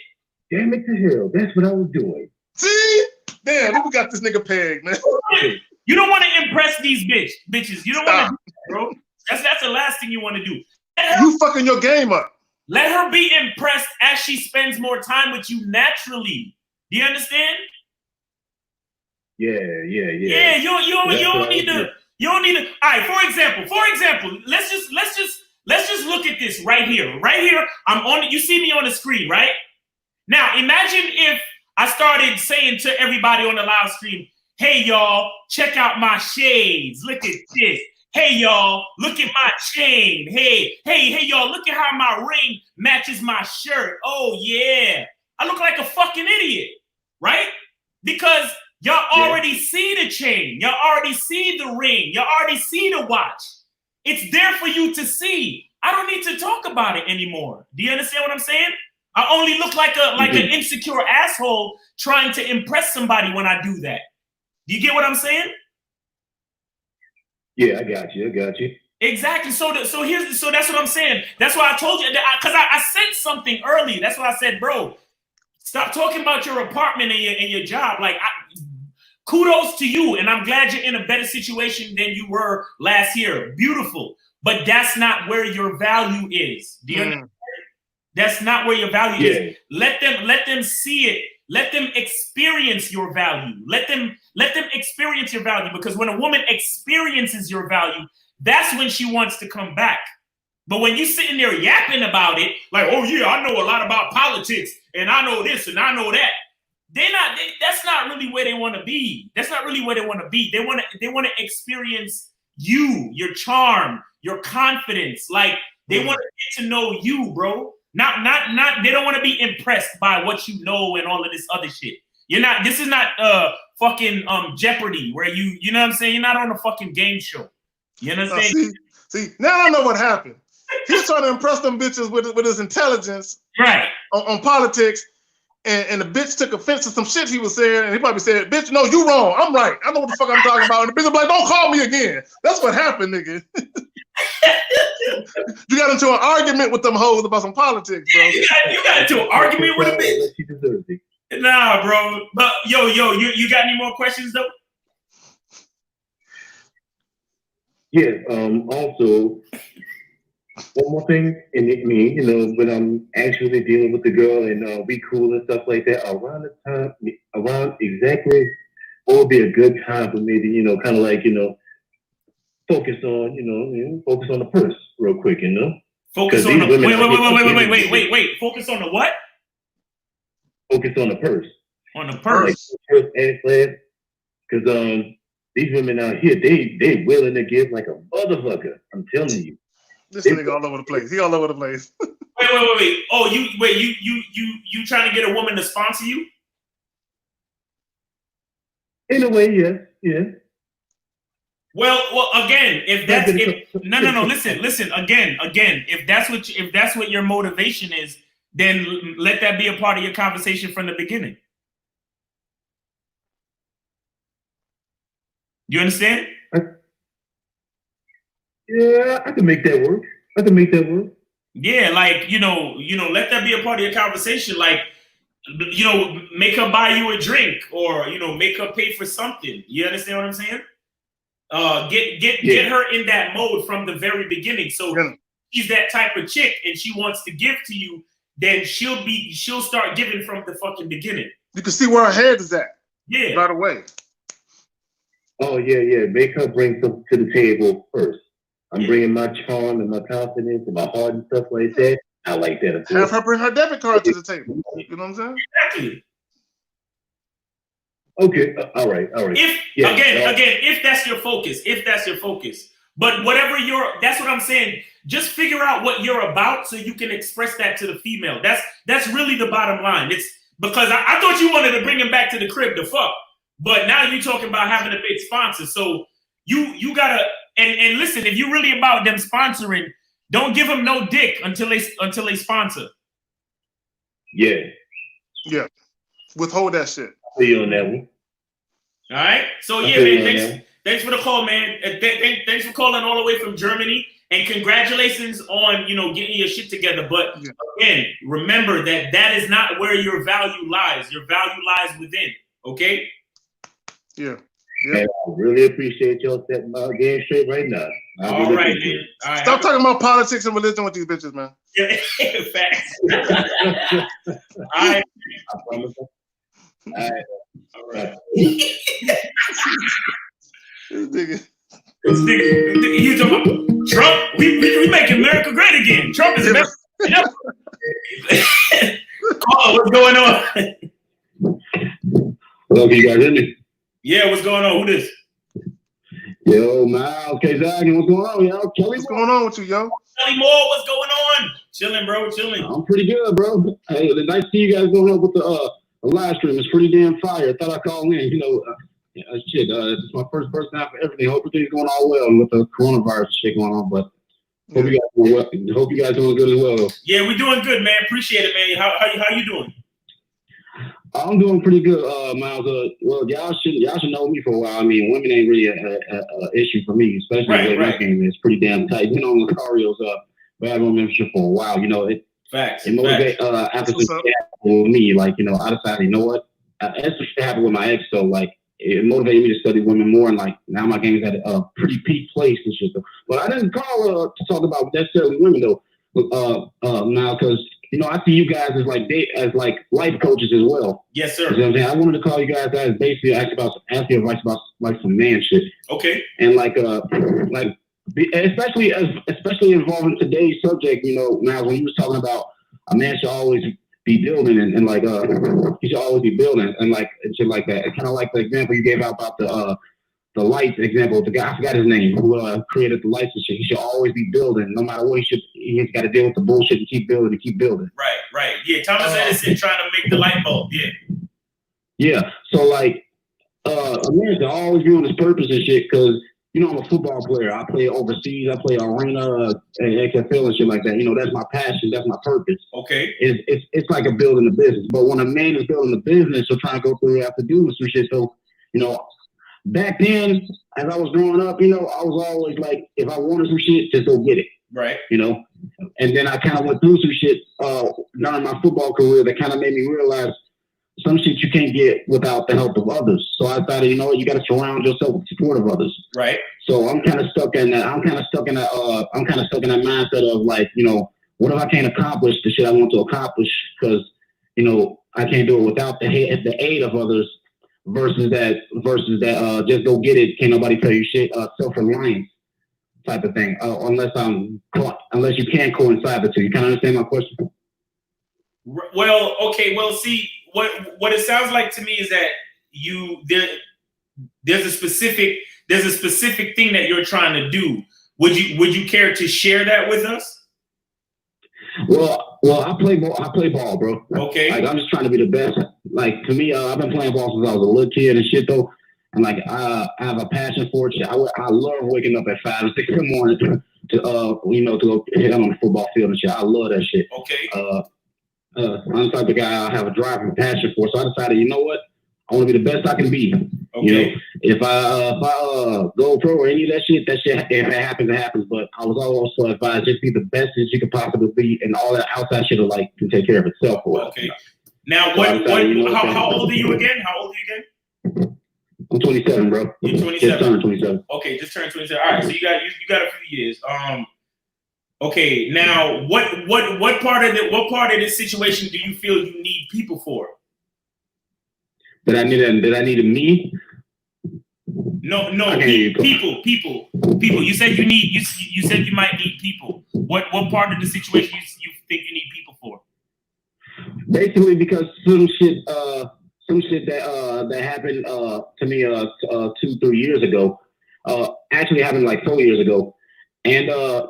Damn it to hell. That's what I was doing. See? Damn, we got this nigga pegged, man. You don't want to impress these bitches. You don't want to do that, bro. That's the last thing you want to do. You fucking your game up. Let her be impressed as she spends more time with you naturally. Do you understand? Yeah. Yeah, you don't need to. All right, for example, let's just look at this right here. Right here, I'm on it. You see me on the screen, right? Now, imagine if I started saying to everybody on the live stream, hey, y'all, check out my shades. Look at this. Hey, y'all, look at my chain. Hey, y'all, look at how my ring matches my shirt. Oh, yeah. I look like a fucking idiot, right? Because y'all already see the chain. Y'all already see the ring. Y'all already see the watch. It's there for you to see. I don't need to talk about it anymore. Do you understand what I'm saying? I only look like an insecure asshole trying to impress somebody when I do that. Do you get what I'm saying? Yeah, I got you. Exactly. So that's what I'm saying. That's why I told you that because I said something early. That's why I said, bro, stop talking about your apartment and your job. Like, kudos to you, and I'm glad you're in a better situation than you were last year. Beautiful, but that's not where your value is. Do you understand? That's not where your value is. Let them see it. Let them experience your value. Let them experience your value, because when a woman experiences your value, that's when she wants to come back. But when you sitting there yapping about it, like, oh yeah, I know a lot about politics and I know this and I know that, that's not really where they want to be. That's not really where they want to be. They want to experience you, your charm, your confidence. Like, they want to get to know you, bro. Not they don't want to be impressed by what you know and all of this other shit. This is not fucking Jeopardy where you know what I'm saying? You're not on a fucking game show. You understand? See, now I know what happened. He's trying to impress them bitches with his intelligence, right? On politics, and the bitch took offense to some shit he was saying, and he probably said, "Bitch, no, you wrong. I'm right. I know what the fuck I'm talking about." And the bitch was like, "Don't call me again." That's what happened, nigga. You got into an argument with them hoes about some politics, bro. You got into an argument with a bitch. Nah, bro. But yo, you got any more questions though? Yeah. Also, one more thing, and when I'm actually dealing with the girl and we cool and stuff like that, around exactly what would be a good time for me to, kind of like, focus on the purse real quick, Focus on the wait. Focus on the what? focus on the purse. On the purse. Like, because these women out here, they willing to give like a motherfucker. I'm telling you. This nigga all over the place. He all over the place. Wait. Oh, you trying to get a woman to sponsor you? In a way, yeah. Well, again, if that's no. Listen. Again, if that's what your motivation is, then let that be a part of your conversation from the beginning. You understand? Yeah, I can make that work. Yeah, like let that be a part of your conversation. Like, make her buy you a drink, or make her pay for something. You understand what I'm saying? Get her in that mode from the very beginning. So she's that type of chick, and she wants to give to you. Then she'll start giving from the fucking beginning. You can see where her head is at. Yeah. Right away. Oh yeah. Make her bring something to the table first. I'm bringing my charm and my confidence and my heart and stuff like that. I like that. Have her bring her debit card to the table. You know what I'm saying? Exactly. Okay. All right. If that's your focus, but whatever that's what I'm saying. Just figure out what you're about so you can express that to the female. That's really the bottom line. It's because I thought you wanted to bring him back to the crib to fuck, but now you're talking about having a big sponsor. So you gotta and listen. If you're really about them sponsoring, don't give them no dick until they sponsor. Yeah. Withhold that shit. I'll see you on that one. All right. So yeah, man. Thanks for the call, man. Thanks for calling all the way from Germany, and congratulations on getting your shit together. But again, remember that is not where your value lies. Your value lies within. Okay. Yeah. And I really appreciate y'all setting my game straight right now. All right, man. All right. Stop talking about politics and religion with these bitches, man. Yeah, facts. All right. I promise. All right. This nigga, you talking about Trump? We make America great again. Trump is America. What's going on? Hello, can you guys hear me? Yeah, what's going on? Who this? Yo, Miles, K-Zag, what's going on, yo? Kelly, what's going on with you, yo? Kelly Moore, what's going on? Chilling, bro, chilling. I'm pretty good, bro. Hey, nice to see you guys going up with the live stream. It's pretty damn fire. I thought I'd call in, it's my first time for everything. Hope everything's going all well with the coronavirus shit going on, but hope you guys doing good as well. Yeah, we're doing good, man. Appreciate it, man. How you doing? I'm doing pretty good, Miles. Well, y'all should know me for a while. I mean, women ain't really a issue for me, especially the way game is pretty damn tight. Been on Lucario's background membership for a while. It motivated after some shit happened with me. I decided, you know what? That's what happened with my ex. So it motivated me to study women more, and now my game is at a pretty peak place and shit. But I didn't call to talk about necessarily women though. Now because I see you guys as life coaches as well. Yes, sir. You know what I'm saying? I wanted to call you guys basically ask you advice about some man shit. Okay. And especially involving today's subject. Now when you was talking about a man should always be building and he should always be building and shit like that. It's kind of like the example you gave out about the lights example. The guy, I forgot his name, who created the lights and shit. He should always be building, no matter what. He's got to deal with the bullshit and keep building. Right. Yeah, Thomas Edison trying to make the light bulb. Yeah. Yeah. So a man should always be on his purpose and shit because I'm a football player. I play overseas. I play arena and XFL and shit like that. That's my passion. That's my purpose. Okay. It's like a building a business. But when a man is building a business or trying to go through, you have to do some shit. So back then, as I was growing up, I was always like, if I wanted some shit, just go get it. Right. And then I kind of went through some shit during my football career that kind of made me realize some shit you can't get without the help of others. So I thought, you got to surround yourself with support of others. Right. So I'm kind of stuck in that. I'm kind of stuck in that mindset of what if I can't accomplish the shit I want to accomplish? Because I can't do it without the aid of others. Versus that, just go get it. Can't nobody tell you shit. Self-reliance type of thing. Unless you can coincide the two. You kind of understand my question? Well, okay. Well, see, what it sounds like to me is that there's a specific thing that you're trying to do. Would you care to share that with us? Well, I play ball, bro. Okay. Like, I'm just trying to be the best. Like, to me, I've been playing ball since I was a little kid and shit, though. And like, I have a passion for it. I love waking up at 5 or 6 in the morning to go hit on the football field and shit. I love that shit. Okay. I'm the type of guy I have a drive and passion for. So I decided, you know what? I want to be the best I can be. Okay. You know, if I go pro or any of that shit, if it happens, it happens. But I was also advised just be the best that you could possibly be, and all that outside shit can take care of itself. Okay. Now, So how old are you again? How old are you again? I'm 27, bro. You're 27. Just turned 27. Okay, just turned 27. All right, so you got a few years. Okay, now what part of this situation do you feel you need people for? That I needed me? No, Okay, people. You said you said you might need people. What part of the situation you think you need people for? Basically, because some shit that happened to me 2-3 years ago. Actually happened like 4 years ago, and I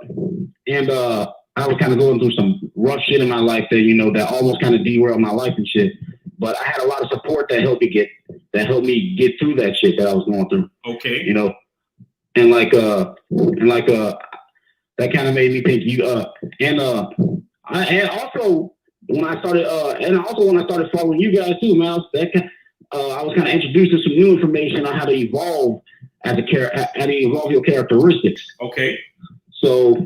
was kind of going through some rough shit in my life that almost kind of derailed my life and shit. But I had a lot of support that helped me get through that shit that I was going through. Okay. You know, and that kind of made me think and also when I started following you guys too, man, I was kind of introduced to some new information on how to evolve how to evolve your characteristics. Okay. So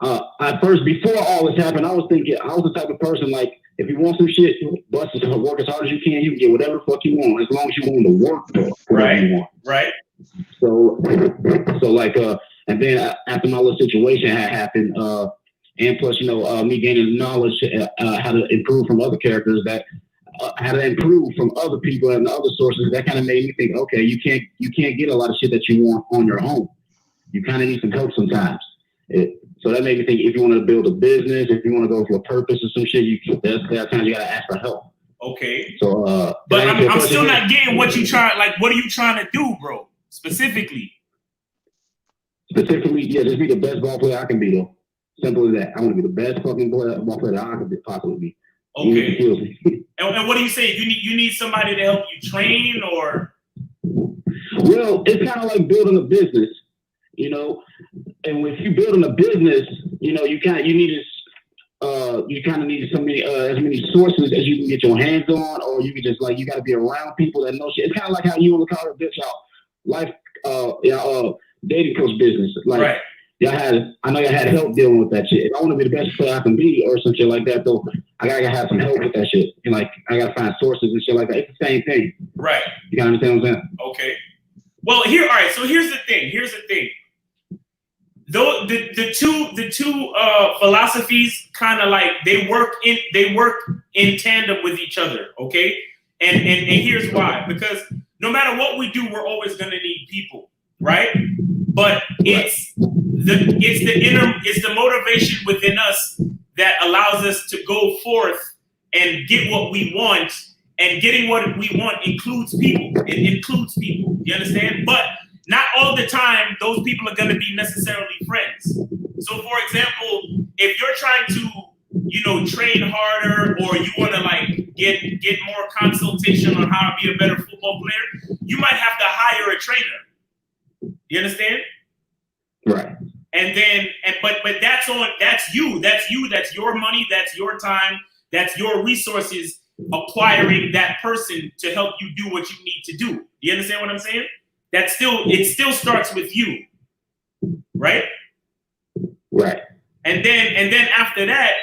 at first, before all this happened, I was the type of person, like, if you want some shit, work as hard as you can get whatever the fuck you want, as long as you're willing to work for whatever you want. Right. So like, and then after my little situation had happened, and plus, me gaining knowledge how to improve from other characters, how to improve from other people and other sources, that kind of made me think, okay, you can't get a lot of shit that you want on your own. You kind of need some help sometimes. So that made me think, if you want to build a business, if you want to go for a purpose or some shit, there's times you got to ask for help. Okay. So, but I'm still not getting what you trying. Like, what are you trying to do, bro? Specifically, yeah, just be the best ball player I can be, though. Simple as that. I want to be the best fucking ball player that I could possibly be. Okay. And what do you say? You need somebody to help you train, or? Well, it's kind of like building a business, And if you're building a business, you kind of need as many sources as you can get your hands on, or you can just you got to be around people that know shit. It's kind of like how you want to call it, bitch, life, dating coach business. Like, right. I know y'all had help dealing with that shit. If I want to be the best player I can be, or some shit like that, though, I gotta have some help with that shit. And I gotta find sources and shit like that. It's the same thing. Right. You gotta understand what I'm saying? Okay. Well, all right. So here's the thing. Though the two philosophies kind of they work in tandem with each other. Okay. And here's why. Because no matter what we do, we're always gonna need people, right? But it's the motivation within us that allows us to go forth and get what we want, and getting what we want includes people. It includes people. You understand? But not all the time those people are going to be necessarily friends. So, for example, if you're trying to, train harder, or you want to get more consultation on how to be a better football player, you might have to hire a trainer. You understand? Right. But that's you. That's your money. That's your time. That's your resources acquiring that person to help you do what you need to do. You understand what I'm saying? It still starts with you, right? Right. And then after that,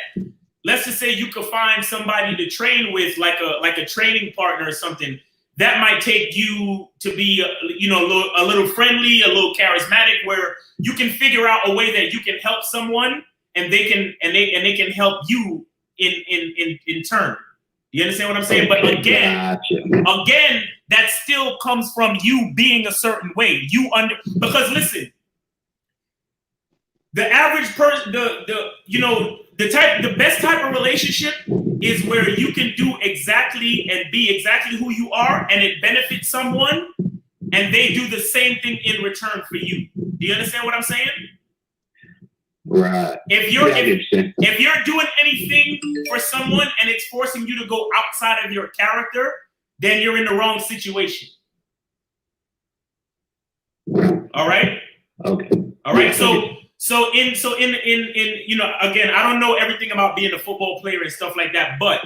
let's just say you could find somebody to train with, like a training partner or something. That might take you to be, a little friendly, a little charismatic, where you can figure out a way that you can help someone, and they can help you in turn. You understand what I'm saying? But again, that still comes from you being a certain way. Because listen, the average person, the best type of relationship is where you can do exactly and be exactly who you are, and it benefits someone, and they do the same thing in return for you. Do you understand what I'm saying? Right. If you're Yeah, I understand. if you're doing anything for someone and it's forcing you to go outside of your character, then you're in the wrong situation. All right. Okay. All right. Yeah, So in you know, again, I don't know everything about being a football player and stuff like that, but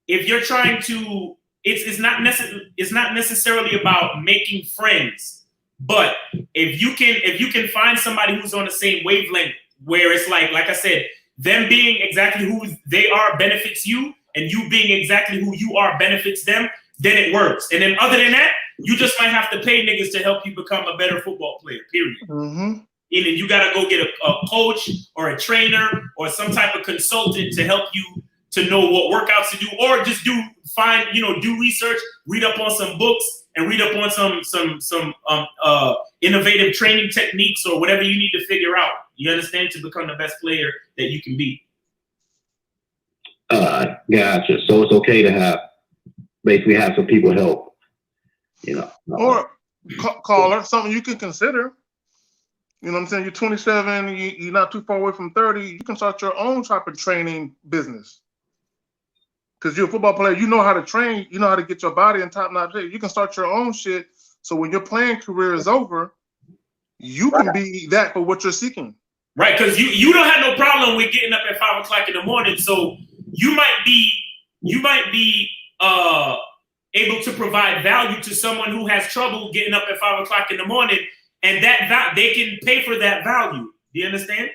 if you're trying to, it's not necessarily about making friends, but if you can find somebody who's on the same wavelength, where it's like I said, them being exactly who they are benefits you, and you being exactly who you are benefits them, then it works. And then other than that, you just might have to pay niggas to help you become a better football player, period. Mm-hmm. And then you got to go get a coach or a trainer or some type of consultant to help you to know what workouts to do, or just do research, read up on some books, and read up on some innovative training techniques or whatever you need to figure out. You understand, to become the best player that you can be. Gotcha. So it's okay to basically have some people help, you know. Or caller, something you can consider. You know what I'm saying? You're 27, you're not too far away from 30. You can start your own type of training business. Because you're a football player, you know how to train, you know how to get your body in top-notch shape. You can start your own shit. So when your playing career is over, you can be that for what you're seeking. Right, because you don't have no problem with getting up at 5 o'clock in the morning. So you might be able to provide value to someone who has trouble getting up at 5 o'clock in the morning, and that they can pay for that value. Do you understand?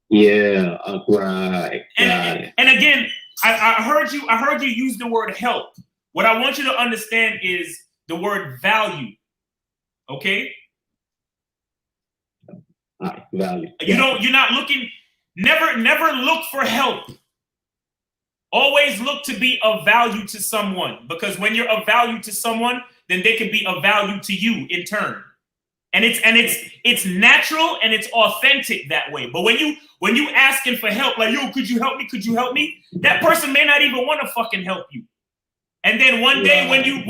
Yeah, right. And again, I heard you use the word help. What I want you to understand is the word value. Okay? Value. You're not looking, never look for help. Always look to be of value to someone, because when you're of value to someone, then they can be of value to you in turn. And it's natural and it's authentic that way. But when you asking for help, like, yo, could you help me? Could you help me? That person may not even want to fucking help you. And then one day when you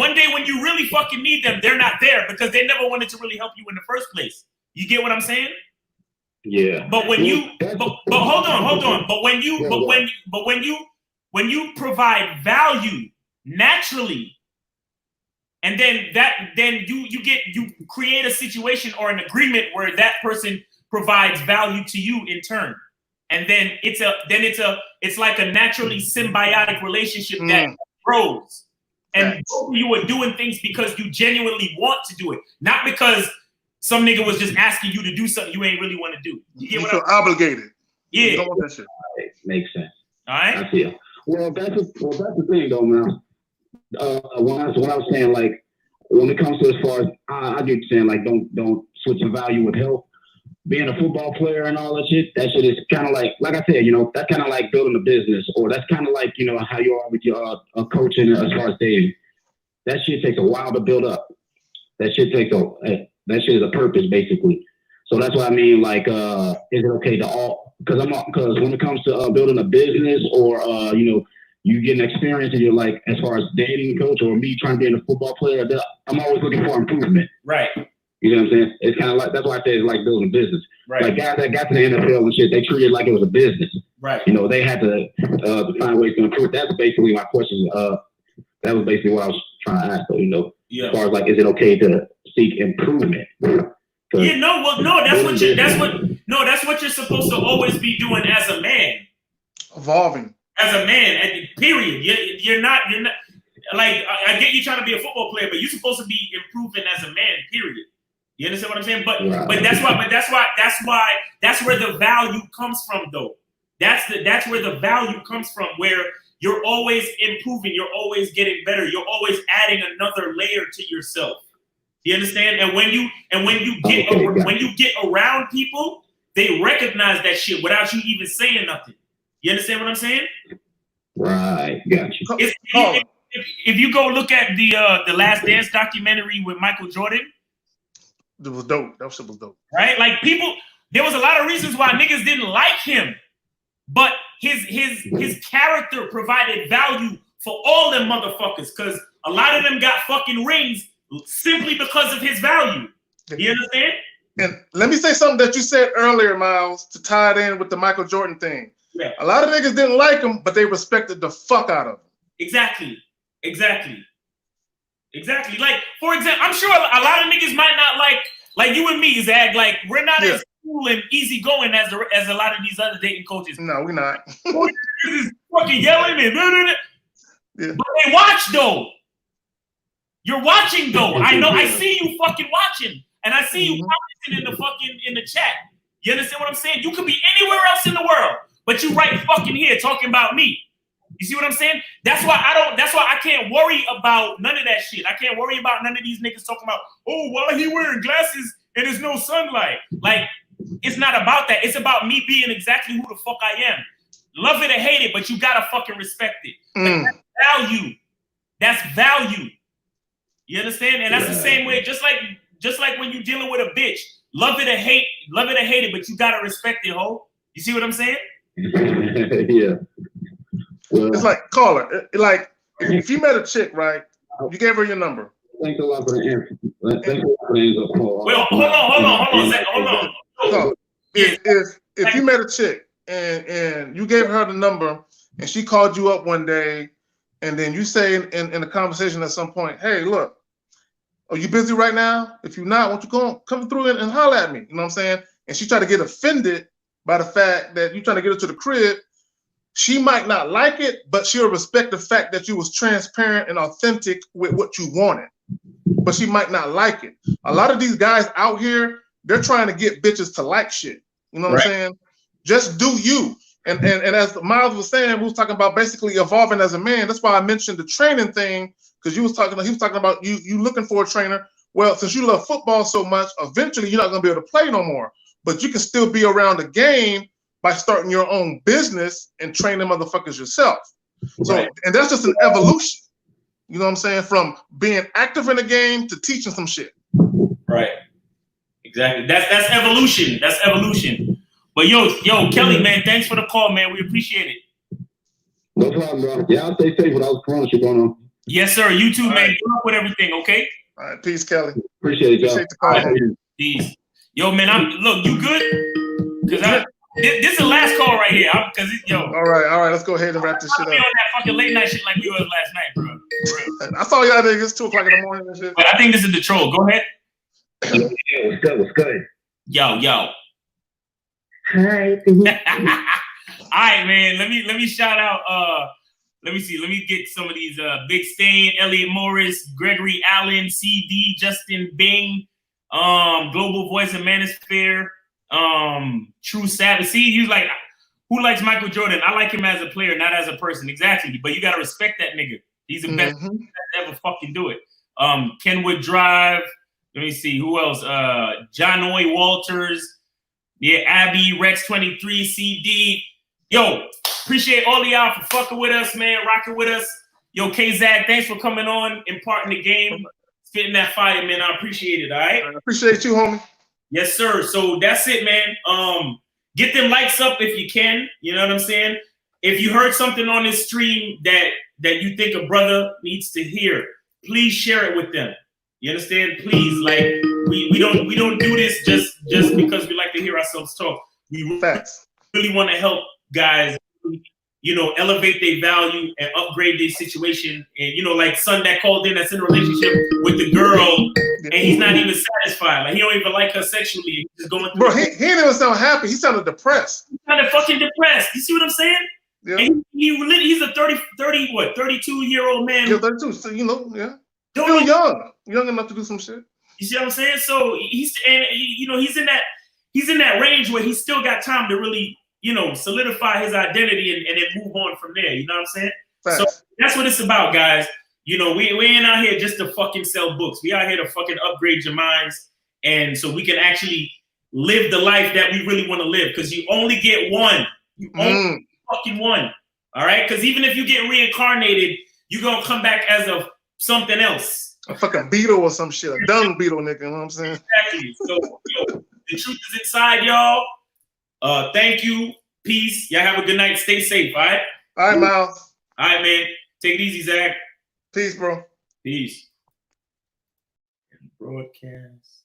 really fucking need them, they're not there because they never wanted to really help you in the first place. You get what I'm saying? Yeah. But when hold on. But when you provide value naturally, and then you create a situation or an agreement where that person provides value to you in turn, and then it's like a naturally symbiotic relationship that grows. And you are doing things because you genuinely want to do it, not because some nigga was just asking you to do something you ain't really want to do. You feel obligated. Yeah, you don't want that shit. Makes sense. All right. I feel. Well, that's the thing, though, man. When I was saying, like, when it comes to as far as I get saying, like, don't switch your value with health. Being a football player and all that shit is kind of like I said, you know, that's kind of like building a business, or that's kind of like, you know, how you are with your coaching as far as dating. That shit takes a while to build up. That shit is a purpose, basically. So that's what I mean. Like, is it okay to because when it comes to building a business, or you know, you get an experience and you're like, as far as dating coach or me trying to be a football player, I'm always looking for improvement. Right. You know what I'm saying? It's kind of like, that's why I say it's like building a business. Right. Like guys that got to the NFL and shit, they treated it like it was a business. Right. You know, they had to find ways to improve. That's basically my question. That was basically what I was trying to ask. So, you know, as far as like, is it okay to seek improvement? Yeah, that's what you're supposed to always be doing as a man. Evolving. As a man, period. You're not like, I get you trying to be a football player, but you're supposed to be improving as a man, period. You understand what I'm saying? But that's where the value comes from, though. That's where the value comes from, where you're always improving, you're always getting better, you're always adding another layer to yourself. You understand? And when you get around people, they recognize that shit without you even saying nothing. You understand what I'm saying? Right, gotcha. If you go look at the Last Dance documentary with Michael Jordan, it was dope. That shit was dope. Right? Like, people, there was a lot of reasons why niggas didn't like him, but his character provided value for all them motherfuckers, because a lot of them got fucking rings simply because of his value. You understand? And let me say something that you said earlier, Miles, to tie it in with the Michael Jordan thing. Yeah. A lot of niggas didn't like him, but they respected the fuck out of him. Exactly. Like, for example, I'm sure a lot of niggas might not like you and me, Zach. Like, we're not as cool and easygoing as a lot of these other dating coaches. No, we're not. Niggas fucking yelling and Yeah. but they watch though. You're watching though. I know. I see you fucking watching, and I see you commenting in the chat. You understand what I'm saying? You could be anywhere else in the world, but you right fucking here talking about me. You see what I'm saying? That's why I can't worry about none of that shit. I can't worry about none of these niggas talking about, oh, why he wearing glasses and there's no sunlight. Like, it's not about that. It's about me being exactly who the fuck I am. Love it or hate it, but you gotta fucking respect it. Like, that's value. That's value. You understand? And that's the same way, just like when you're dealing with a bitch. Love it or hate it, but you gotta respect it, ho. You see what I'm saying? Yeah. Well, It's like, caller, like, if you met a chick, right, you gave her your number. Thanks a lot for the answer. Thanks a lot for the answer. Well, hold on. So, if you met a chick and you gave her the number and she called you up one day and then you say in a conversation at some point, hey, look, are you busy right now? If you're not, why don't you come through and holler at me? You know what I'm saying? And she tried to get offended by the fact that you trying to get her to the crib. She might not like it, but she'll respect the fact that you was transparent and authentic with what you wanted. But she might not like it. A lot of these guys out here, they're trying to get bitches to like shit. You know what I'm saying? Just do you. And as Miles was saying, we was talking about basically evolving as a man. That's why I mentioned the training thing, because he was talking about you looking for a trainer. Well, since you love football so much, eventually you're not going to be able to play no more. But you can still be around the game by starting your own business and training motherfuckers yourself. So, and that's just an evolution. You know what I'm saying? From being active in the game to teaching some shit. Right. Exactly. That's evolution. That's evolution. But yo, Kelly, man, thanks for the call, man. We appreciate it. No problem, bro. Yeah, I'll stay safe with all the corona shit going on. Yes, sir. You too, man. Good luck with everything, okay? All right, peace, Kelly. Appreciate it, y'all. Appreciate the call. Right. Peace. Yo, man, look, you good? Because this is the last call right here. All right, let's go ahead and wrap this shit I'll be up. on that fucking late night shit like we was last night, bro. I saw y'all niggas 2 o'clock in the morning and shit. But I think this is the troll. Go ahead. yeah, what's good? Yo. Hi. All right, man. Let me shout out. Let me see. Let me get some of these. Big Stain, Elliot Morris, Gregory Allen, CD, Justin Bing, Global Voice of Manosphere, True Savage. See, he was like, who likes Michael Jordan? I like him as a player, not as a person. Exactly. But you gotta respect that nigga. He's the best to ever fucking do it. Kenwood Drive. Let me see. Who else? John Oy Walters. Yeah, Abby, Rex 23, CD. Yo, appreciate all of y'all for fucking with us, man, rocking with us. Yo, K-Zag, thanks for coming on, imparting the game, spitting that fire, man. I appreciate it, all right? I appreciate you, homie. Yes, sir. So that's it, man. Get them likes up if you can. You know what I'm saying? If you heard something on this stream that you think a brother needs to hear, please share it with them. You understand? Please, like we don't do this just because we like to hear ourselves talk. We really want to help guys, you know, elevate their value and upgrade their situation. And you know, like son that called in that's in a relationship with the girl and he's not even satisfied. Like he don't even like her sexually. He's just going through. Bro, he didn't even sound happy. He sounded depressed. He's kind of fucking depressed. You see what I'm saying? Yeah. And he's a 32-year-old man. Yeah, 32. So you know, yeah. Still young enough to do some shit. You see what I'm saying? So he's in that range where he's still got time to really, you know, solidify his identity and then move on from there. You know what I'm saying? Facts. So that's what it's about, guys. You know, we ain't out here just to fucking sell books. We out here to fucking upgrade your minds, and so we can actually live the life that we really want to live. Because you only get one. You only get fucking one. All right? Because even if you get reincarnated, you're gonna come back as a something else. A fucking beetle or some shit. A dung beetle, nigga. You know what I'm saying? Exactly. So, yo, the truth is inside, y'all. Thank you. Peace. Y'all have a good night. Stay safe. All right. All right, Miles. All right, man. Take it easy, Zach. Peace, bro. Peace. Broadcast.